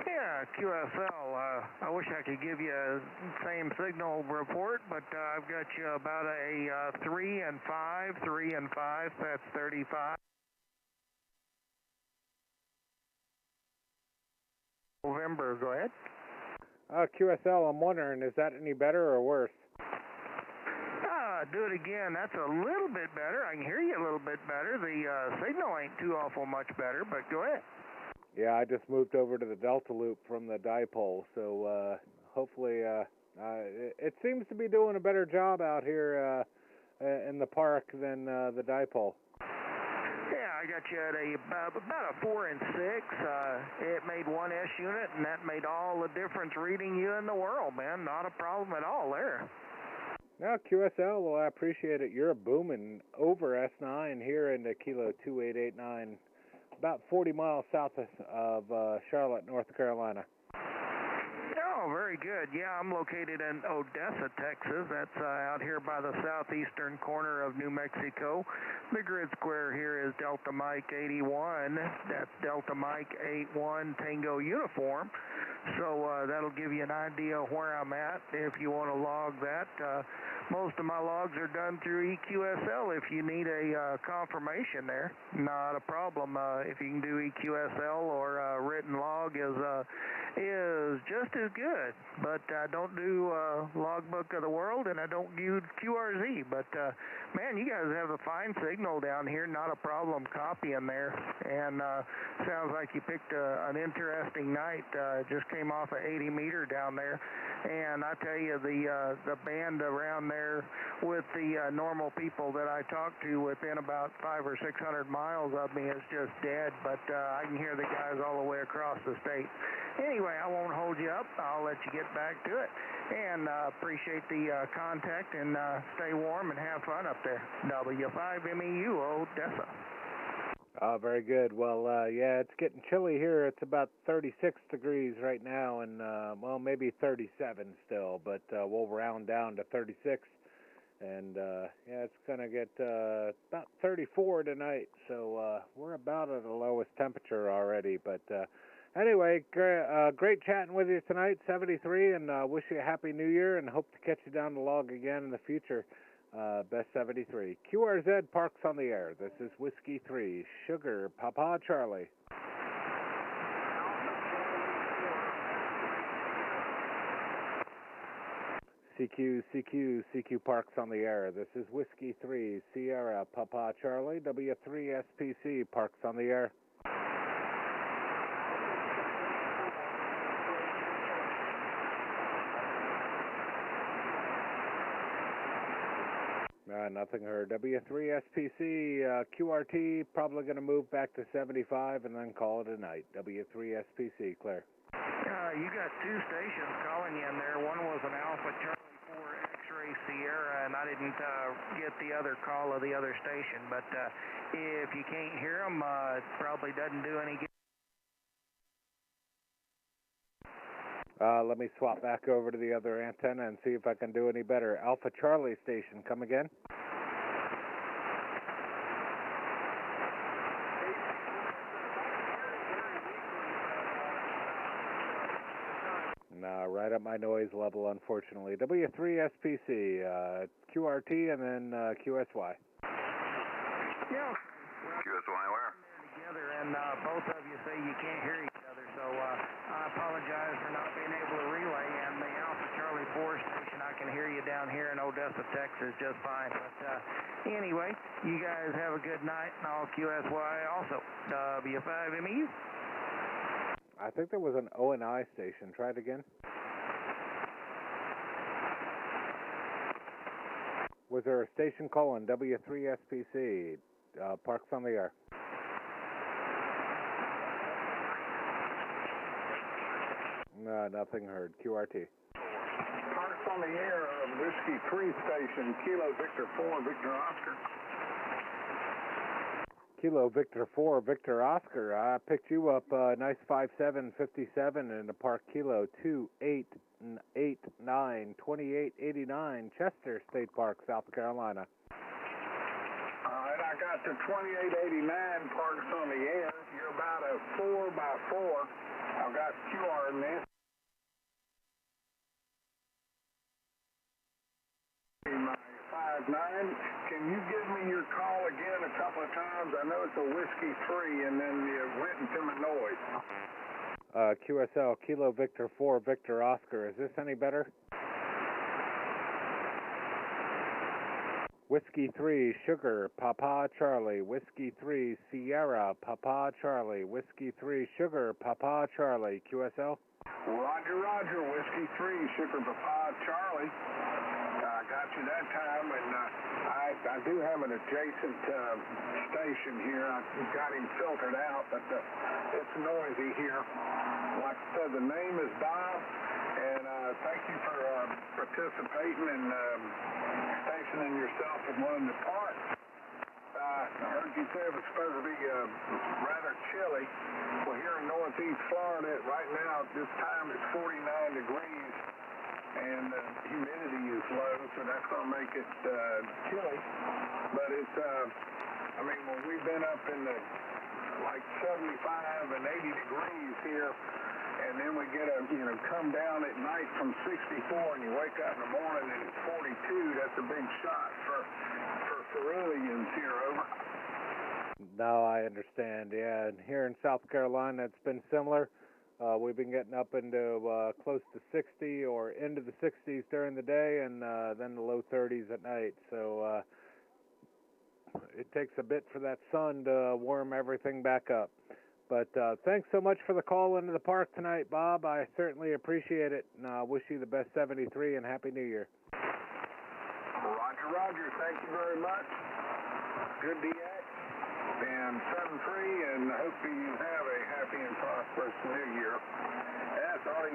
S2: Yeah, QSL. I wish I could give you the same signal report, but I've got you about a 3 and 5, 3 and 5, that's 35. November, go ahead.
S12: QSL, I'm wondering, is that any better or worse?
S2: Do it again. That's a little bit better. I can hear you a little bit better. The signal ain't too awful much better, but go ahead.
S12: Yeah, I just moved over to the Delta Loop from the dipole, so hopefully it seems to be doing a better job out here in the park than the dipole.
S2: Yeah, I got you at about a 4 and 6. It made 1S unit, and that made all the difference reading you in the world, man. Not a problem at all there.
S12: Now, QSL, well, I appreciate it. You're a booming over S9 here in the Kilo 2889, about 40 miles south of Charlotte, North Carolina.
S2: Oh, very good. Yeah, I'm located in Odessa, Texas. That's out here by the southeastern corner of New Mexico. The grid square here is Delta Mike 81. That's Delta Mike 81 Tango Uniform. So that'll give you an idea of where I'm at if you want to log that. Most of my logs are done through EQSL if you need a confirmation there. Not a problem. If you can do EQSL or written log is just as good. But I don't do Logbook of the World, and I don't use QRZ. But, man, you guys have a fine signal down here. Not a problem copying there. And sounds like you picked an interesting night. Just came off an 80 meter down there. And I tell you, the band around there with the normal people that I talk to within about 500 or 600 miles of me is just dead. But I can hear the guys all the way across the state. Anyway, I won't hold you up. I'll let you get back to it. And appreciate the contact, and stay warm and have fun up there. W5MEU, Odessa.
S12: Very good. Well, yeah, it's getting chilly here. It's about 36 degrees right now, and, well, maybe 37 still, but we'll round down to 36. And, yeah, it's going to get about 34 tonight, so we're about at the lowest temperature already. But anyway, great chatting with you tonight, 73, and wish you a Happy New Year, and hope to catch you down the log again in the future. Best 73. QRZ Parks on the air. This is Whiskey 3, Sugar, Papa Charlie. CQ Parks on the air. This is Whiskey 3, Sierra, Papa Charlie, W3 SPC, Parks on the air. Nothing heard. W3SPC, QRT, probably going to move back to 75 and then call it a night. W3SPC, clear.
S5: You got two stations calling you in there. One was an Alpha Charlie 4 X-Ray Sierra, and I didn't get the other call of the other station. But if you can't hear them, it probably doesn't do any good.
S12: Let me swap back over to the other antenna and see if I can do any better. Alpha Charlie station, come again? No, right at my noise level, unfortunately. W3SPC, QRT, and then QSY.
S5: Yeah.
S13: QSY where?
S5: Together, and both of you say you can't hear each other, so I apologize for not being able to relay. And the Alpha Charlie 4 station, I can hear you down here in Odessa, Texas, just fine. But anyway, you guys have a good night, and all QSY also. W5ME.
S12: I think there was an O&I station. Try it again. Was there a station call on W3SPC? Parks on the air. No, nothing heard. QRT.
S7: Parks on the air, Whiskey 3 station, Kilo Victor 4, Victor Oscar.
S12: Kilo Victor 4, Victor Oscar. I picked you up nice 5757 in the Park Kilo 2889 Chester State Park, South Carolina.
S7: All right, I got the 2889 Parks on the air. You're about a 4x4. I've got QR in this. My 59. Can you give me your call again a couple of times? I know it's a Whiskey 3, and then you went into my noise.
S12: QSL, Kilo Victor 4, Victor Oscar. Is this any better? Whiskey 3, Sugar, Papa Charlie. Whiskey 3, Sierra, Papa Charlie. Whiskey 3, Sugar, Papa Charlie. QSL?
S7: Roger, Roger. Whiskey 3, Sugar, Papa Charlie. I got you that time, and I do have an adjacent station here. I got him filtered out, but it's noisy here. Like I said, the name is Bob, and thank you for participating and stationing yourself at one of the parks. I heard you say it was supposed to be rather chilly. Well, here in northeast Florida, right now, at this time, it's 49 degrees. And the humidity is low, so that's going to make it chilly. But it's, I mean, when we've been up in the, like 75 and 80 degrees here, and then we get come down at night from 64, and you wake up in the morning and it's 42, that's a big shot for ceruleans here, over.
S12: No, I understand, yeah. And here in South Carolina, it's been similar. We've been getting up into close to 60 or into the 60s during the day, and then the low 30s at night. So it takes a bit for that sun to warm everything back up. But thanks so much for the call into the park tonight, Bob. I certainly appreciate it, and I wish you the best 73 and Happy New Year.
S7: Roger, Roger. Thank you very much. Good DX. And 7-3, and I hope you have a happy and prosperous New Year. That's already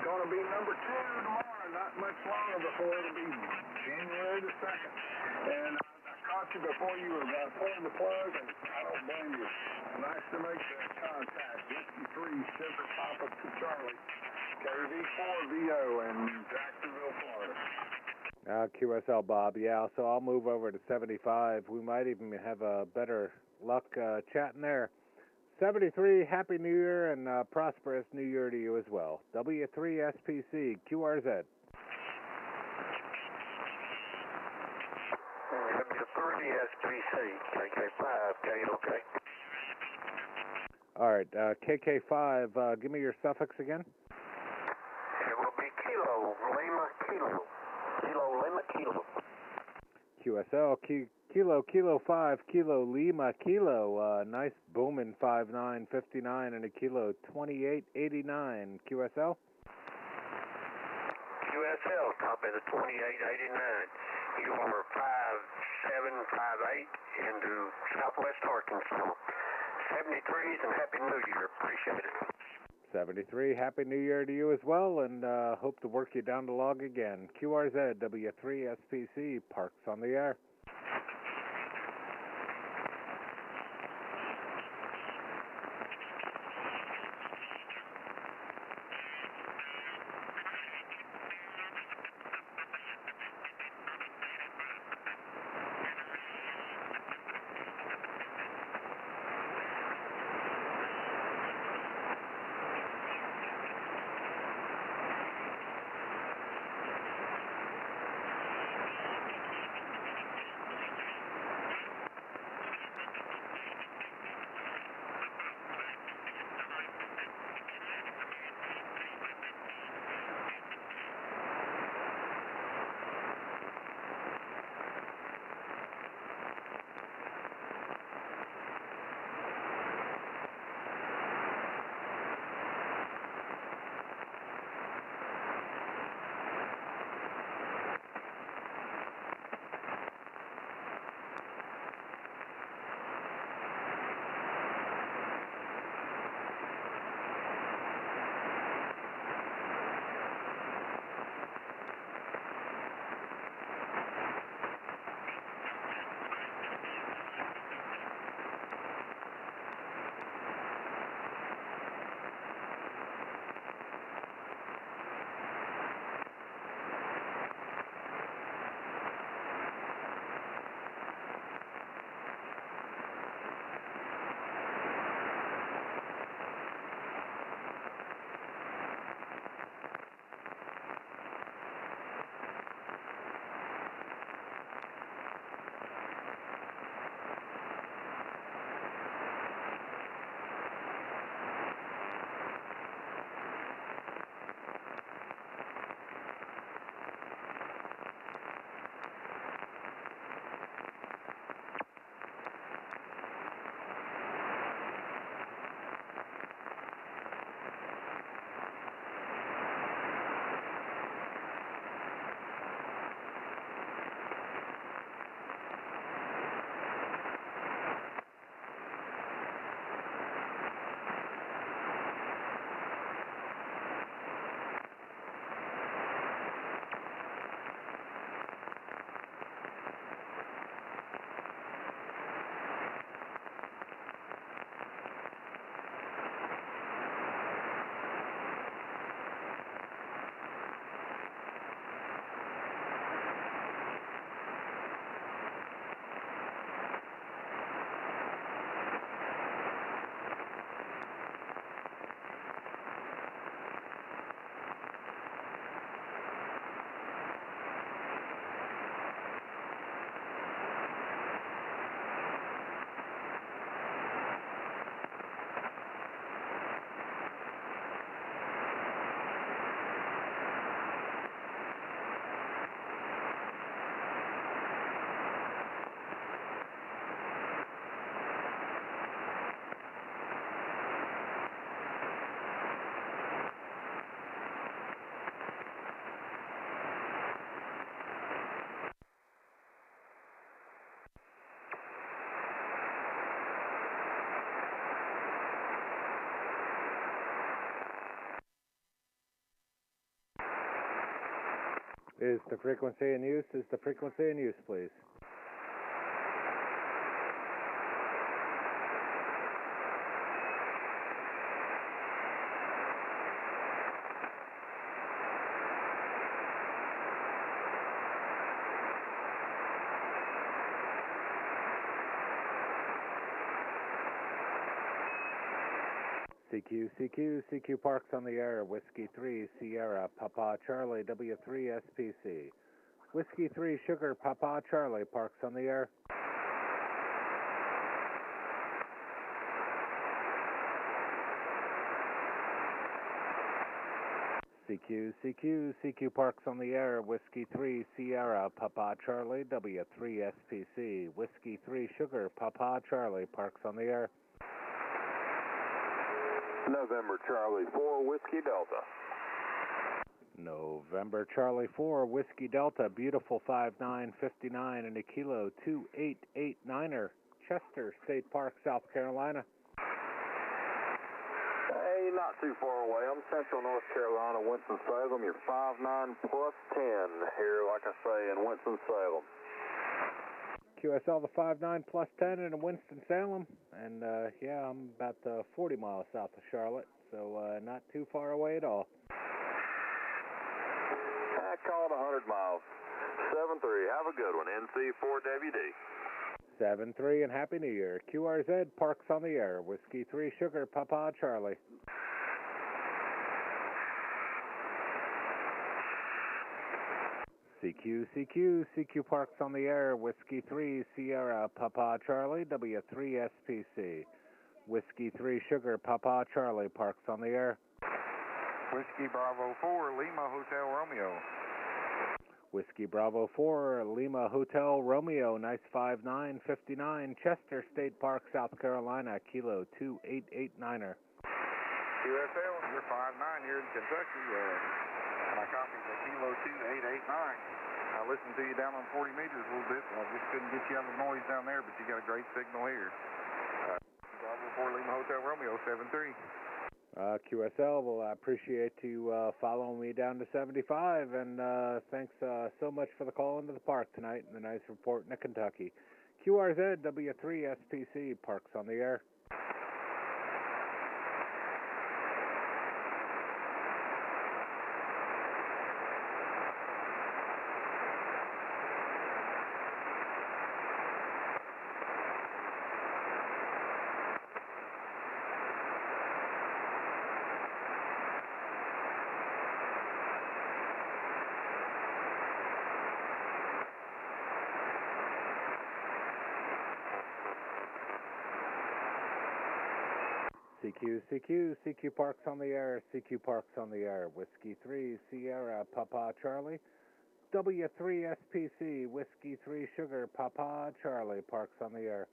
S7: going to be number 2 tomorrow. Not much longer before it'll be January the 2nd. And I caught you before you were pulling the plug, and I don't blame you. Nice to make the contact. Whiskey 3, Sugar Papa Charlie, KV4VO in Jacksonville, Florida.
S12: QSL, Bob. Yeah, so I'll move over to 75. We might even have a better luck chatting there. 73, Happy New Year and prosperous New Year to you as well. W3SPC, QRZ.
S2: W3SPC, KK5, KOK.
S12: All right, KK5, give me your suffix again.
S2: It will be Kilo, Lima, Kilo. Kilo, Lima, Kilo.
S12: QSL, Kilo 5, Kilo Lima, Kilo. Nice booming 5959 and a Kilo 2889. QSL?
S2: QSL, copy the 2889. You are 5758 into Southwest Arkansas. 73s and Happy New Year. Appreciate it.
S12: 73, Happy New Year to you as well, and hope to work you down the log again. QRZ, W3SPC, Parks on the air. Is the frequency in use? Is the frequency in use, please? CQ Parks on the air, Whiskey 3, Sierra, Papa Charlie, W3 SPC. Whiskey 3, Sugar, Papa Charlie, Parks on the air. CQ Parks on the air, Whiskey 3, Sierra, Papa Charlie, W3 SPC. Whiskey 3, Sugar, Papa Charlie, Parks on the air.
S9: November Charlie 4, Whiskey Delta.
S12: November Charlie 4, Whiskey Delta, beautiful 5959 and a kilo 2889er, Chester State Park, South Carolina.
S3: Hey, not too far away. I'm Central North Carolina, Winston-Salem. You're 59 plus 10 here, like I say, in Winston-Salem.
S12: QSL, the 59 plus 10 in Winston-Salem. And, yeah, I'm about 40 miles south of Charlotte, so not too far away at all.
S3: I called 100 miles. 7-3. Have a good one. NC4WD.
S12: 7-3 and Happy New Year. QRZ, Parks on the Air. Whiskey 3 Sugar, Papa Charlie. CQ Parks on the Air. Whiskey 3 Sierra, Papa Charlie. W3SPC. Whiskey 3 Sugar, Papa Charlie. Parks on the Air.
S19: Whiskey Bravo 4 Lima Hotel Romeo.
S12: Whiskey Bravo 4, Lima Hotel Romeo, nice 5959, Chester State Park, South Carolina, kilo 2889er.
S19: QSL, you're 59 here in Kentucky. My copy's a kilo 2889. I listened to you down on 40 meters a little bit. I just couldn't get you out of the noise down there, but you got a great signal here. Bravo 4 Lima Hotel Romeo, 73.
S12: QSL, well, I appreciate you following me down to 75, and thanks so much for the call into the park tonight and the nice report into Kentucky. QRZ, W3SPC, Parks on the Air. CQ Parks on the Air, CQ Parks on the Air, Whiskey 3 Sierra, Papa Charlie, W3SPC, Whiskey 3 Sugar, Papa Charlie, Parks on the Air.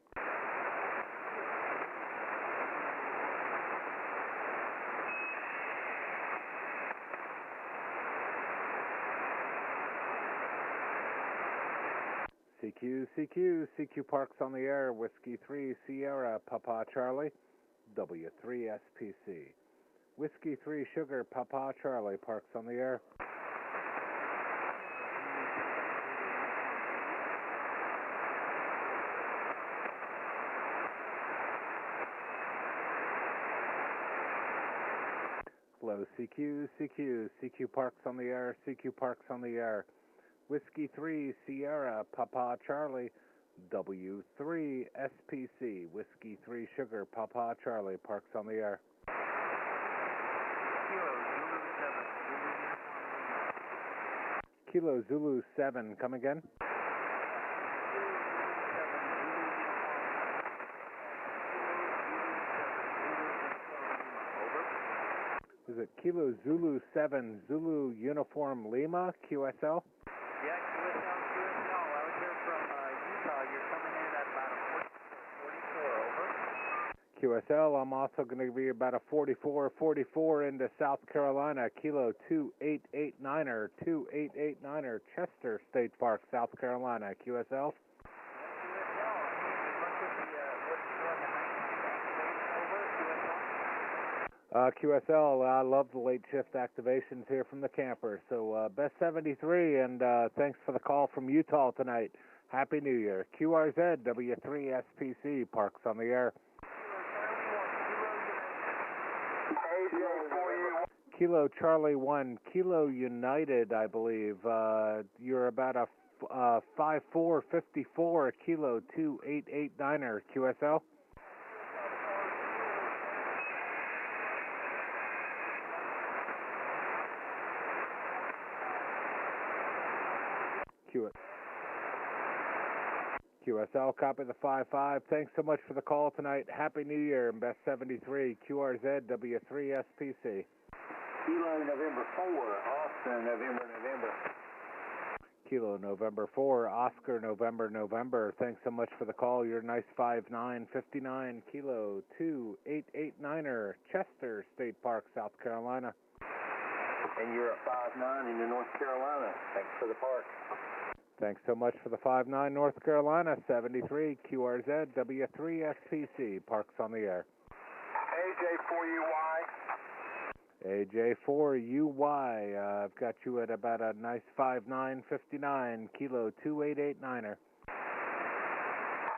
S12: CQ Parks on the Air, Whiskey 3 Sierra, Papa Charlie, W3SPC. Whiskey 3 Sugar, Papa Charlie, Parks on the Air. Hello, CQ Parks on the Air, CQ Parks on the Air. Whiskey 3 Sierra, Papa Charlie, W3SPC, Whiskey 3 Sugar, Papa Charlie, Parks on the Air. Kilo Zulu 7, come again? Is it Kilo Zulu 7, Zulu Uniform Lima, QSL?
S6: Yeah, QSL. I was here from Utah. You're coming in at about a 44, over.
S12: QSL, I'm also going to be about a 44 into South Carolina, kilo 2889er, 2889er, Chester State Park, South Carolina, QSL. QSL, I love the late shift activations here from the camper. So best 73, and thanks for the call from Utah tonight. Happy New Year. QRZ, W3SPC, Parks on the Air. Kilo Charlie 1, Kilo United, I believe. You're about a 5454, kilo 2889er, QSL. QSL, copy the 55. Thanks so much for the call tonight. Happy New Year and best 73. QRZ, W3SPC.
S3: Kilo November 4, Oscar November.
S12: Kilo November 4, Oscar November. Thanks so much for the call. You're nice 5959, kilo 2889er, Chester State Park, South Carolina.
S3: and you're a 5'9" into North Carolina. Thanks for the park.
S12: Thanks so much for the 5'9", North Carolina, 73, QRZ, W3SPC, Parks on the Air. AJ4UY, I've got you at about a nice 5'9", 59, kilo 2889er.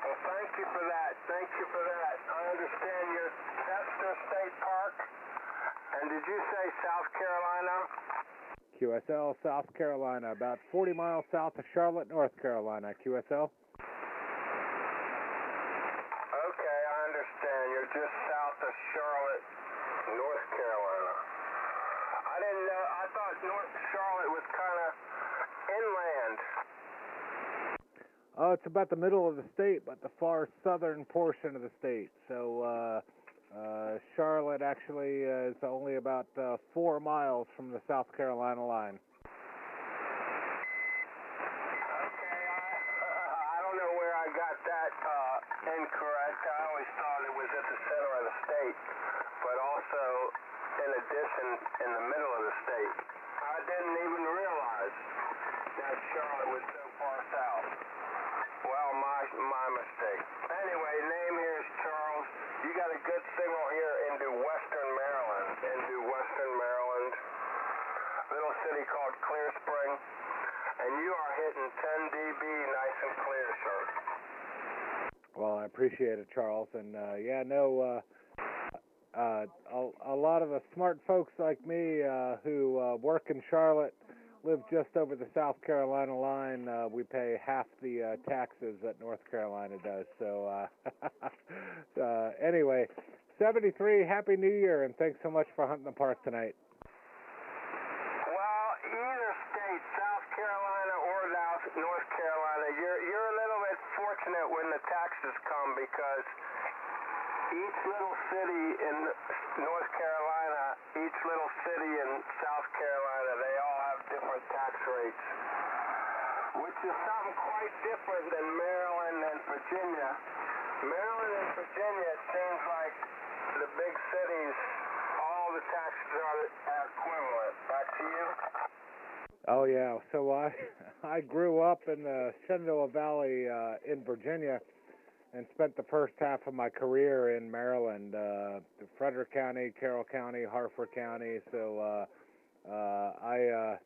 S2: Well, thank you for that. Thank you for that. I understand you're Chester State Park. And did you say South Carolina?
S12: QSL, South Carolina, about 40 miles south of Charlotte, North Carolina, QSL.
S2: Okay, I understand. You're just south of Charlotte, North Carolina. I didn't know. I thought North Charlotte was kind of inland.
S12: Oh, it's about the middle of the state, but the far southern portion of the state. So, Charlotte actually is only about 4 miles from the South Carolina line.
S2: Okay, I don't know where I got that incorrect. I always thought it was at the center of the state, but also, in addition, in the middle of the state. I didn't even realize that Charlotte was so far south. Well, my mistake. Anyway, name here is Charles. You got a good signal here into Western Maryland. Little city called Clear Spring. And you are hitting 10 dB nice and clear, sir.
S12: Well, I appreciate it, Charles. And, yeah, no, a lot of the smart folks like me who work in Charlotte live just over the South Carolina line. We pay half the taxes that North Carolina does. So, anyway, 73, Happy New Year, and thanks so much for hunting the park tonight.
S2: Well, either state, South Carolina or North Carolina, you're a little bit fortunate when the taxes come, because each little city in North Carolina, each little city in South Carolina, they all have different tax rates, which is something quite different than Maryland and Virginia. Maryland and Virginia, it seems like the big cities, all the taxes are equivalent. Back to you.
S12: Oh, yeah. So I grew up in the Shenandoah Valley in Virginia, and spent the first half of my career in Maryland, Frederick County, Carroll County, Harford County. So I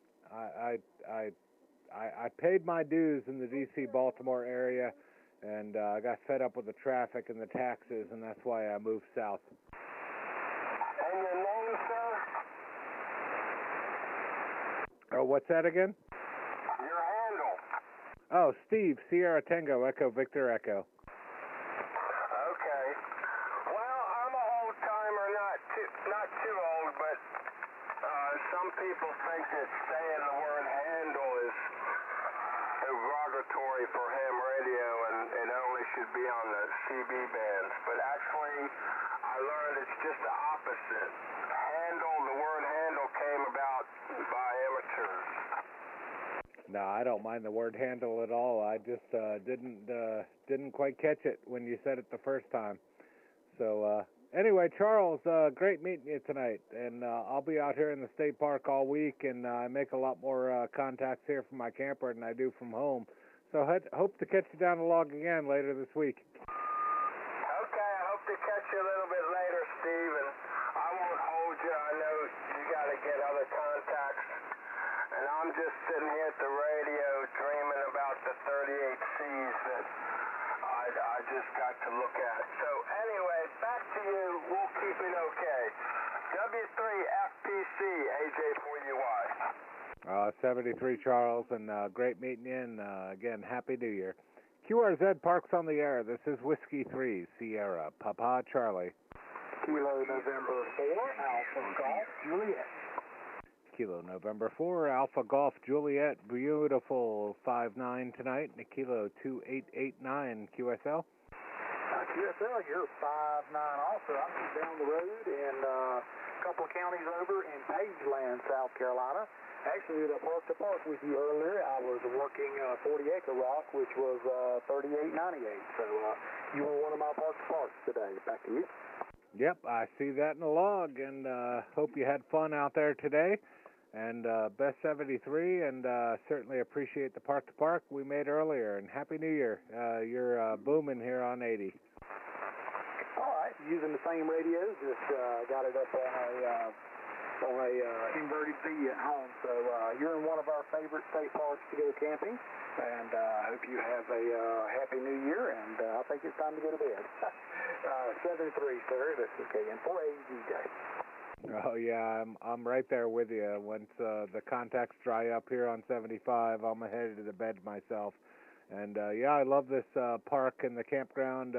S12: paid my dues in the D.C. Baltimore area, and I got fed up with the traffic and the taxes, and that's why I moved south.
S2: And your name, sir?
S12: Oh, what's that again?
S2: Your handle.
S12: Oh, Steve, Sierra Tango, Echo, Victor, Echo.
S2: Okay. Well, I'm a old timer, not too old, but some people think that saying the word handle is derogatory for ham radio, and it only should be on the CB bands. But actually, I learned it's just the opposite. The word handle came about by amateurs.
S12: No, I don't mind the word handle at all. I just didn't quite catch it when you said it the first time. So anyway, Charles, great meeting you tonight, and I'll be out here in the state park all week, and I make a lot more contacts here from my camper than I do from home. So hope to catch you down the log again later this week.
S2: Okay, I hope to catch you a little bit later, Steve, and I won't hold you. I know you got to get other contacts. And I'm just sitting here at the radio dreaming about the 38Cs that I just got to look at. So anyway, back to you. We'll keep it okay. W3FPC, AJ4UY.
S12: 73, Charles, and great meeting you, and again, Happy New Year. QRZ Parks on the Air. This is Whiskey 3, Sierra, Papa Charlie.
S14: Kilo November 4, Alpha Golf, Juliet.
S12: Kilo November 4, Alpha Golf Juliet, beautiful 5'9" tonight, and a Kilo 2889 QSL.
S14: QSL, you're 5'9" also. I'm just down the road and a couple of counties over in Pageland, South Carolina. Actually, at Park to Park with you earlier, I was working 40-acre rock, which was 3898. So you were one of my Park to Parks today. Back to you.
S12: Yep, I see that in the log, and hope you had fun out there today. And Best 73, and certainly appreciate the Park to Park we made earlier. And Happy New Year. You're booming here on 80.
S3: All right, using the same radio, just got it up on a inverted V at home. So you're in one of our favorite state parks to go camping, and I hope you have a Happy New Year, and I think it's time to go to bed. 7-3, sir. This is KN 480 DJ.
S12: Oh yeah, I'm right there with you. Once the contacts dry up here on 75, I'm headed to the bed myself. And yeah, I love this park and the campground.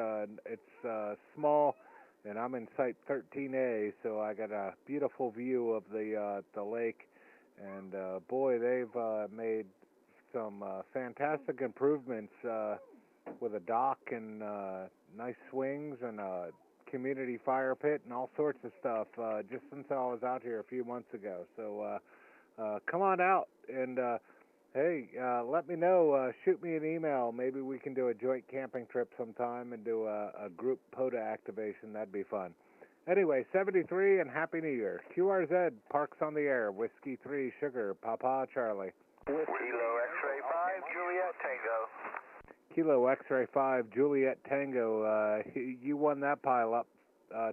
S12: It's small, and I'm in Site 13A, so I got a beautiful view of the lake. And boy, they've made some fantastic improvements with a dock and nice swings and a community fire pit and all sorts of stuff just since I was out here a few months ago. So come on out and hey, let me know. Shoot me an email. Maybe we can do a joint camping trip sometime and do a group Pota activation. That'd be fun. Anyway, 73 and Happy New Year. QRZ, Parks on the Air, Whiskey 3, Sugar, Papa Charlie.
S2: Kilo X-Ray 5, Juliet Tango.
S12: Kilo X-Ray 5, Juliet Tango. You won that pile up.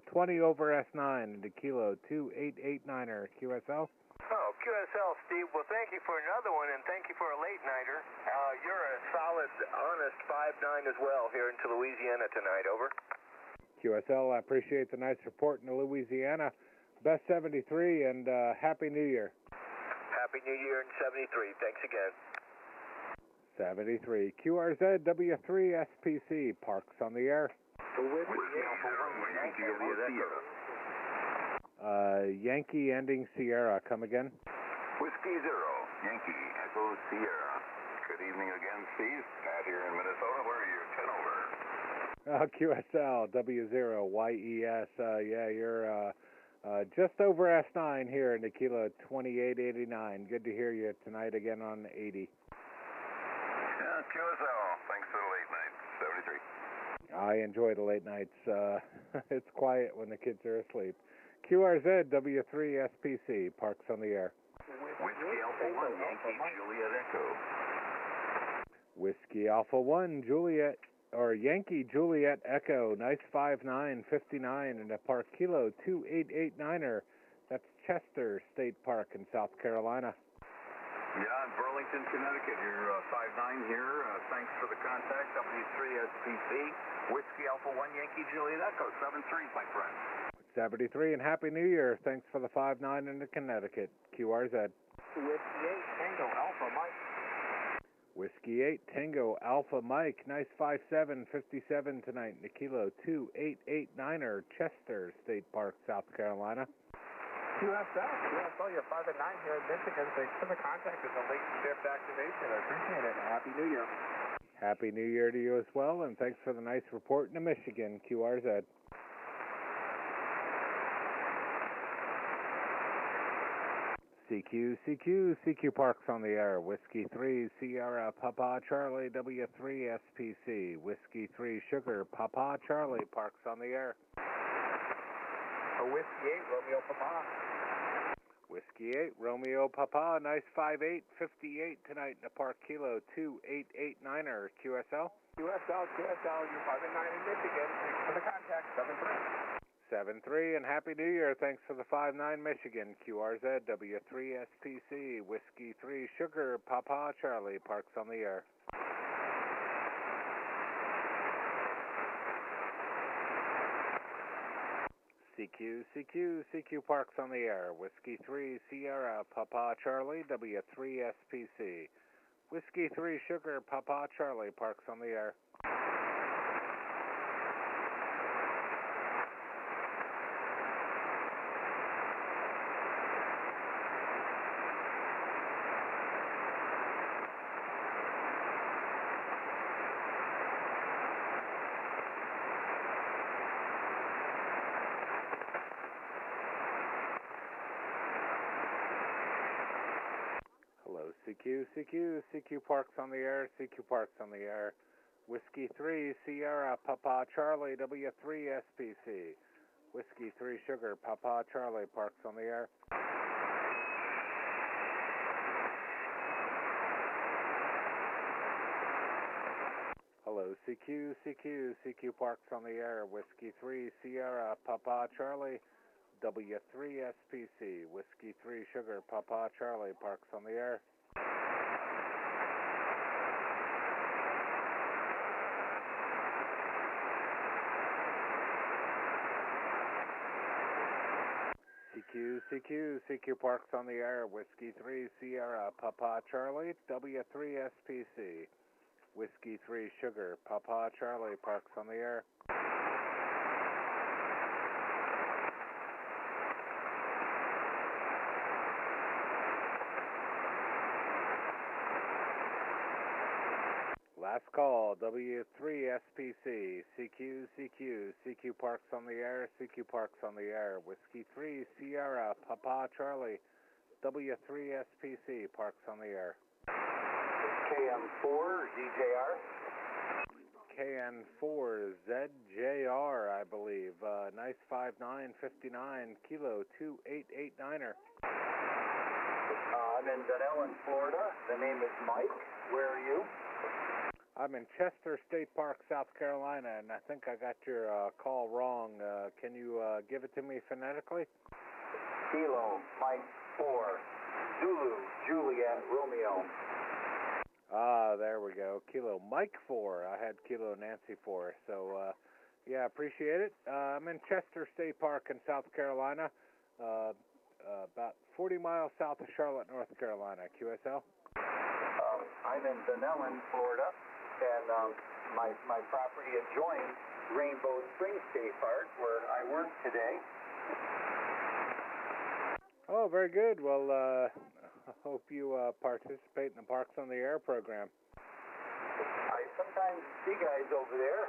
S12: 20 over S9 into Kilo 2889er QSL.
S2: Oh, QSL, Steve. Well, thank you for another one, and thank you for a late-nighter. You're a solid, honest 5'9" as well here into Louisiana tonight. Over.
S12: QSL, I appreciate the nice support in Louisiana. Best 73, and Happy New Year.
S2: Happy New Year in 73. Thanks again.
S12: 73. QRZ W3 SPC, Parks on the Air. Yankee ending Sierra. Come again.
S13: Whiskey 0, Yankee Echo Sierra. Good evening again, Steve. Pat here in Minnesota. Where are you? 10 over.
S12: QSL W0 YES. Yeah, you're just over S9 here in the Kilo 2889. Good to hear you tonight again on 80.
S13: Yeah, QSL. Thanks for the late night. 73.
S12: I enjoy the late nights. It's quiet when the kids are asleep. QRZ W3 SPC, Parks on the Air.
S13: Whiskey Alpha 1, Yankee Juliet Echo.
S12: Whiskey Alpha 1, Juliet, or Yankee Juliet Echo. Nice 5'9", 59 in the Park Kilo 2889er. That's Chester State Park in South Carolina.
S9: Yeah, in Burlington, Connecticut. You're 5'9" here. Thanks for the contact. W3 SPC. Whiskey Alpha 1 Yankee Juliet Echo. 7-3, my friend.
S12: 73 and Happy New Year. Thanks for the 5'9" into Connecticut. QRZ.
S3: Whiskey 8 Tango Alpha Mike.
S12: Whiskey 8 Tango Alpha Mike. Nice 5'7", 57 tonight in the Kilo 2889er. Chester State Park, South Carolina.
S3: QSL, you're 5'9" here in Michigan. Thanks for the contact. It's a late shift activation. I appreciate it. Happy New Year.
S12: Happy New Year to you as well, and thanks for the nice report into Michigan. QRZ. CQ Parks on the Air. Whiskey 3 Sierra Papa Charlie W3 SPC. Whiskey 3 Sugar Papa Charlie Parks on the Air.
S3: Whiskey 8 Romeo Papa.
S12: Whiskey 8 Romeo Papa. Nice 5'8", 58 tonight in the Park Kilo 2889er. QSL.
S3: QSL, you're 5'9" in Michigan. Thanks for the contact. 7-3.
S12: 7-3 and Happy New Year. Thanks for the 5'9" Michigan. QRZ W3 SPC. Whiskey 3 Sugar Papa Charlie Parks on the Air. CQ Parks on the Air. Whiskey 3 Sierra Papa Charlie W3 SPC. Whiskey 3 Sugar Papa Charlie Parks on the Air. CQ Parks on the Air. CQ Parks on the Air. Whiskey 3 Sierra Papa Charlie W3 SPC. Whiskey 3 Sugar Papa Charlie Parks on the Air. Kilo, CQ, CQ, CQ Parks on the air, Whiskey 3, Sierra, Papa Charlie, W3 SPC, Whiskey 3 Sugar, Papa Charlie, Parks on the air. CQ, CQ, CQ Parks on the air, Whiskey 3 Sierra, Papa Charlie, W3 SPC, Whiskey 3 Sugar, Papa Charlie, Parks on the air. Last call, W3 SPC, CQ, CQ, CQ Parks on the air, CQ Parks on the air, Whiskey 3 Sierra, Papa Charlie, W3 SPC, Parks on the air.
S3: KM4, ZJR.
S12: KN4, ZJR, I believe. Nice 5959, Kilo 2889er.
S3: I'm in Dunellen, Florida. The name is Mike. Where are you?
S12: I'm in Chester State Park, South Carolina, and I think I got your call wrong. Can you give it to me phonetically?
S3: Kilo, Mike 4, Zulu, Juliet, Romeo.
S12: Ah, there we go. Kilo Mike 4. I had Kilo Nancy 4. So, yeah, appreciate it. I'm in Chester State Park in South Carolina, about 40 miles south of Charlotte, North Carolina. QSL?
S3: I'm in Dunellen, Florida, and my property adjoins Rainbow Springs State Park, where I work today.
S12: Oh, very good. Well, I hope you participate in the Parks on the Air program.
S3: I sometimes see guys over there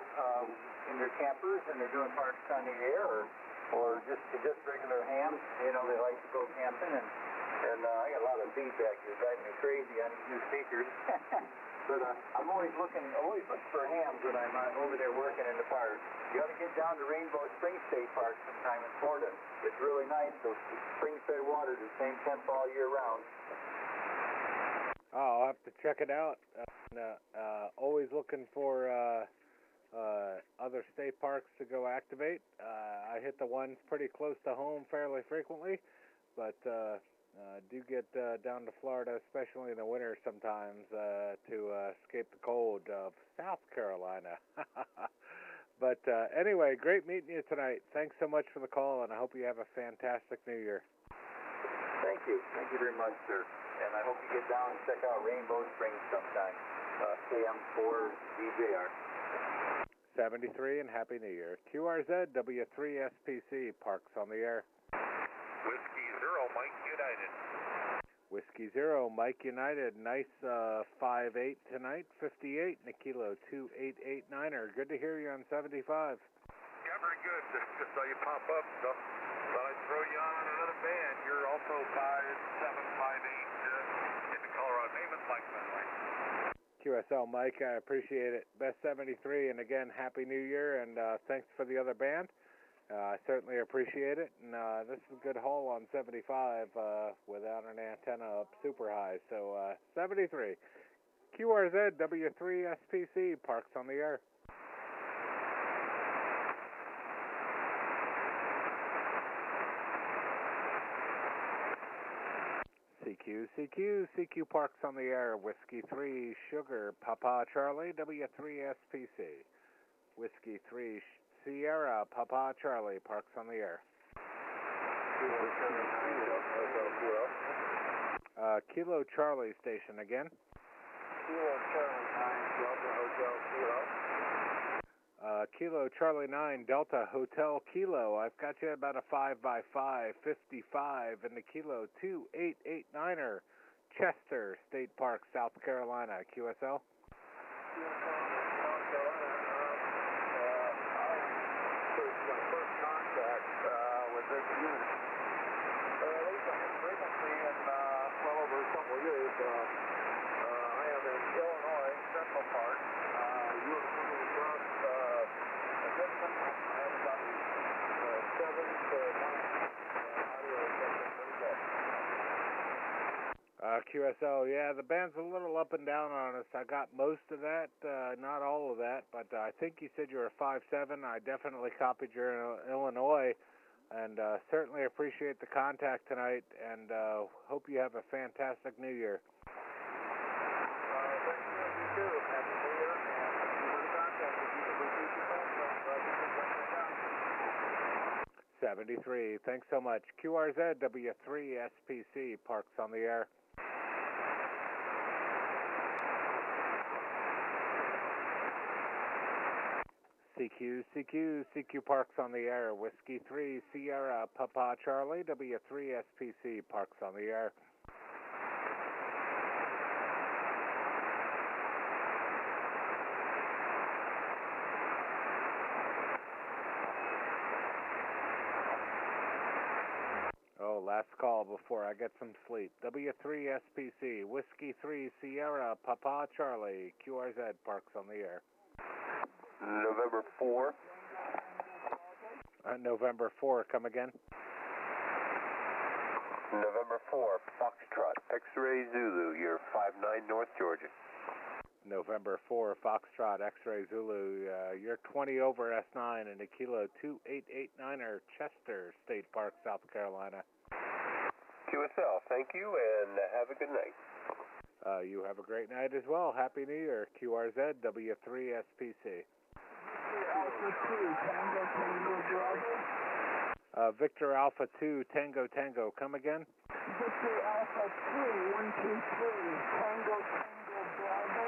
S3: in their campers, and they're doing Parks on the Air, or just regular hams. You know, they like to go camping, and I got a lot of feedback. You're driving me crazy on these new speakers. But I'm always looking for hams when I'm over there working in the park. You got to get down to Rainbow Springs State Park sometime in Florida. It's really nice. Those spring-fed water, the same temp all year round.
S12: Oh, I'll have to check it out. Always looking for other state parks to go activate. I hit the ones pretty close to home fairly frequently, but do get down to Florida, especially in the winter sometimes, to escape the cold of South Carolina. But anyway, great meeting you tonight. Thanks so much for the call, and I hope you have a fantastic New Year.
S3: Thank you. Thank you very much, sir. And I hope you get down and check out Rainbow Springs sometime. KM4 DJR.
S12: 73 and Happy New Year. QRZ W3SPC, Parks on the Air.
S17: Whiskey 0, Mike United.
S12: Whiskey 0, Mike United. Nice 5-8 tonight, 58 and a Kilo 2889er. Good to hear you on 75.
S17: Yeah, very good. Just saw you pop up, so thought I'd throw you on another band. You're also 5758 in the Colorado. Name is Mike, by the way.
S12: QSL Mike, I appreciate it. Best 73, and again, Happy New Year, and thanks for the other band. I certainly appreciate it, and this is a good haul on 75 without an antenna up super high. So 73, QRZ W3SPC, Parks on the Air. CQ Parks on the Air, Whiskey 3 Sugar, Papa Charlie, W3SPC, Whiskey 3 Sierra, Papa Charlie, Parks on the Air. Kilo Charlie Station again.
S3: Kilo Charlie 9, Delta Hotel Kilo.
S12: Kilo Charlie 9, Delta Hotel Kilo. I've got you about a 5x5, 55 in the Kilo 2889er, Chester State Park, South Carolina. QSL?
S3: With this unit. At least I have frequency in well over a couple of years. I am in Illinois, Central Park. You are coming across a distance. I have about 7 to 9 audio reception pretty good.
S12: QSL, yeah, the band's a little up and down on us. I got most of that, not all of that, but I think you said you were 5'7". I definitely copied your Illinois, and certainly appreciate the contact tonight, and hope you have a fantastic New Year.
S3: Thank you, you too. Happy New Year, and thank you for the contact. If you could repeat your phone number,
S12: 73, thanks so much. QRZ W3SPC, Parks on the Air. CQ Parks on the Air, Whiskey 3, Sierra, Papa Charlie, W3SPC, Parks on the Air. Oh, last call before I get some sleep. W3SPC, Whiskey 3, Sierra, Papa Charlie, QRZ, Parks on the Air.
S1: November 4.
S12: November 4, come again.
S1: November 4, Foxtrot, X-Ray Zulu, you're 59 North Georgia.
S12: November 4, Foxtrot, X-Ray Zulu, you're 20 over S9 and a Kilo 2889er, Chester State Park, South Carolina.
S1: QSL, thank you and have a good night.
S12: You have a great night as well. Happy New Year. QRZ W3SPC. Victor Alpha 2 Tango Tango, come again.
S14: Victor Alpha 2 123 Tango Tango Bravo.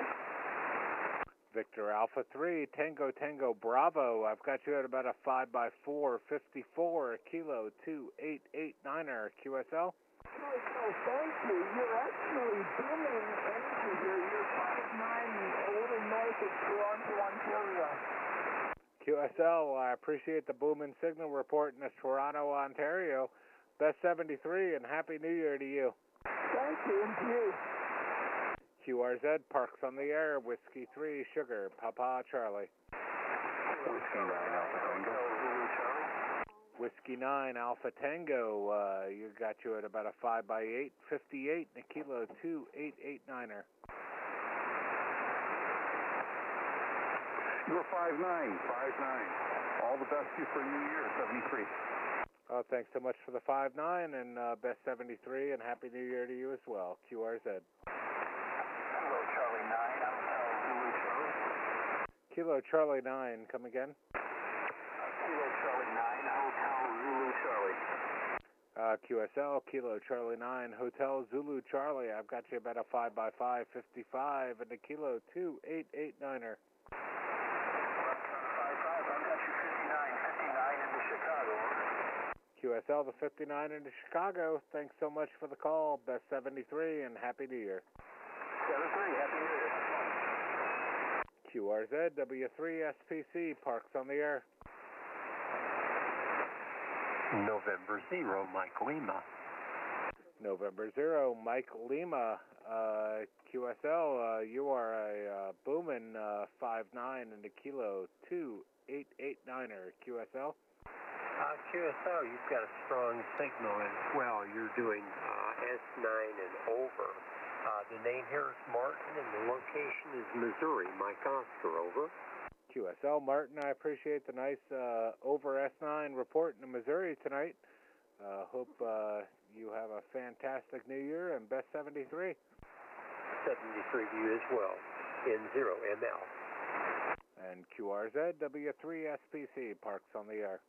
S12: Victor Alpha 3 Tango Tango Bravo. I've got you at about a 5x4 54 Kilo 2889er QSL.
S14: Thank you. You're actually booming energy here. You're 5'9", a little north of Toronto, Ontario.
S12: QSL, I appreciate the booming signal report in Toronto, Ontario. Best 73 and Happy New Year to you.
S14: Thank you, and to you.
S12: QRZ, Parks on the Air, Whiskey 3, Sugar, Papa Charlie.
S1: Whiskey 9 Alpha Tango.
S12: Whiskey 9 Alpha Tango, you got you at about a 5x8, 58 and a Kilo 2889er.
S9: You're 5'9", 5'9". All the best to you for New Year, 73.
S12: Oh, thanks so much for the 5'9", and best 73, and Happy New Year to you as well. QRZ.
S1: Kilo Charlie 9, Hotel Zulu Charlie.
S12: Kilo Charlie 9, come again.
S1: Kilo Charlie 9, Hotel Zulu Charlie.
S12: QSL, Kilo Charlie 9, Hotel Zulu Charlie. I've got you about a 5x5, 55, and a Kilo 2889er. QSL, the 59 into Chicago. Thanks so much for the call. Best 73 and Happy New Year.
S1: 73, Happy New Year.
S12: QRZ, W3SPC, Parks on the Air.
S1: November 0, Mike Lima.
S12: November 0, Mike Lima. QSL, you are a booming 5'9" and a Kilo 2889er. QSL.
S20: QSL, you've got a strong signal as well. You're doing S9 and over. The name here is Martin, and the location is Missouri. Mike Oscar, over.
S12: QSL, Martin, I appreciate the nice over S9 report in Missouri tonight. Hope you have a fantastic New Year and best 73.
S20: 73 to you as well, N0ML.
S12: And QRZ, W3SPC, Parks on the Air.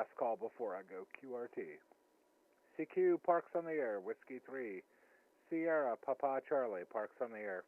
S12: last call before I go QRT. CQ Parks on the air, Whiskey 3. Sierra Papa Charlie Parks on the air.